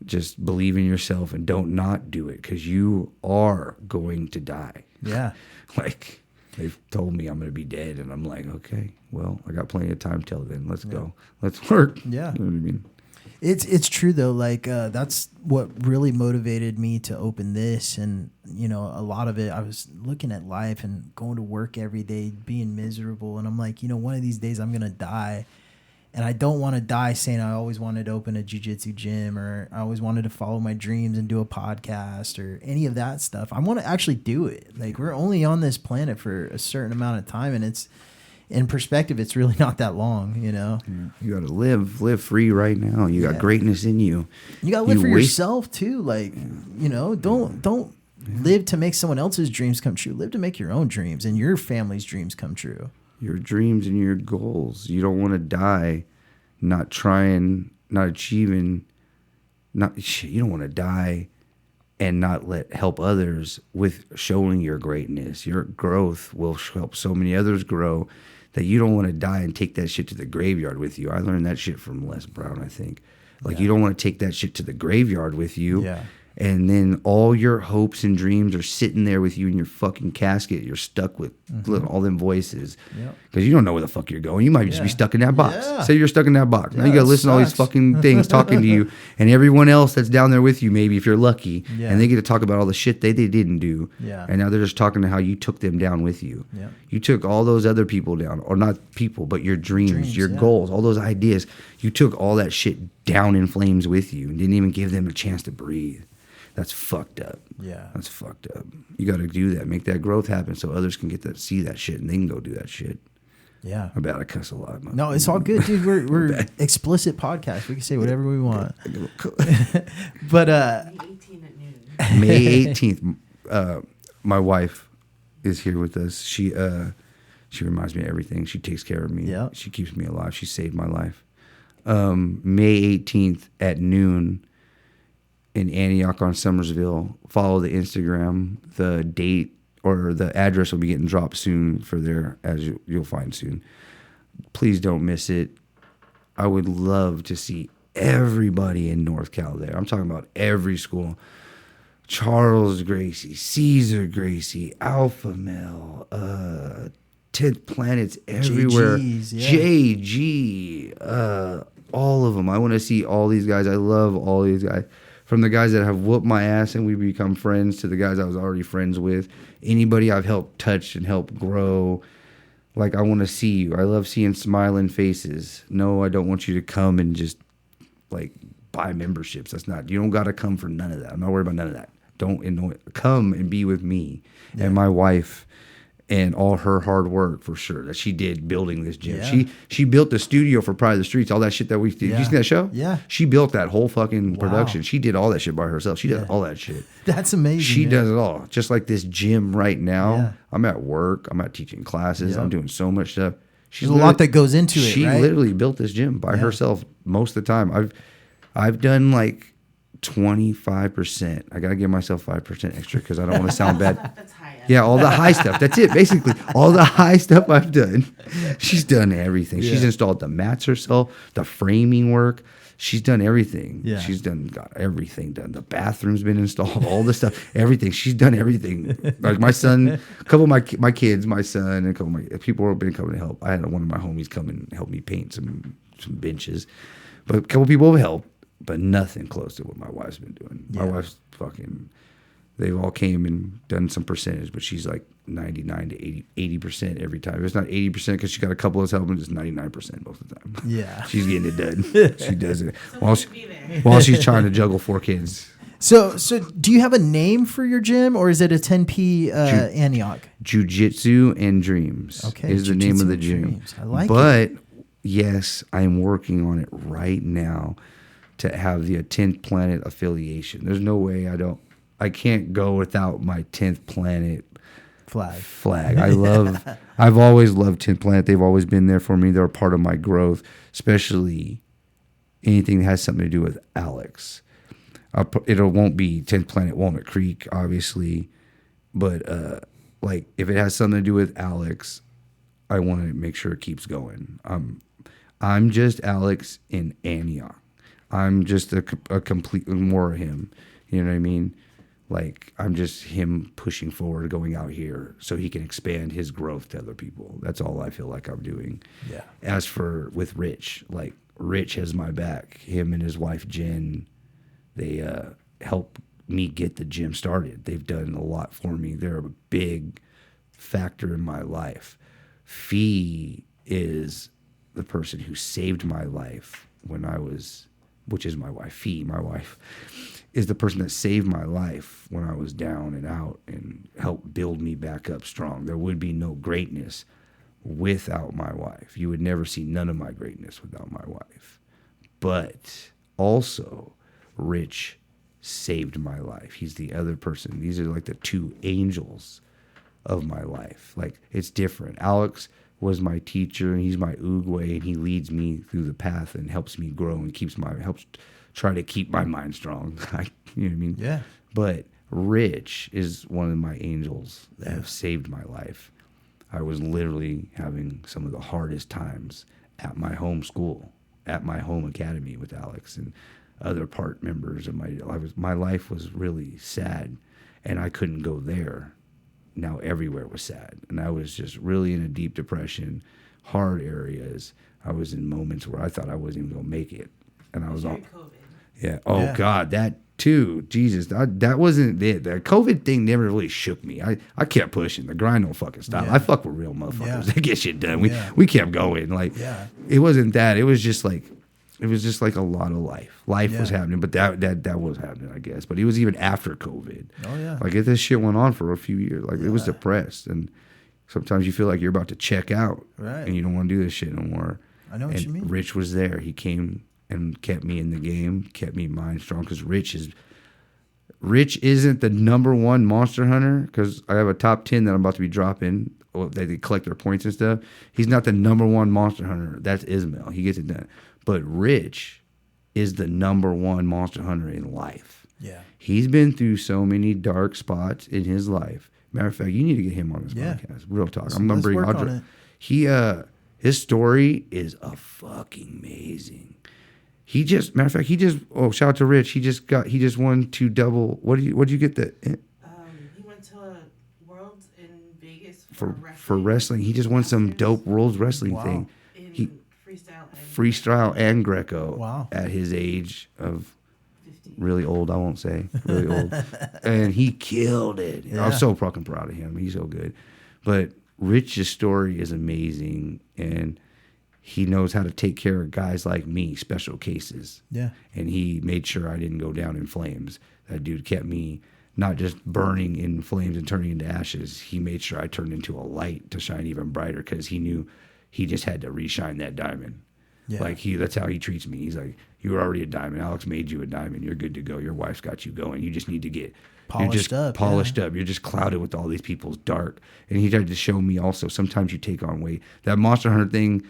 Just believe in yourself and don't not do it, because you are going to die. Yeah. Like, they've told me I'm going to be dead, and I'm like, okay, well, I got plenty of time till then. Let's go. Let's work. Yeah. You know what I mean? It's true though. Like that's what really motivated me to open this, and you know, a lot of it. I was looking at life and going to work every day, being miserable, and I'm like, you know, one of these days I'm gonna die, and I don't want to die saying I always wanted to open a jiu-jitsu gym, or I always wanted to follow my dreams and do a podcast or any of that stuff. I want to actually do it. Like we're only on this planet for a certain amount of time, and it's. In perspective, it's really not that long, you know. You got to live free right now. You got greatness in you. You got to live for yourself too. Like, you know, don't live to make someone else's dreams come true. Live to make your own dreams and your family's dreams come true. Your dreams and your goals. You don't want to die not trying, not achieving. You don't want to die and not help others with showing your greatness. Your growth will help so many others grow that you don't want to die and take that shit to the graveyard with you. I learned that shit from Les Brown, I think. Like, you don't want to take that shit to the graveyard with you. Yeah. And then all your hopes and dreams are sitting there with you in your fucking casket. You're stuck with all them voices. Because you don't know where the fuck you're going. You might just be stuck in that box. Yeah. Say you're stuck in that box. Now you got to listen to all these fucking things talking to you. And everyone else that's down there with you, maybe, if you're lucky. Yeah. And they get to talk about all the shit they didn't do. Yeah. And now they're just talking to how you took them down with you. Yeah. You took all those other people down. Or not people, but your dreams your yeah. goals, all those ideas. You took all that shit down in flames with you and didn't even give them a chance to breathe. That's fucked up. Yeah. That's fucked up. You got to do that. Make that growth happen so others can get to see that shit and they can go do that shit. Yeah. I bet I cuss a lot. No, it's all good, dude. We're explicit podcast. We can say whatever we want. But May 18 at noon. May 18th, my wife is here with us. She reminds me of everything. She takes care of me. Yeah. She keeps me alive. She saved my life. May 18th at noon in Antioch on Summersville. Follow the Instagram. The date or the address will be getting dropped soon for there, as you'll find soon. Please don't miss it. I would love to see everybody in North Cal there. I'm talking about every school. Charles Gracie, Caesar Gracie, Alpha Male, 10th Planets everywhere. JGs, yeah. JG, all of them. I want to see all these guys. I love all these guys. From the guys that have whooped my ass and we become friends to the guys I was already friends with. Anybody I've helped touch and help grow. Like, I want to see you. I love seeing smiling faces. No, I don't want you to come and just, like, buy memberships. That's not, you don't got to come for none of that. I'm not worried about none of that. Don't annoy, come and be with me and my wife and all her hard work for sure that she did building this gym. Yeah. She built the studio for Pride of the Streets, all that shit that we did. Yeah. You seen that show? Yeah. She built that whole fucking Wow. production. She did all that shit by herself. She does all that shit. That's amazing. She man. does it all. Just like this gym right now. Yeah. I'm at work. I'm at teaching classes. Yeah. I'm doing so much stuff. There's a lot that goes into it, She right? literally built this gym by herself most of the time. I've done like 25%. I gotta give myself 5% extra because I don't want to sound bad. That's high up. Yeah, all the high stuff. That's it, basically. All the high stuff I've done. She's done everything. Yeah. She's installed the mats herself, the framing work. She's done everything. Yeah. She's got everything done. The bathroom's been installed, all the stuff, everything. She's done everything. Like my son, a couple of my kids, my son, and a couple of my people have been coming to help. I had one of my homies come and help me paint some benches. But a couple of people have helped. But nothing close to what my wife's been doing. My wife's fucking, they've all came and done some percentage, but she's like 99 to 80% every time. If it's not 80% because she got a couple of us helping, it's 99% most of the time. Yeah. She's getting it done. She does it Someone should be there. while she's trying to juggle 4 kids. So do you have a name for your gym, or is it a 10P Antioch? Jiu-jitsu and Dreams is the name Jiu-Jitsu of the and gym. Dreams. I like but yes, I'm working on it right now to have the 10th Planet affiliation. There's no way I can't go without my 10th Planet flag. I've always loved 10th Planet. They've always been there for me. They're a part of my growth, especially anything that has something to do with Alex. It won't be 10th Planet Walnut Creek, obviously, but like if it has something to do with Alex, I want to make sure it keeps going. I'm just Alex in Antioch. I'm just a complete more of him. You know what I mean? Like, I'm just him pushing forward, going out here so he can expand his growth to other people. That's all I feel like I'm doing. Yeah. As for with Rich, like, Rich has my back. Him and his wife Jen, they help me get the gym started. They've done a lot for me. They're a big factor in my life. Fee is the person who saved my life when I was, which is my wife. Fee, my wife, is the person that saved my life when I was down and out and helped build me back up strong. There would be no greatness without my wife. You would never see none of my greatness without my wife. But also, Rich saved my life. He's the other person. These are like the two angels of my life. Like, it's different. Alex was my teacher, and he's my oogway, and he leads me through the path and helps me grow and helps try to keep my mind strong. You know what I mean? Yeah. But Rich is one of my angels that have saved my life. I was literally having some of the hardest times at my home school, at my home academy with Alex and other part members of my life was really sad, and I couldn't go there. Now everywhere was sad, and I was just really in a deep depression, hard areas. I was in moments where I thought I wasn't even gonna make it, and I was all, COVID. yeah. Oh yeah. God, that too. Jesus, that wasn't it. The COVID thing never really shook me. I kept pushing. The grind don't fucking stop. Yeah. I fuck with real motherfuckers. Yeah. They get shit done. Yeah. We kept going. Like, it wasn't that. It was just like a lot of life. Life was happening, but that was happening, I guess. But it was even after COVID. Oh yeah. Like, this shit went on for a few years. Like, it was depressed, and sometimes you feel like you're about to check out, right? And you don't want to do this shit no more. I know what you mean. Rich was there. He came and kept me in the game, kept me mind strong. Because Rich isn't the number one monster hunter. Because I have a top 10 that I'm about to be dropping. They collect their points and stuff. He's not the number one monster hunter. That's Ismail. He gets it done. But Rich is the number one monster hunter in life. Yeah. He's been through so many dark spots in his life. Matter of fact, you need to get him on this podcast. Real talk. I'm gonna bring Audra. His story is a fucking amazing. Shout out to Rich. He just won 2 double. What did you get that? He went to a Worlds in Vegas for wrestling. He just won some dope World Wrestling thing. In freestyle and Greco. Wow. At his age of 50. Really old, I won't say. Really old. And he killed it. Yeah. I'm so fucking proud of him. He's so good. But Rich's story is amazing, and he knows how to take care of guys like me, special cases. Yeah. And he made sure I didn't go down in flames. That dude kept me not just burning in flames and turning into ashes. He made sure I turned into a light to shine even brighter, because he knew he just had to reshine that diamond. Yeah. Like, that's how he treats me. He's like, you were already a diamond. Alex made you a diamond. You're good to go. Your wife's got you going. You just need to get polished up. You're just clouded with all these people's dark. And he tried to show me also, sometimes you take on weight. That Monster Hunter thing,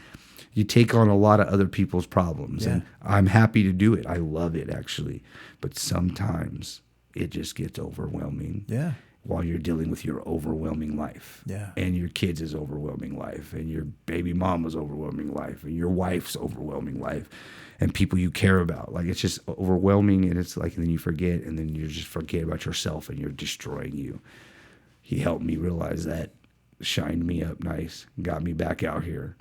you take on a lot of other people's problems. Yeah. And I'm happy to do it. I love it, actually. But sometimes it just gets overwhelming. Yeah. While you're dealing with your overwhelming life. Yeah. And your kids' overwhelming life. And your baby mama's overwhelming life. And your wife's overwhelming life. And people you care about. Like, it's just overwhelming, and it's like, and then you forget, and then you just forget about yourself, and you're destroying you. He helped me realize that, shined me up nice, got me back out here.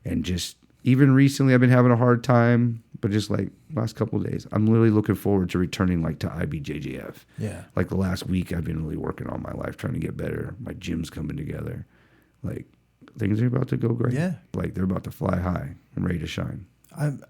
And just, even recently, I've been having a hard time, but just like last couple of days, I'm literally looking forward to returning like to IBJJF. Yeah. Like the last week, I've been really working on my life, trying to get better. My gym's coming together. Like, things are about to go great. Yeah. Like, they're about to fly high. I'm ready to shine.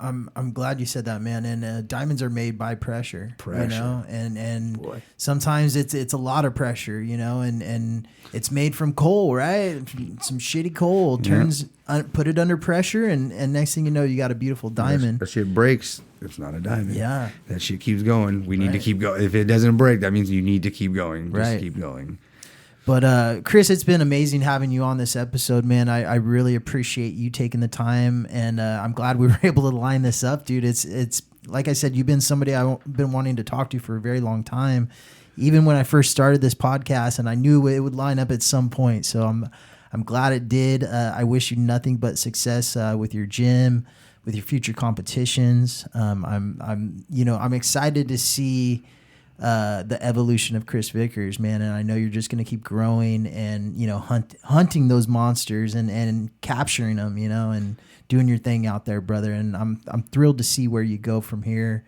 I'm glad you said that, man. And diamonds are made by pressure. You know, and Boy. Sometimes it's a lot of pressure, you know, and it's made from coal, right? Some shitty coal turns, put it under pressure, and next thing you know, you got a beautiful diamond. That shit breaks. It's not a diamond. Yeah. That shit keeps going. We need to keep going. If it doesn't break, that means you need to keep going. Just keep going. But Chris, it's been amazing having you on this episode, man. I really appreciate you taking the time, and I'm glad we were able to line this up, dude. It's like I said, you've been somebody I've been wanting to talk to for a very long time, even when I first started this podcast, and I knew it would line up at some point. So I'm glad it did. I wish you nothing but success with your gym, with your future competitions. I'm excited to see the evolution of Chris Vickers, man. And I know you're just going to keep growing and, you know, hunting those monsters and capturing them, you know, and doing your thing out there, brother. And I'm thrilled to see where you go from here.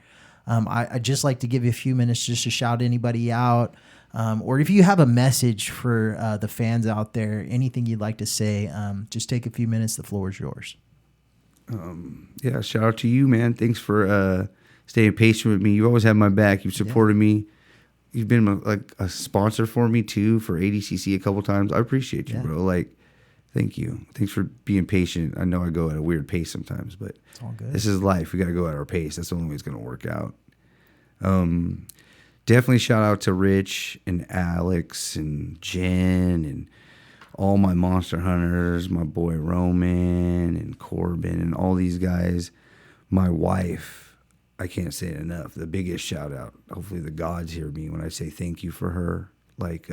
I'd just like to give you a few minutes just to shout anybody out. Or if you have a message for the fans out there, anything you'd like to say, just take a few minutes. The floor is yours. Yeah, shout out to you, man. Thanks for staying patient with me. You always have my back. You've supported me. You've been like a sponsor for me too for ADCC a couple times. I appreciate you, bro. Like, thank you. Thanks for being patient. I know I go at a weird pace sometimes, but it's all good. This is life. We got to go at our pace. That's the only way it's going to work out. Definitely shout out to Rich and Alex and Jen and all my Monster Hunters, my boy Roman and Corbin and all these guys. My wife, I can't say it enough. The biggest shout out. Hopefully the gods hear me when I say thank you for her. Like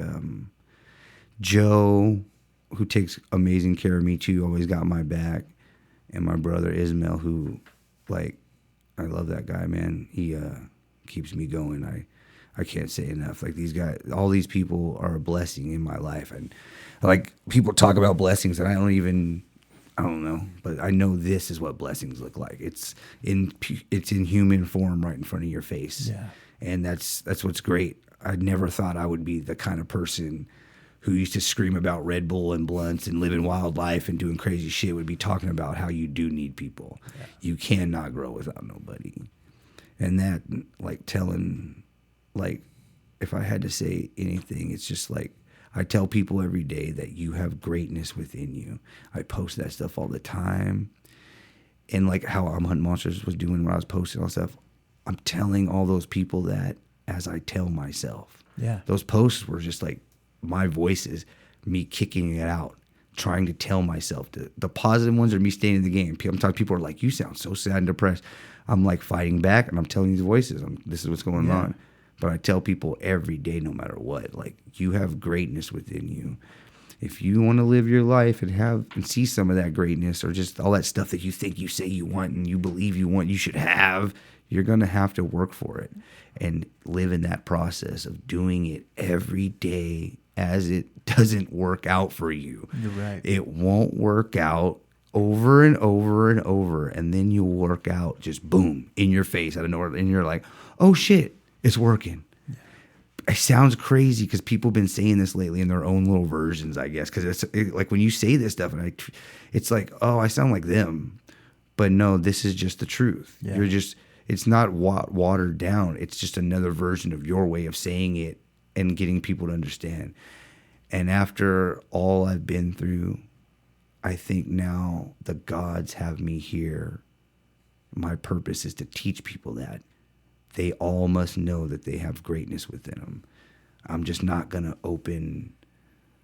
Joe, who takes amazing care of me too, always got my back. And my brother Ismail, who, like, I love that guy, man. He keeps me going. I can't say enough. Like, these guys, all these people are a blessing in my life. And like, people talk about blessings and I don't know, but I know this is what blessings look like. It's in human form right in front of your face. Yeah. And that's what's great. I never thought I would be the kind of person who used to scream about Red Bull and blunts and living wild life and doing crazy shit would be talking about how you do need people. Yeah. You cannot grow without nobody. And that, like, telling, like, if I had to say anything, it's just like, I tell people every day that you have greatness within you. I post that stuff all the time. And like how I'm Hunting Monsters was doing when I was posting all stuff, I'm telling all those people that as I tell myself. Yeah. Those posts were just like my voices, me kicking it out, trying to tell myself. The positive ones are me staying in the game. Sometimes people are like, you sound so sad and depressed. I'm like fighting back and I'm telling these voices, this is what's going on. But I tell people every day, no matter what, like, you have greatness within you. If you want to live your life and see some of that greatness or just all that stuff that you think you say you want and you believe you want, you should have, you're going to have to work for it and live in that process of doing it every day as it doesn't work out for you. You're right. It won't work out over and over and over. And then you'll work out just boom in your face out of nowhere. And you're like, oh shit. It's working. Yeah. It sounds crazy because people have been saying this lately in their own little versions, I guess. Because like when you say this stuff, and it's like, oh, I sound like them. But no, this is just the truth. Yeah. It's not watered down. It's just another version of your way of saying it and getting people to understand. And after all I've been through, I think now the gods have me here. My purpose is to teach people that. They all must know that they have greatness within them. I'm just not going to open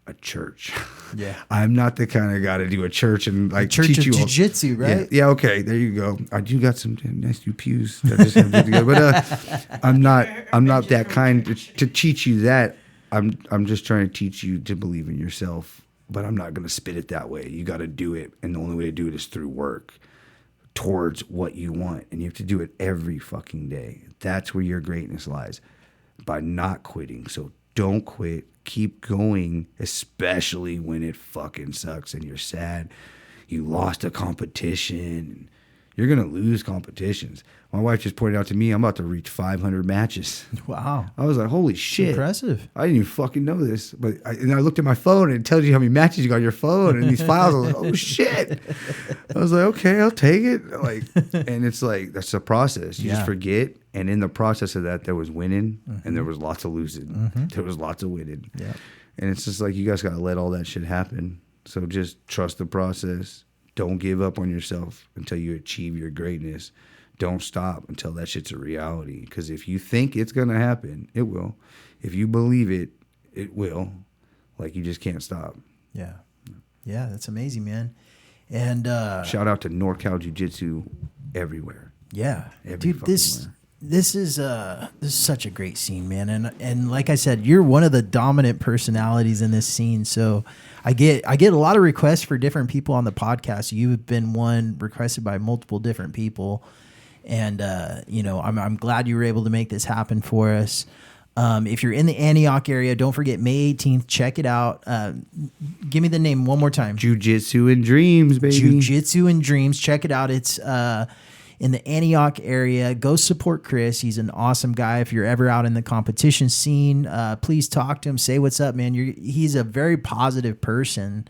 a church. Yeah. I'm not the kind of guy to do a church and like church teach of you jiu-jitsu, right? Yeah, okay, there you go. I do got some nice new pews that I just have to get together. But I'm not that kind to teach you that. I'm just trying to teach you to believe in yourself, but I'm not going to spit it that way. You got to do it, and the only way to do it is through work towards what you want, and you have to do it every fucking day. That's where your greatness lies, by not quitting. So don't quit. Keep going, especially when it fucking sucks and you're sad. You lost a competition. You're going to lose competitions. My wife just pointed out to me, I'm about to reach 500 matches. Wow. I was like, holy shit. Impressive. I didn't even fucking know this. But I looked at my phone and it tells you how many matches you got on your phone and these files. I was like, oh shit. I was like, okay, I'll take it. Like, and it's like, that's the process. You just forget. And in the process of that, there was winning and there was lots of losing. There was lots of winning. Yeah. And it's just like, you guys got to let all that shit happen. So just trust the process. Don't give up on yourself until you achieve your greatness. Don't stop until that shit's a reality. Because if you think it's going to happen, it will. If you believe it, it will. Like, you just can't stop. Yeah. Yeah, that's amazing, man. And shout out to NorCal Jiu-Jitsu everywhere. Yeah. Dude, this is such a great scene, man. And like I said, you're one of the dominant personalities in this scene. So I get a lot of requests for different people on the podcast. You've been one requested by multiple different people. And I'm glad you were able to make this happen for us. If you're in the Antioch area, don't forget May 18th. Check it out. Give me the name one more time. Jiu-jitsu and Dreams, baby. Jiu-jitsu and Dreams. Check it out. It's in the Antioch area. Go support Chris. He's an awesome guy. If you're ever out in the competition scene, please talk to him. Say what's up, man. He's a very positive person.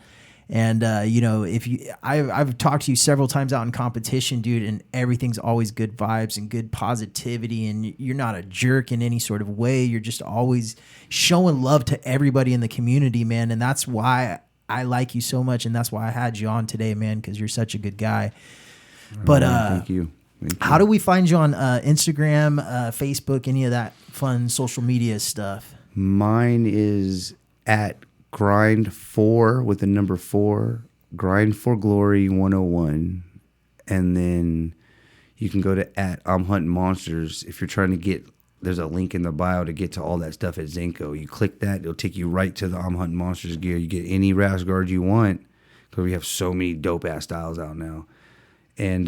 And I've talked to you several times out in competition, dude, and everything's always good vibes and good positivity, and you're not a jerk in any sort of way. You're just always showing love to everybody in the community, man. And that's why I like you so much, and that's why I had you on today, man, because you're such a good guy. But thank you. How do we find you on Instagram, Facebook, any of that fun social media stuff? Mine is at Grind4 with the number 4, Grind for Glory 101. And then you can go to I'm Hunting Monsters. If you're trying to get, there's a link in the bio to get to all that stuff at Zenko. You click that, it'll take you right to the I'm Hunting Monsters gear. You get any rash guard you want, because we have so many dope ass styles out now. And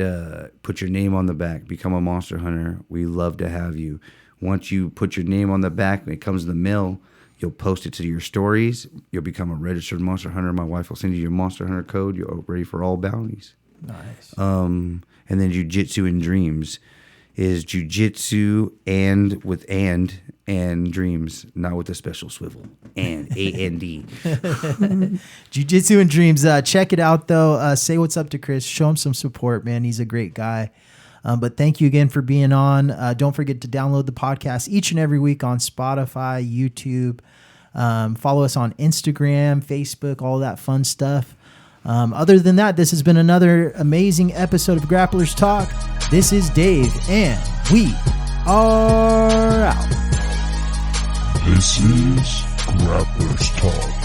put your name on the back. Become a monster hunter. We love to have you. Once you put your name on the back, when it comes in the mail, you'll post it to your stories. You'll become a registered monster hunter. My wife will send you your monster hunter code. You're ready for all bounties. Nice. And then Jiu-jitsu and Dreams is Jiu-jitsu and Dreams, not with a special swivel. And A-N-D. Jiu-jitsu and Dreams. Check it out, though. Say what's up to Chris. Show him some support, man. He's a great guy. But thank you again for being on. Don't forget to download the podcast each and every week on Spotify, YouTube. Follow us on Instagram, Facebook, all that fun stuff. Other than that, this has been another amazing episode of Grapplers Talk. This is Dave, and we are out. This is Grapplers Talk.